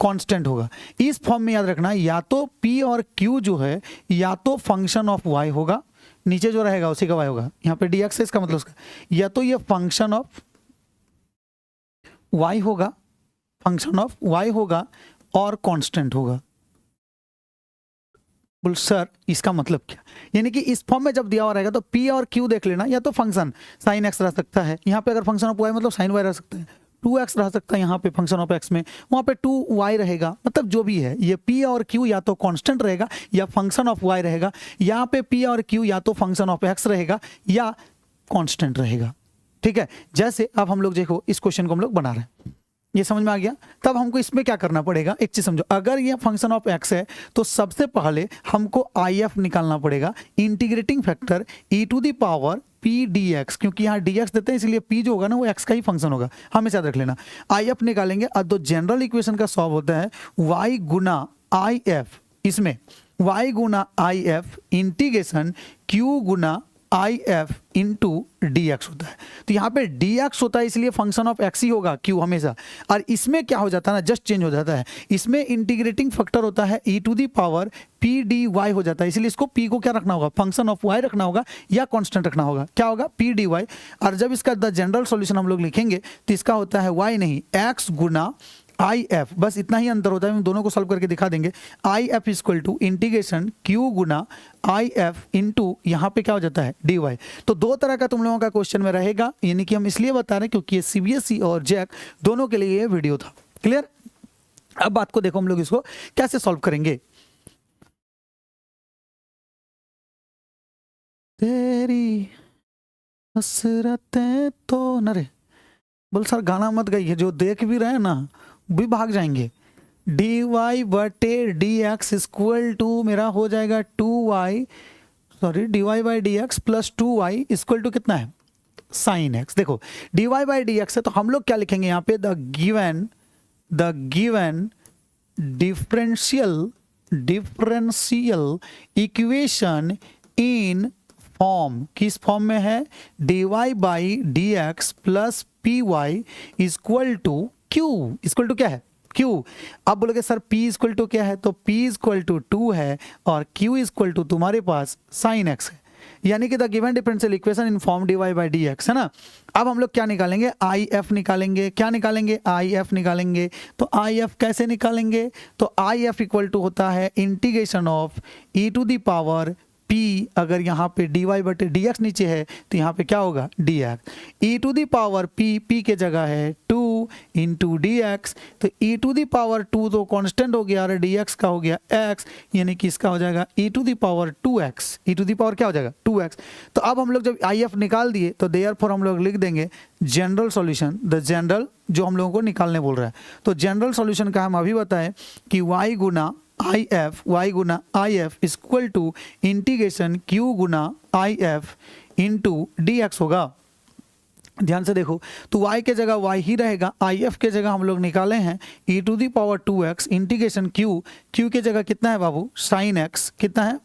कांस्टेंट होगा। इस फॉर्म में याद रखना, या तो p और q जो है, या तो फंक्शन ऑफ y होगा, नीचे जो रहेगा उसी का y होगा, यहाँ पे dx है इसका मतलब उसका, या तो ये फंक्शन ऑफ y होगा, फंक्शन ऑफ y होगा, और कांस्टेंट होगा। बोल सर इसका मतलब क्या, यानी कि इस फॉर्म में जब दिया हुआ रहेगा तो p और q देख लेना, या तो फंक्शन साइन x रह सकता है, यहाँ पे अगर फंक्शन ऑफ y मतलब साइन y रह सकता है, 2x रह सकता है यहाँ पे फंक्शन ऑफ x में, वहाँ पे 2y रहेगा, मतलब जो भी है ये p और q या तो कांस्टेंट रहेगा या फंक्शन ऑफ y रहेगा, यहाँ पे p और q या तो फंक्शन ऑफ x रहेगा या कांस्टेंट रहेगा। ठीक है, जैसे अब हम लोग देखो इस क्वेश्चन को हम लोग बना रहे हैं, ये समझ में आ गया। तब हमको इसमें क्या करना पड़ेगा, एक चीज समझो, अगर ये फंक्शन ऑफ x है तो सबसे पहले हमको if निकालना पड़ेगा, integrating factor e to the power p dx, क्योंकि यहाँ dx देते हैं इसलिए p जो होगा ना वो x का ही फंक्शन होगा, हमेशा याद रख लेना। if निकालेंगे, अब तो जनरल इक्वेशन का सॉल्व होता है y गुना if, इसमें y गुना if इंटीग्रेशन q गुना if इंटू डी एक्स होता है। तो यहाँ पे डी एक्स होता है इसलिए फंक्शन ऑफ एक्स ही होगा q हमेशा, और इसमें क्या हो जाता है ना, जस्ट चेंज हो जाता है, इसमें इंटीग्रेटिंग फैक्टर होता है e to the power p dy हो जाता है, इसलिए इसको p को क्या रखना होगा, फंक्शन ऑफ y रखना होगा या कांस्टेंट रखना होगा, क्या होगा p dy। और जब इसका द जनरल सॉल्यूशन हम लोग लिखेंगे तो इसका होता है y नहीं x गुना if, बस इतना ही अंतर होता है, हम दोनों को सॉल्व करके दिखा देंगे। if equal to integration q गुना if इंटू यहाँ पे क्या हो जाता है dy। तो दो तरह का तुम लोगों का क्वेश्चन में रहेगा, यानी कि हम इसलिए बता रहे हैं क्योंकि ये सीबीएसई और जैक दोनों के लिए ये वीडियो था, क्लियर। अब बात को देखो हम लोग इसको कैसे सॉल्व करेंगे। तेरी हसरतें तो नरे, बोल सर गाना मत गाइए, जो देख भी रहे हैं ना भी भाग जाएंगे। डी वाई बटे डी एक्स इक्वल टू मेरा हो जाएगा 2y, sorry d y by d x plus 2y equal to कितना है, साइन एक्स। देखो d y by d x है तो हम लोग क्या लिखेंगे यहाँ पे, the given differential equation in form, किस फॉर्म में है, d y by d x plus p y equal to q, equal to क्या है Q। अब बोलोगे सर P इक्वल टू क्या है, तो P इक्वल टू 2 है और Q इक्वल टू तुम्हारे पास साइन x है, यानी कि the given differential equation in form dy by d x, है ना। अब हम लोग क्या निकालेंगे, if निकालेंगे, क्या निकालेंगे, if निकालेंगे। तो if कैसे निकालेंगे, तो if इक्वल टू होता है integration of e to the power p, अगर यहाँ पे dy बटे dx नीचे है तो यहाँ पे क्या होगा dx, e to the power p के जगह है 2 इंटू डी एक्स, तो e टू दी पावर 2 तो कांस्टेंट हो गया और dx का हो गया x, यानी कि इसका हो जाएगा e to the power 2x, e to the power क्या हो जाएगा 2x। तो अब हम लोग जब if निकाल दिए तो देयरफॉर हम लोग लिख देंगे जनरल सॉल्यूशन, द जनरल जो हम लोगों को निकालने बोल रहा है। तो जनरल सॉल्यूशन का हम अभी बताएं कि y गुना if equal to integration q गुना if इंटू डी एक्स होगा। ध्यान से देखो, तो y के जगह y ही रहेगा, if के जगह हम लोग निकाले हैं e to the power 2x integration q के जगह कितना है बाबू, साइन x, कितना है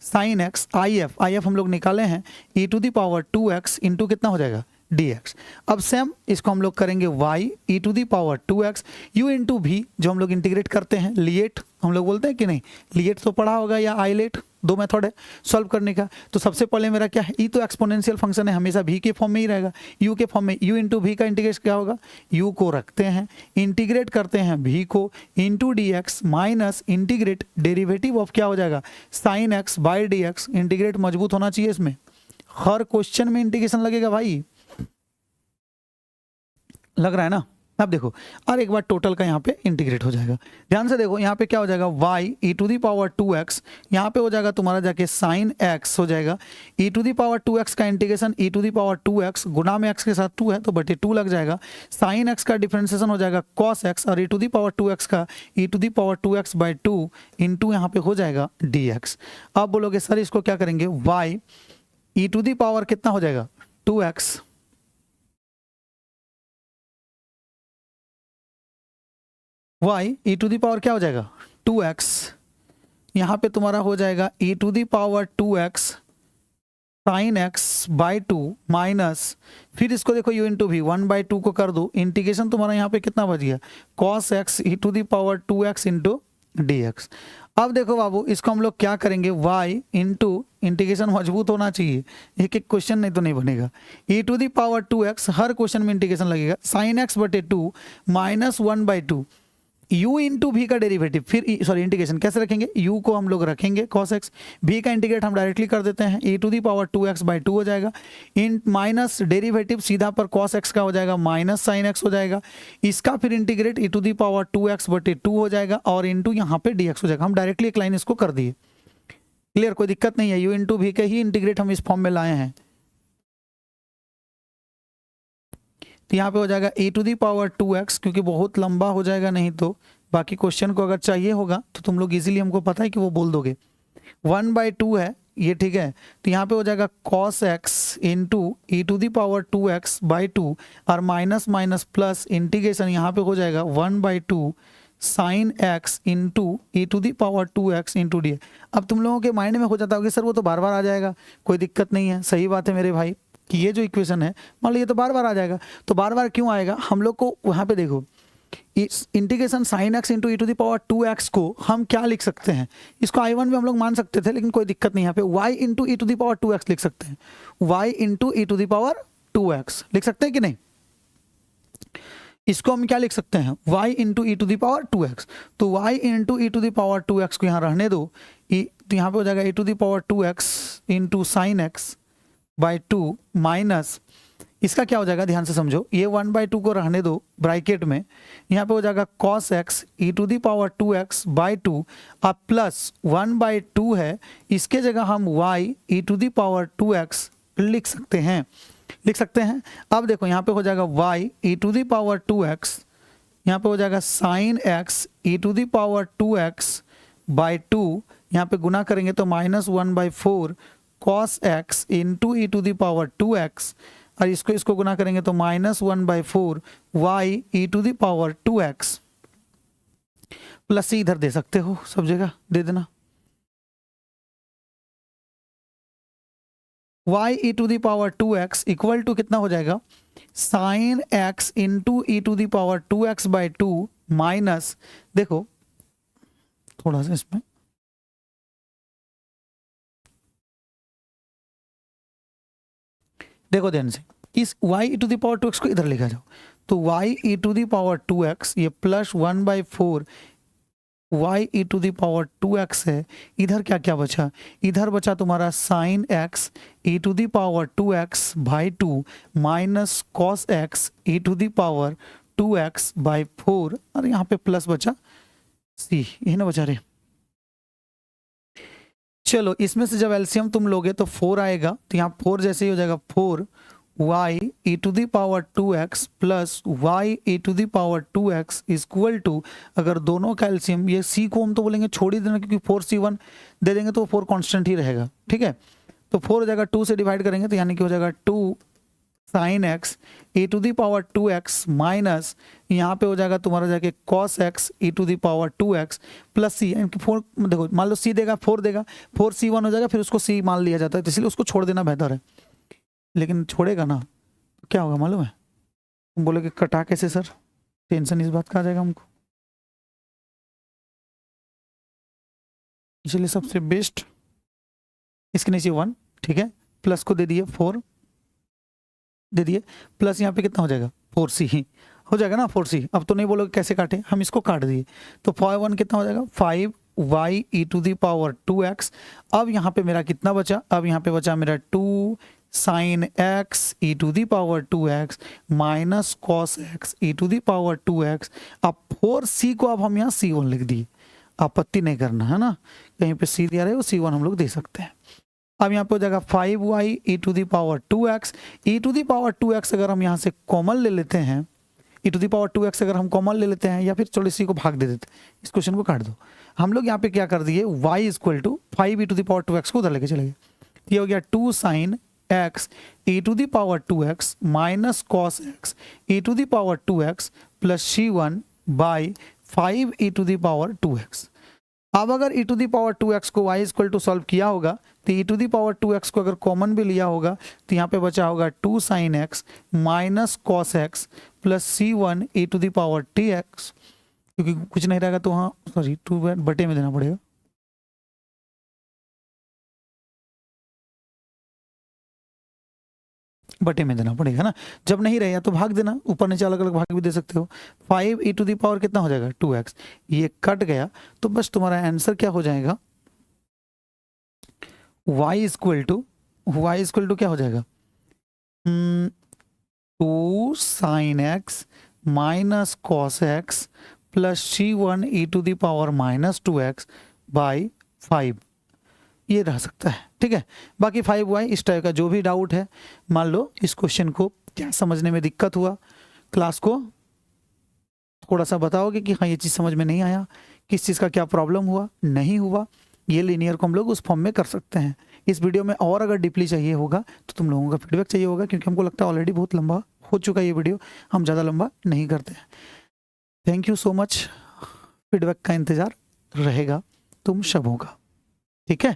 साइन x, if हम लोग निकाले हैं e to the power 2x into कितना हो जाएगा dx। अब सेम इसको हम लोग करेंगे y e to the power 2x u into v, जो हम लोग इंटीग्रेट करते हैं लिएट हम लोग बोलते हैं कि नहीं, लिएट तो पढ़ा होगा या आइलेट, दो मेथड है सॉल्व करने का। तो सबसे पहले मेरा क्या है, ई तो एक्सपोनेंशियल फंक्शन है, हमेशा v के फॉर्म में ही रहेगा, u के फॉर्म में, u इंटू वी का इंटीग्रेट क्या होगा, u को रखते हैं, इंटीग्रेट करते हैं v को into d x minus integrate derivative of क्या हो जाएगा sign x by d x. Integrate मजबूत होना चाहिए इसमें, हर क्वेश्चन में इंटीग्रेशन लगेगा भाई, लग रहा है ना। अब देखो और एक बार टोटल का यहाँ पे इंटीग्रेट हो जाएगा, ध्यान से देखो यहाँ पे क्या हो जाएगा y e to the power 2x, यहाँ पे हो जाएगा तुम्हारा जाके साइन x हो जाएगा, e to the power 2x का integration e to the power 2x गुना में x के साथ 2 है तो बटे 2 लग जाएगा, साइन x का डिफरेंशिएशन हो जाएगा cos x और e to the power 2x का e to the power 2x by 2 into यहाँ पे हो जाएगा dx। अब बोलोगे सर इसको क्या करेंगे, y e to the power कितना हो जाएगा 2x, y e to the power क्या हो जाएगा 2x, यहाँ पे तुम्हारा हो जाएगा e to the power 2x sine x by 2 minus, फिर इसको देखो u इंटू वी 1/2 को कर दो, इंटीग्रेशन तुम्हारा यहाँ पे कितना बच गया cos x e to the power 2x into dx। अब देखो बाबू इसको हम लोग क्या करेंगे, y इंटू इंटीग्रेशन मजबूत होना चाहिए, एक एक क्वेश्चन नहीं तो नहीं बनेगा, e to the power 2x हर क्वेश्चन में इंटीग्रेशन लगेगा, साइन x बटे 2 माइनस 1/2 u इंटू वी का डेरिवेटिव, फिर सॉरी इंटीग्रेशन कैसे रखेंगे, u को हम लोग रखेंगे cos x, v का इंटीग्रेट हम डायरेक्टली कर देते हैं e to the power 2x by 2 हो जाएगा, इन माइनस डेरिवेटिव सीधा पर cos x का हो जाएगा माइनस साइन x हो जाएगा, इसका फिर integrate e to the power 2x बटे 2 हो जाएगा और इंटू यहाँ पे dx हो जाएगा। हम डायरेक्टली एक लाइन इसको कर दिए, क्लियर, कोई दिक्कत नहीं है, u इंटू वी के ही इंटीग्रेट हम इस फॉर्म में लाए हैं। तो यहाँ पे हो जाएगा e to the power 2x, क्योंकि बहुत लंबा हो जाएगा नहीं तो बाकी क्वेश्चन को अगर चाहिए होगा तो तुम लोग इजीली हमको पता है कि वो बोल दोगे, 1/2 है ये, ठीक है। तो यहाँ पे हो जाएगा cos x into e to the power 2x by 2 और माइनस माइनस प्लस इंटीग्रेशन यहाँ पे हो जाएगा 1/2 sine x into e to the power 2x into d. अब तुम लोगों के माइंड में हो जाता होगा सर वो तो बार बार आ जाएगा, कोई दिक्कत नहीं है, सही बात है मेरे भाई कि ये जो इक्वेशन है मान लो ये तो बार बार आ जाएगा, तो बार बार क्यों आएगा, हम लोग को वहाँ पे देखो इस integration sine x into e to the power 2x को हम क्या लिख सकते हैं, इसको i1 भी हम लोग मान सकते थे लेकिन कोई दिक्कत नहीं, यहाँ पे y into e to the power 2x लिख सकते हैं, y into e to the power 2x लिख सकते हैं कि नहीं, इसको हम क्या लिख सकते हैं y into e to the power 2x, तो y into e to the power 2x को यहाँ रहने दो, तो यहाँ पे हो जाएगा e to the power 2x into sine x by 2 minus इसका क्या हो जाएगा, ध्यान से समझो, ये 1/2 को रहने दो ब्रैकेट में, यहाँ पे हो जाएगा cos x e to the power 2x by 2 अब प्लस 1/2 है, इसके जगह हम y e to the power 2x लिख सकते हैं। अब देखो यहाँ पे हो जाएगा y e to the power 2x, यहाँ पे हो जाएगा sine x e to the power 2x by 2, यहाँ पे गुना करेंगे तो minus 1/4 cos x into e to the power 2x और इसको गुना करेंगे तो minus 1/4 y e to the power 2x plus c इधर दे सकते हो, सब जगह दे देना, y e to the power 2x equal to कितना हो जाएगा sine x into e to the power 2x by 2 minus, देखो थोड़ा सा इसमें देखो ध्यान से, इस y e to the power 2x को इधर लेकर जाओ, तो y e to the power 2x ये plus 1/4 y e to the power 2x है, इधर क्या क्या बचा, इधर बचा तुम्हारा sine x e to the power 2x by 2 minus cos x e to the power 2x by 4 और यहाँ पे प्लस बचा c, यही ना बचा रहे। चलो इसमें से जब एलसीएम तुम लोगे तो 4 आएगा, तो यहाँ 4 जैसे ही हो जाएगा 4 y e to the power 2x plus y e to the power 2x equal to, अगर दोनों का एलसीएम, ये c को हम तो बोलेंगे छोड़ ही देना क्योंकि 4c1 दे देंगे तो 4 कांस्टेंट ही रहेगा, ठीक है, तो 4 हो जाएगा 2 से डिवाइड करेंगे तो यानी कि हो जाएगा 2 sine x e to the power 2x minus यहाँ पे हो जाएगा तुम्हारा जाके cos x e to the power 2x plus c, यानी 4, देखो मान लो सी देगा 4 देगा, 4c1 हो जाएगा, फिर उसको सी मान लिया जाता है, तो इसलिए उसको छोड़ देना बेहतर है। लेकिन छोड़ेगा ना तो क्या होगा मालूम है, तुम बोलोगे कटा कैसे सर, टेंशन इस बात का आ जाएगा हमको। इसलिए सबसे बेस्ट इसके नीचे 1, ठीक है, प्लस को दे दिए 4 दे दिए, प्लस यहाँ पे कितना हो जाएगा 4c ही हो जाएगा ना 4c। अब तो नहीं बोलोगे कैसे काटे, हम इसको काट दिए, तो 5 कितना हो जाएगा 5y e to the power 2x। अब यहाँ पे मेरा कितना बचा, अब यहाँ पे बचा मेरा 2 sine x e to the power 2x minus cos x e to the power 2x। अब 4c को अब हम यहाँ c1 लिख दिए, आपत्ति नहीं करना है ना, कहीं पे c दिया रहे वो c1 हम लोग दे सकते हैं। अब यहाँ पे हो जाएगा 5y e to the power 2x, e to the power 2x अगर हम यहाँ से कॉमन ले लेते हैं, ई टू दी पावर 2x अगर हम कॉमन ले लेते हैं, या फिर चलो इसी को भाग दे देते, इस क्वेश्चन को काट दो। हम लोग यहाँ पे क्या कर दिए, y equal to 5 e to the power 2x को उधर लेके चले गए, ये हो गया 2 sine x e to the power 2x minus cos x e to the power 2x plus c1 by 5 e to the power 2x। अब अगर e to the power 2x को y इक्वल टू सॉल्व किया होगा, तो e to the power 2x को अगर common भी लिया होगा, तो यहाँ पे बचा होगा 2 sine x minus cos x plus c1 e to the power tx, क्योंकि कुछ नहीं रहेगा तो हाँ सॉरी 2 बटे में देना पड़ेगा। बटे में देना पड़ेगा ना, जब नहीं रहेगा तो भाग देना, ऊपर नीचे अलग अलग भाग भी दे सकते हो। 5 ई टू दी पावर कितना हो जाएगा 2x, ये कट गया, तो बस तुम्हारा आंसर क्या हो जाएगा, y इक्वल टू क्या हो जाएगा 2 sine x minus cos x plus c1 ई to the power minus 2x by 5, ये रह सकता है, ठीक है। बाकी 5y इस टाइप का जो भी डाउट है, मान लो इस क्वेश्चन को क्या समझने में दिक्कत हुआ, क्लास को थोड़ा सा बताओगे कि हाँ ये चीज़ समझ में नहीं आया, किस चीज़ का क्या प्रॉब्लम हुआ नहीं हुआ, ये लीनियर को हम लोग उस फॉर्म में कर सकते हैं। इस वीडियो में और अगर डीपली चाहिए होगा तो तुम लोगों का फीडबैक चाहिए होगा, क्योंकि हमको लगता है ऑलरेडी बहुत लंबा हो चुका है ये वीडियो, हम ज़्यादा लंबा नहीं करते हैं। Thank you so much, feedback का इंतज़ार रहेगा तुम सबों का, ठीक है।